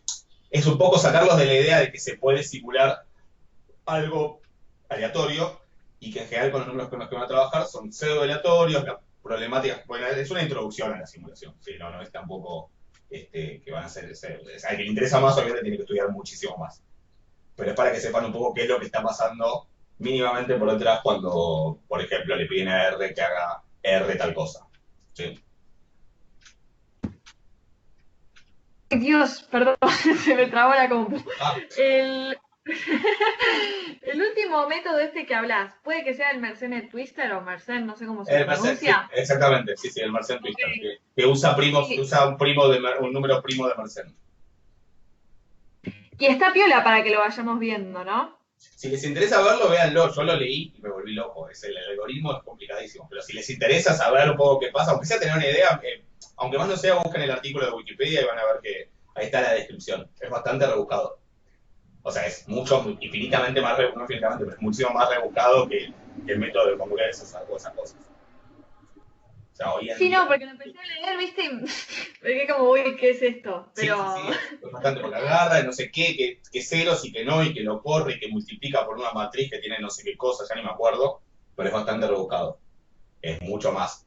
es un poco sacarlos de la idea de que se puede simular algo aleatorio y que en general con los números con los que van a trabajar son pseudo aleatorios, la problemática, bueno, es una introducción a la simulación, ¿sí? No es tampoco que van a ser, al que le interesa más obviamente tiene que estudiar muchísimo más, pero es para que sepan un poco qué es lo que está pasando mínimamente por detrás cuando, por ejemplo, le piden a R que haga R tal cosa, ¿sí?
Dios, perdón, se me trabó la compu.
Ah,
El, el último método este que hablas, puede que sea el Mersenne Twister o Mersenne, no sé cómo se
el Mersenne, sí,
pronuncia.
exactamente, sí, el Mersenne
Ok,
Twister, que usa primos,
sí.
usa un número primo de Mersenne.
Y está piola para que lo vayamos viendo, ¿no?
Si les interesa verlo, véanlo. Yo lo leí y me volví loco. El algoritmo es complicadísimo. Pero si les interesa saber un poco qué pasa, aunque sea tener una idea, aunque más no sea, busquen el artículo de Wikipedia y van a ver que ahí está la descripción. Es bastante rebuscado. O sea, es infinitamente más rebuscado, no infinitamente, pero es muchísimo más rebuscado que el método de congruencia o esas cosas. O sea, hoy en
Sí,
día.
no, porque lo empecé a leer, ¿viste? Y me quedé como, uy, ¿qué es esto?
Sí,
Pero...
sí, es bastante porque agarra, no sé qué, que ceros y que no, y que lo corre y que multiplica por una matriz que tiene no sé qué cosa, ya ni me acuerdo, pero es bastante rebuscado. Es mucho más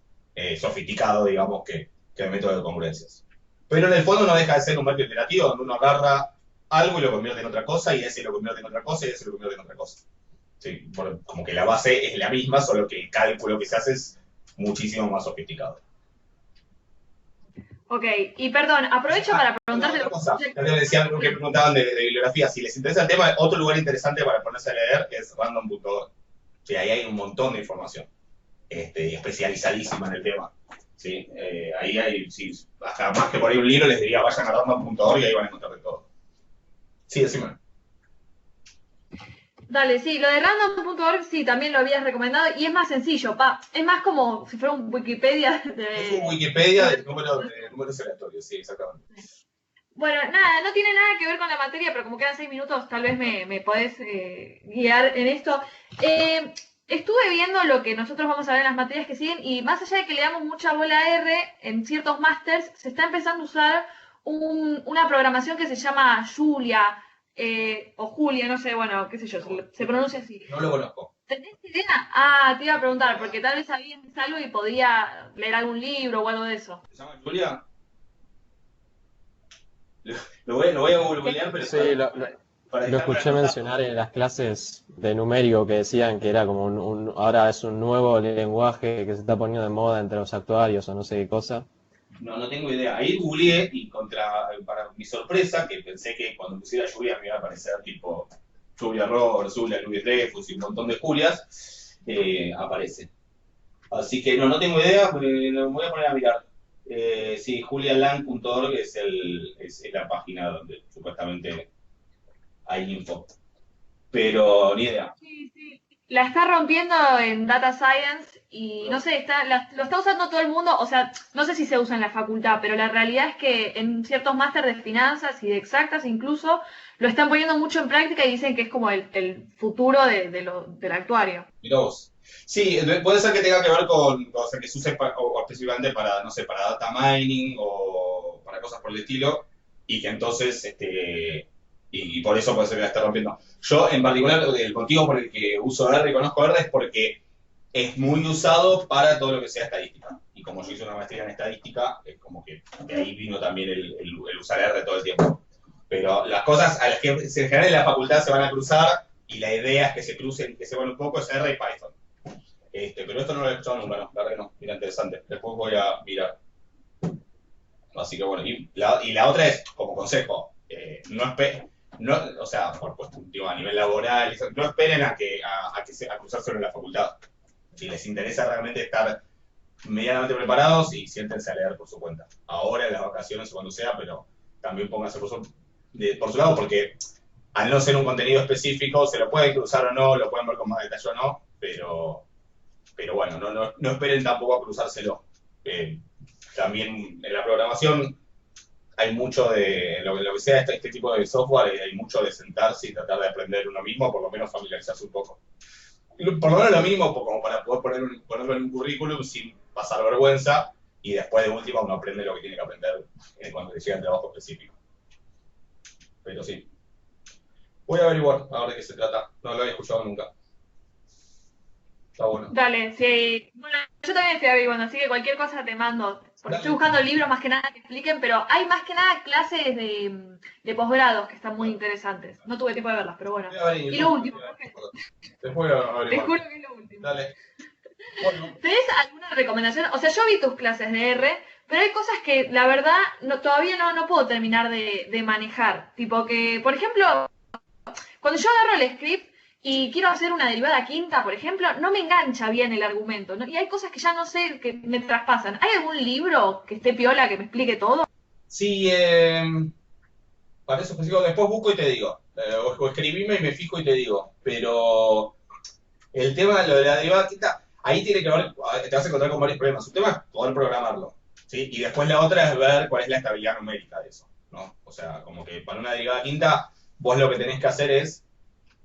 sofisticado, digamos, que el método de congruencias. Pero en el fondo no deja de ser un método iterativo donde uno agarra algo y lo convierte en otra cosa, y ese lo convierte en otra cosa, y ese lo convierte en otra cosa. Sí, como que la base es la misma, solo que el cálculo que se hace es muchísimo más sofisticado.
Ok, y perdón, aprovecho para preguntarte
Otra
lo
cosa, ya te decía algo que preguntaban de bibliografía. Si les interesa el tema, otro lugar interesante para ponerse a leer es random.org. Sí, ahí hay un montón de información especializadísima en el tema. ¿Sí? Ahí hay, sí, hasta más que por ahí un libro, les diría vayan a random.org y ahí van a encontrar de todo. Sí, decime.
Dale, sí, lo de random.org sí, también lo habías recomendado y es más sencillo, es más como si fuera un Wikipedia
Es un
de...
Wikipedia de números aleatorios, sí, exactamente.
Bueno, nada, no tiene nada que ver con la materia, pero como quedan 6 minutos, tal vez me podés guiar en esto. Estuve viendo lo que nosotros vamos a ver en las materias que siguen y más allá de que le damos mucha bola a R, en ciertos másters se está empezando a usar una programación que se llama Julia, o Julia, no sé, bueno, qué sé yo, se pronuncia así.
No lo conozco.
¿Tenés idea? Ah, te iba a preguntar, porque tal vez sabías algo y podía leer algún libro o algo de eso.
¿Se llama Julia? Lo voy a googlear, pero
Sí,
para
lo
dejarme
escuché
anotado.
mencionar en las clases de numérico que decían que era como ahora es un nuevo lenguaje que se está poniendo de moda entre los actuarios o no sé qué cosa.
No tengo idea. Ahí googleé y para mi sorpresa, que pensé que cuando pusiera Julia me iba a aparecer tipo Julia Roberts, Julia Louis Dreyfus y un montón de Julias, aparece. Así que no tengo idea, me voy a poner a mirar. Sí, julialang.org es la página donde supuestamente hay info. Pero ni idea.
Sí, sí. la está rompiendo en Data Science y no sé, lo está usando todo el mundo, o sea, no sé si se usa en la facultad, pero la realidad es que en ciertos másteres de finanzas y de exactas incluso lo están poniendo mucho en práctica y dicen que es como el futuro del actuario.
Mirá vos. Sí, puede ser que tenga que ver con, o sea, que se use o específicamente para, no sé, para data mining o para cosas por el estilo, y que entonces, y por eso puede ser que la esté rompiendo. Yo, en particular, el motivo por el que uso R y conozco R es porque es muy usado para todo lo que sea estadística. Y como yo hice una maestría en estadística, es como que de ahí vino también el usar R todo el tiempo. Pero las cosas a las que en general en la facultad se van a cruzar, y la idea es que se crucen, que se van un poco, es R y Python. Pero esto no lo he escuchado nunca, no, la verdad que no, mira, interesante. Después voy a mirar. Así que bueno, y la otra es, como consejo, no, o sea, por digo, a nivel laboral, no esperen a cruzárselo en la facultad. Si les interesa realmente estar medianamente preparados, y siéntense a leer por su cuenta. Ahora, en las vacaciones o cuando sea, pero también pónganse por su lado, porque al no ser un contenido específico, se lo pueden cruzar o no, lo pueden ver con más detalle o no, pero bueno, no esperen tampoco a cruzárselo. También en la programación hay mucho de lo que sea este tipo de software, hay mucho de sentarse y tratar de aprender uno mismo, por lo menos familiarizarse un poco. Por lo menos lo mínimo como para poder ponerlo en un currículum sin pasar vergüenza, y después de última uno aprende lo que tiene que aprender cuando le llega el trabajo específico. Pero sí. Voy a averiguar a ver de qué se trata. No lo había escuchado nunca. Está bueno.
Dale, sí. Bueno, yo también estoy averiguando, así que cualquier cosa te mando. Porque estoy buscando libros más que nada que expliquen, pero hay más que nada clases de posgrados que están muy interesantes. No tuve tiempo de verlas, pero bueno. Y lo último,
Después voy a
te
averiguar.
juro que es lo último.
Dale. Bueno.
¿Tenés alguna recomendación? O sea, yo vi tus clases de R, pero hay cosas que la verdad todavía no puedo terminar de manejar. Tipo que, por ejemplo, cuando yo agarro el script y quiero hacer una derivada quinta, por ejemplo, no me engancha bien el argumento, ¿no? Y hay cosas que ya no sé, que me traspasan. ¿Hay algún libro que esté piola, que me explique todo?
Sí, para eso pues, después busco y te digo. O escribime y me fijo y te digo. Pero el tema de lo de la derivada quinta, ahí tiene que ver, te vas a encontrar con varios problemas. Un tema es poder programarlo, ¿sí? Y después la otra es ver cuál es la estabilidad numérica de eso, ¿no? O sea, como que para una derivada quinta, vos lo que tenés que hacer es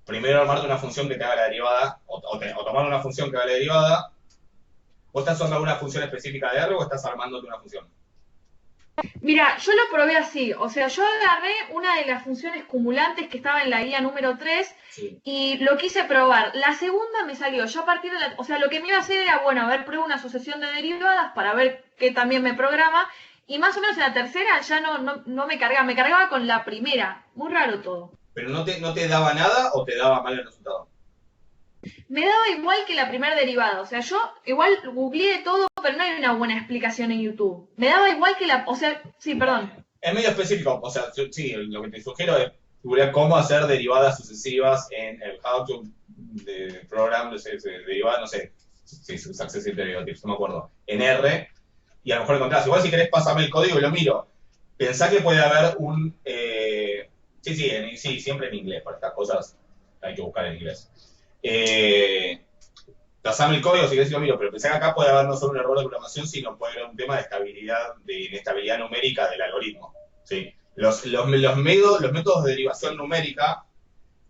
primero armarte una función que te haga la derivada, o tomar una función que haga la derivada. ¿Vos estás usando alguna función específica de R o estás armándote una función?
Mira, yo lo probé así, o sea, yo agarré una de las funciones cumulantes que estaba en la guía número 3
Sí.
y lo quise probar. La segunda me salió, yo a partir de o sea, lo que me iba a hacer era, bueno, a ver, pruebo una sucesión de derivadas para ver qué también me programa, y más o menos en la tercera ya no me cargaba con la primera, muy raro todo.
¿Pero no te daba nada o te daba mal el resultado?
Me daba igual que la primera derivada, o sea, yo igual googleé todo, pero no hay una buena explicación en YouTube. Me daba igual que o sea, sí, perdón.
Es medio específico, o sea, sí, lo que te sugiero es googlear cómo hacer derivadas sucesivas en el how to de program de derivadas, no sé, si es Accessible Derivatives, no me acuerdo, en R, y a lo mejor encontrás. Igual si querés pásame el código y lo miro. Pensá que puede haber sí, siempre en inglés, para estas cosas hay que buscar en inglés. Pasame el código si querés y lo miro, pero pensé que acá puede haber no solo un error de programación, sino puede haber un tema de inestabilidad numérica del algoritmo. ¿Sí? Los métodos de derivación numérica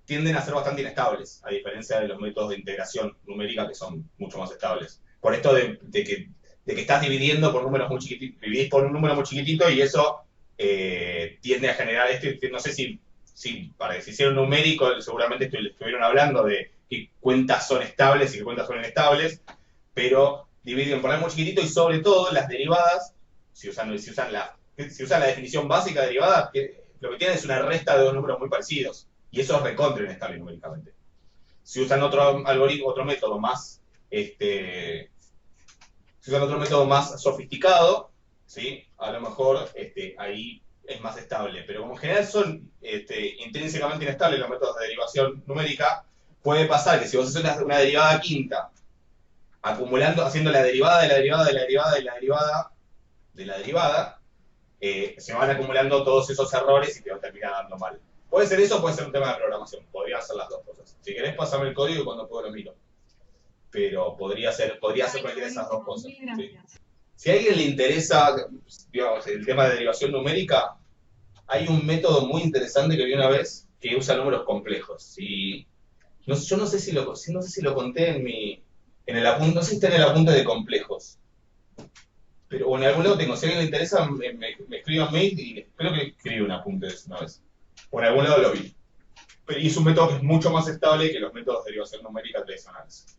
tienden a ser bastante inestables, a diferencia de los métodos de integración numérica que son mucho más estables. Por esto de que estás dividiendo por números muy chiquititos, dividís por un número muy chiquitito y eso tiende a generar no sé si para decisión numérico seguramente estuvieron hablando de qué cuentas son estables y qué cuentas son inestables, pero dividen por algo muy chiquitito, y sobre todo las derivadas, si usan la definición básica de derivada, lo que tienen es una resta de dos números muy parecidos, y eso es recontra inestable numéricamente. Si usan otro algoritmo, otro método más, sofisticado, ¿sí? A lo mejor ahí es más estable, pero como en general son intrínsecamente inestables los métodos de derivación numérica, puede pasar que si vos haces una derivada quinta, haciendo la derivada de la derivada de la derivada de la derivada de la derivada, se van acumulando todos esos errores y te va a terminar dando mal. Puede ser eso, puede ser un tema de programación, podría ser las dos cosas. Si querés, pasame el código y cuando puedo lo miro. pero podría ser cualquiera de esas dos cosas.
Mil
¿Sí?
gracias.
Si a alguien le interesa, digamos, el tema de derivación numérica, hay un método muy interesante que vi una vez que usa números complejos. Y yo no sé si lo, no sé si lo conté en el apunte, no sé si está en el apunte de complejos. Pero o en algún lado tengo, si a alguien le interesa, me escribe un mail y espero que escriba un apunte de eso una vez. O en algún lado lo vi. Y es un método que es mucho más estable que los métodos de derivación numérica tradicionales.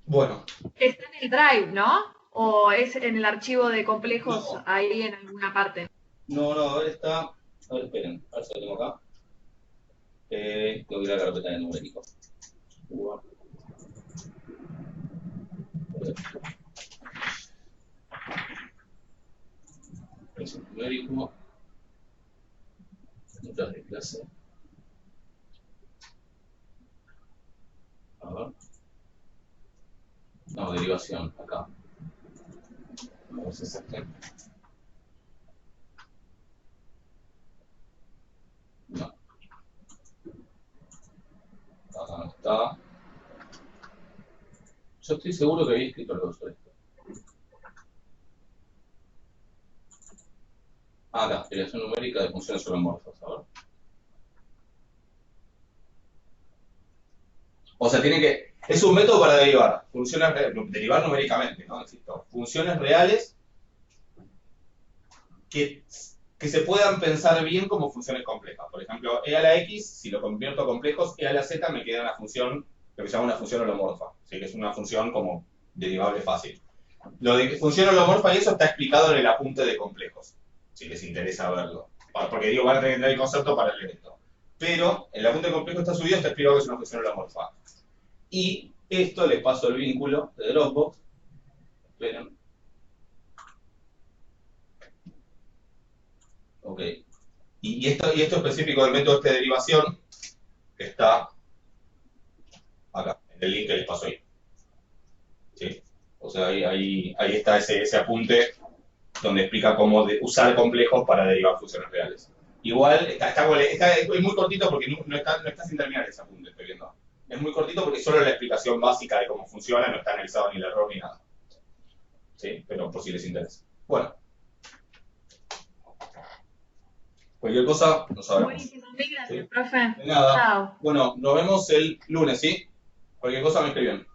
Bueno,
Está en el Drive, ¿no? ¿O es en el archivo de complejos
No.
ahí en alguna parte?
no, a ver, está. A ver, esperen, a ver si lo tengo acá. Tengo que ir a la carpeta de numérico. Es un numérico. Notas de clase. A ver. No, derivación, acá. Vamos a hacer este. No. Acá no está. Yo estoy seguro que había escrito algo sobre esto. Acá, derivación numérica de funciones holomorfas. A ver. O sea, tiene que. Es un método para derivar. Funciones, derivar numéricamente, ¿no? Insisto. Funciones reales que se puedan pensar bien como funciones complejas. Por ejemplo, e a la x, si lo convierto a complejos, e a la z me queda una función, lo que se llama una función holomorfa. ¿Sí? Que es una función como derivable fácil. Lo de función holomorfa y eso está explicado en el apunte de complejos, si les interesa verlo. Porque digo, van a tener el concepto para leer esto. Pero el apunte de complejos está subido, está explicado que es una función holomorfa. Y esto les paso el vínculo de Dropbox. Esperen. Ok. Y esto específico del método de derivación está acá, en el link que les paso ahí. ¿Sí? O sea, ahí está ese apunte donde explica cómo usar complejos para derivar funciones reales. Igual, es muy cortito porque no está sin terminar ese apunte, estoy viendo. Es muy cortito porque solo la explicación básica de cómo funciona, no está analizado ni el error ni nada. ¿Sí? Pero por si les interesa. Bueno. Cualquier cosa, nos hablamos.
Buenísimo, mil gracias,
¿Sí?
profe.
De nada.
Chao.
Bueno, nos vemos el lunes, ¿sí? Cualquier cosa me escriben.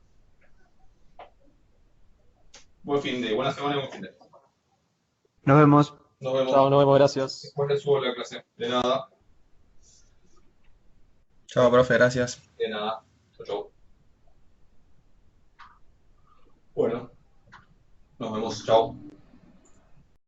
Buen fin de, buena semana y buen fin de.
Nos vemos.
Nos vemos.
Chao, nos vemos, gracias.
Después les subo la clase. De nada.
Chao, profe, gracias.
De nada. Chau, chau. Bueno, nos vemos. Chao.